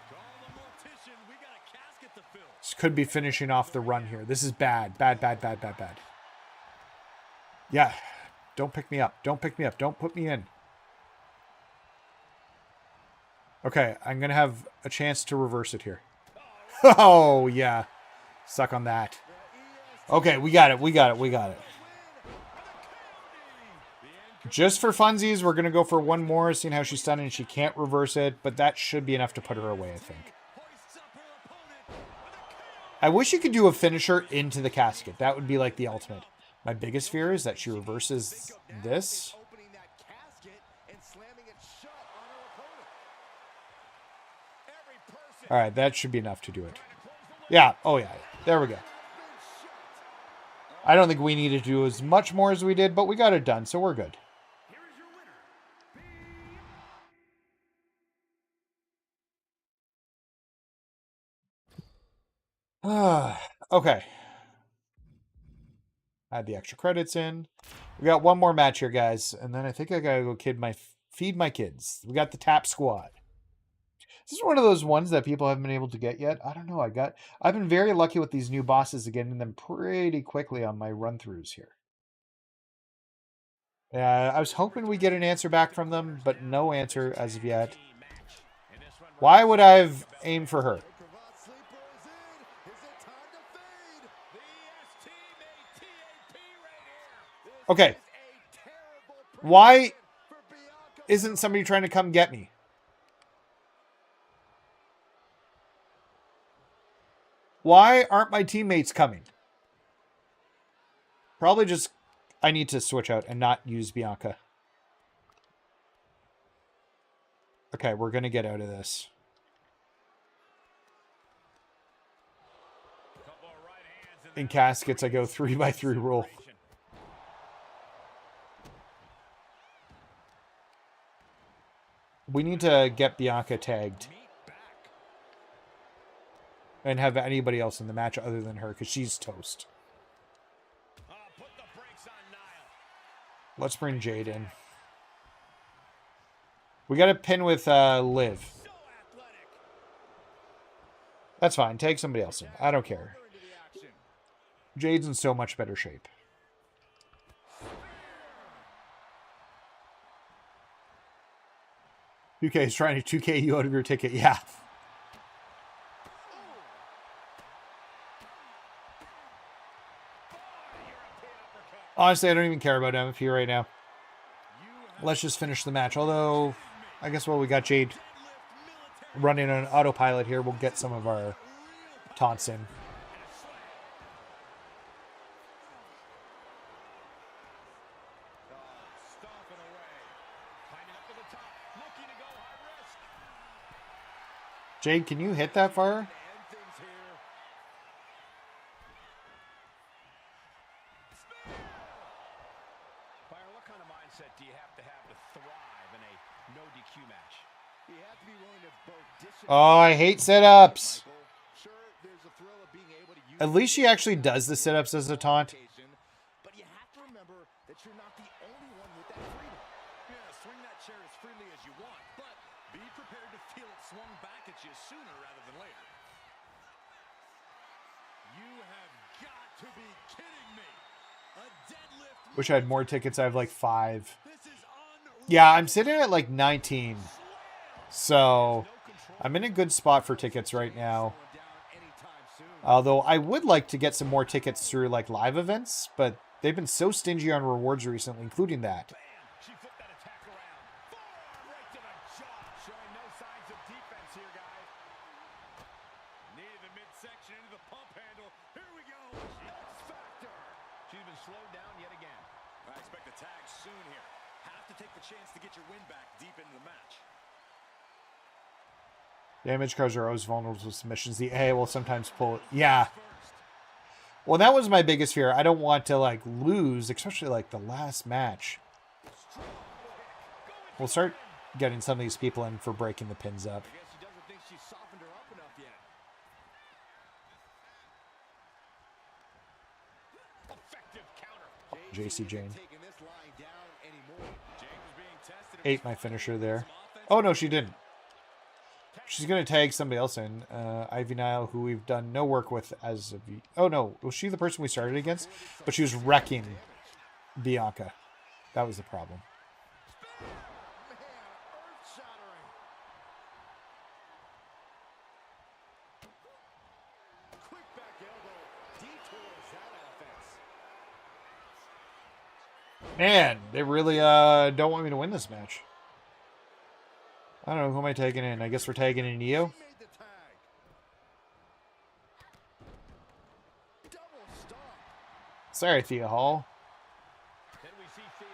To all the mortician, we got a casket to fill. This could be finishing off the run here. This is bad. Bad, bad, bad, bad, bad. Yeah. Don't pick me up. Don't pick me up. Don't put me in. Okay, I'm going to have a chance to reverse it here. Oh, yeah. Suck on that. Okay, we got it. We got it. We got it. Just for funsies, we're going to go for one more, seeing how she's done and she can't reverse it, but that should be enough to put her away, I think. I wish you could do a finisher into the casket. That would be like the ultimate. My biggest fear is that she reverses this. Opening that casket and slamming it shut on her opponent. Every person All right, that should be enough to do it. Yeah. Oh, yeah. There we go. I don't think we needed to do as much more as we did, but we got it done, so we're good. Here is your winner. Okay. Add the extra credits in. We got one more match here, guys, and then I think I gotta go feed my kids. We got the Tap Squad. This is one of those ones that people haven't been able to get yet. I don't know. I've been very lucky with these new bosses, getting them pretty quickly on my run-throughs here. Yeah, I was hoping we get an answer back from them, but no answer as of yet. Why would I have aimed for her? Cravat sleeper is in. Is it time to fade? The STMATAP right here. This Okay. is a terrible Why predicament for Bianca. isn't somebody trying to come get me? Why aren't my teammates coming? Probably just I need to switch out and not use Bianca. Okay, we're going to get out of this. Couple of right hands and In caskets, I go 3x3 rule. We need to get Bianca tagged meet back. and have anybody else in the match other than her, because she's toast. Put the brakes on Nile. Let's bring Jade in. We got to pin with Liv. So athletic. That's fine. Take somebody else in. I don't care. Into the action. Jade's in so much better shape. UK is trying to 2K you out of your ticket. Yeah. Honestly, I don't even care about MFP right now. Let's just finish the match. Although, I guess while we got Jade running on autopilot here, we'll get some of our taunts in. Stomping away. Climbing up to the top. Looking to go high risk. Jade, can you hit that far? End things here. Byron, what kind of mindset do you have to thrive in a no DQ match? You have to be willing to both dish Oh, I hate sit-ups. Michael. Sure, there's a thrill of being able to use At least she actually does the sit-ups as a taunt. but you have to remember that you're not the only one with that freedom. Yeah, swing that chair as freely as you want, but be prepared to feel it swung back at you sooner rather than later. You have got to be kidding me. A deadlift. Wish I had more tickets. I have like 5. This is unreal. Yeah, I'm sitting at like 19. So I'm in a good spot for tickets right now. Although I would like to get some more tickets through like live events, but they've been so stingy on rewards recently, including that. She flipped that attack around. Forearm right to the jaw. Showing no signs of defense here, guys. Knee to the midsection into the pump handle. Here we go. X Factor. She's been slowed down yet again. I expect a tag soon here. Have to take the chance to get your win back deep into the match. Damage cards are always vulnerable to submissions. The A will sometimes pull. Yeah. Well, that was my biggest fear. I don't want to like lose, especially like the last match. We'll start getting some of these people in for breaking the pins up. I guess she doesn't think she's softened her up enough yet. Effective counter. JC Jane. Taking this line down anymore. Jade was being tested. Ate my finisher there. Oh, no, she didn't. She's going to tag somebody else in. Ivy Nile, who we've done no work with as of... Oh, no. Was she the person we started against? But she was wrecking Bianca. That was the problem. Man, earth-shattering. Quick back elbow detours that offense. Man, they really don't want me to win this match. I don't know. Who am I taking in? I guess we're taking in Io. Made the tag. Double stomp. Sorry, Thea Hall. Then we see Thea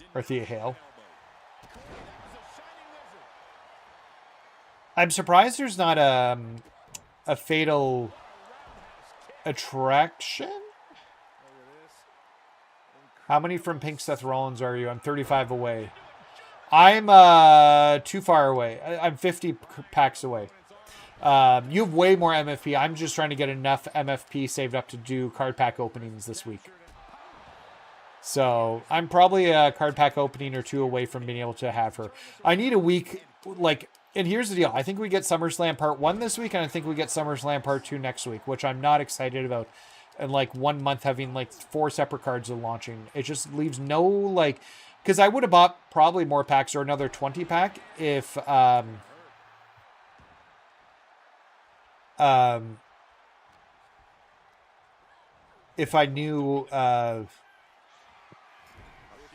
Hale. Or Thea Hale. Elbow. That was a shining wizard. I'm surprised there's not a fatal attraction. Look at this. How many from Pink Seth Rollins are you? I'm 35 away. I'm too far away. I'm 50 packs away. You have way more MFP. I'm just trying to get enough MFP saved up to do card pack openings this week. So I'm probably a card pack opening or 2 away from being able to have her. I need a week, like, and here's the deal. I think we get SummerSlam Part 1 this week, and I think we get SummerSlam Part 2 next week, which I'm not excited about. And like 1 month having like 4 separate cards of launching, it just leaves no like, because I would have bought probably more packs or another 20 pack if I knew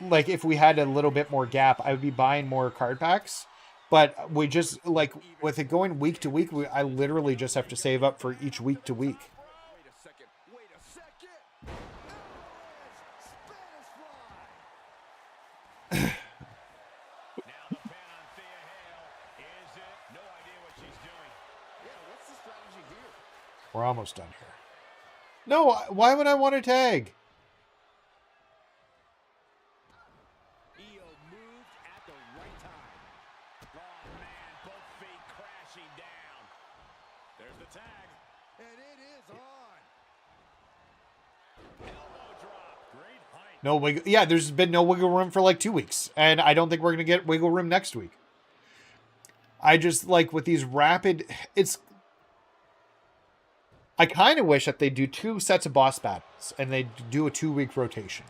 like if we had a little bit more gap, I would be buying more card packs. But we just like with it going week to week, I literally just have to save up for each week to week. Wait a second. Wait a second. Spanish fly. Now the pin on Thea Hale. Is it? No idea what she's doing. Yeah, what's the strategy here? We're almost done here. No, why would I want to tag? Io moved at the right time. Oh, man. Both feet crashing down. There's the tag. And it is on. Elbow drop. Great height. No wiggle. Yeah, there's been no wiggle room for like 2 weeks. And I don't think we're going to get wiggle room next week. I just like with these rapid, I kind of wish that they do 2 sets of boss battles and they do a 2-week rotation.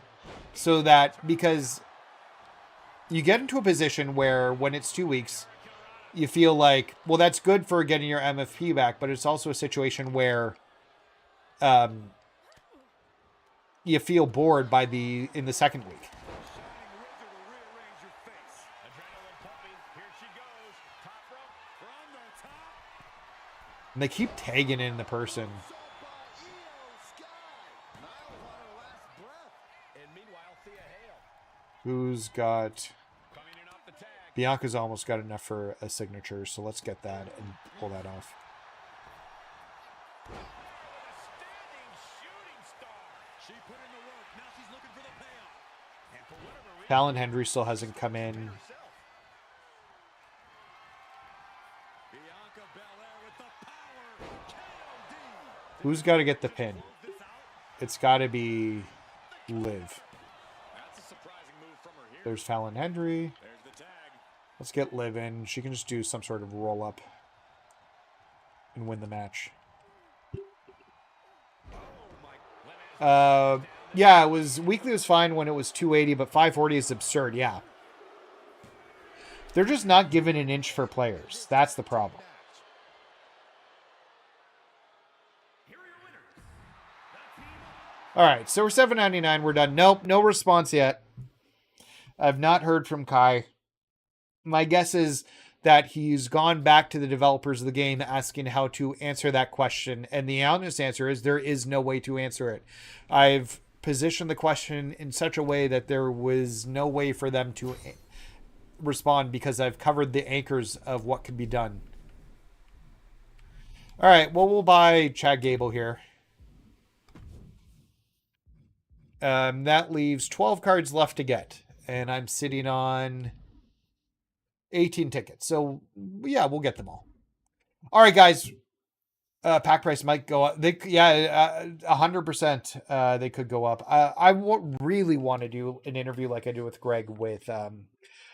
So that, because you get into a position where when it's 2 weeks, you feel like, well, that's good for getting your MFP back, but it's also a situation where you feel bored by in the second week. Shining wizard will rearrange your face. Adrenaline pumping. Here she goes. Top rope. From the top. And they keep tagging in the person. Shot by Io Sky. Niall on her last breath. And meanwhile, Thea Hale. Who's got... Coming in off the tag. Bianca's almost got enough for a signature, so let's get that and pull that off. A standing shooting star. She put in the work. Now she's looking for the payoff. And for whatever reason, Fallon Henry still hasn't come in. herself. Bianca Belair with the power. KOD. Who's got to get the pin? Move this out. It's got to be Liv. That's a surprising move from her here. There's Fallon Henry. There's the tag. Let's get Liv in. She can just do some sort of roll up and win the match. Yeah, it was weekly was fine when it was 280, but 540 is absurd. Yeah. They're just not giving an inch for players. That's the problem. All right, so we're $7.99. We're done. Nope, no response yet. I've not heard from Kai. My guess is that he's gone back to the developers of the game asking how to answer that question. And the honest answer is there is no way to answer it. I've positioned the question in such a way that there was no way for them to respond because I've covered the anchors of what could be done. All right, well, we'll buy Chad Gable here. That leaves 12 cards left to get. And I'm sitting on 18 tickets. So, yeah, we'll get them all. All right, guys. Pack price might go up. 100%. They could go up. I really want to do an interview like I do with Greg with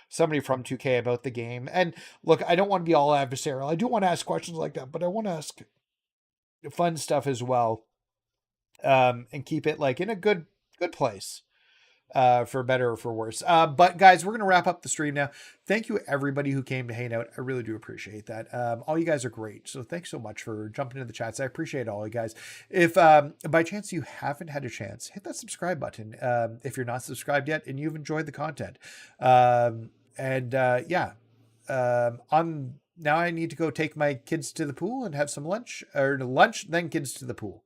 somebody from 2K about the game. And look, I don't want to be all adversarial. I do want to ask questions like that, but I want to ask fun stuff as well. And keep it like in a good place. For better or for worse. But guys, we're going to wrap up the stream now. Thank you everybody who came to hang out. I really do appreciate that. All you guys are great. So thanks so much for jumping into the chats. I appreciate all you guys. If by chance you haven't had a chance, hit that subscribe button. If you're not subscribed yet and you've enjoyed the content. I'm now I need to go take my kids to the pool and have some lunch, then kids to the pool.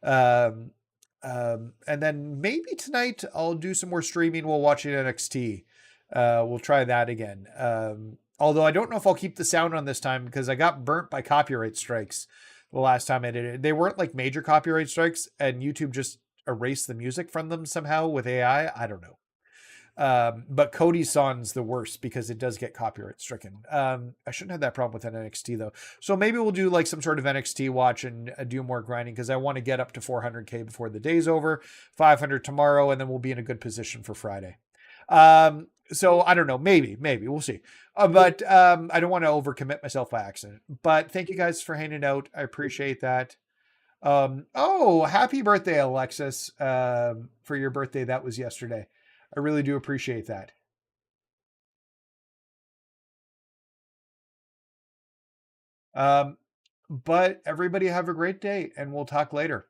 And then maybe tonight I'll do some more streaming while watching NXT. We'll try that again. Although I don't know if I'll keep the sound on this time because I got burnt by copyright strikes the last time I did it. They weren't like major copyright strikes and YouTube just erased the music from them somehow with AI. I don't know. But Cody's song's the worst because it does get copyright stricken. I shouldn't have that problem with NXT though. So maybe we'll do like some sort of NXT watch and do more grinding because I want to get up to 400K before the day's over, 500 tomorrow, and then we'll be in a good position for Friday. So I don't know, maybe we'll see. But I don't want to overcommit myself by accident. But thank you guys for hanging out. I appreciate that. Happy birthday, Alexis, for your birthday. That was yesterday. I really do appreciate that. But everybody have a great day and we'll talk later.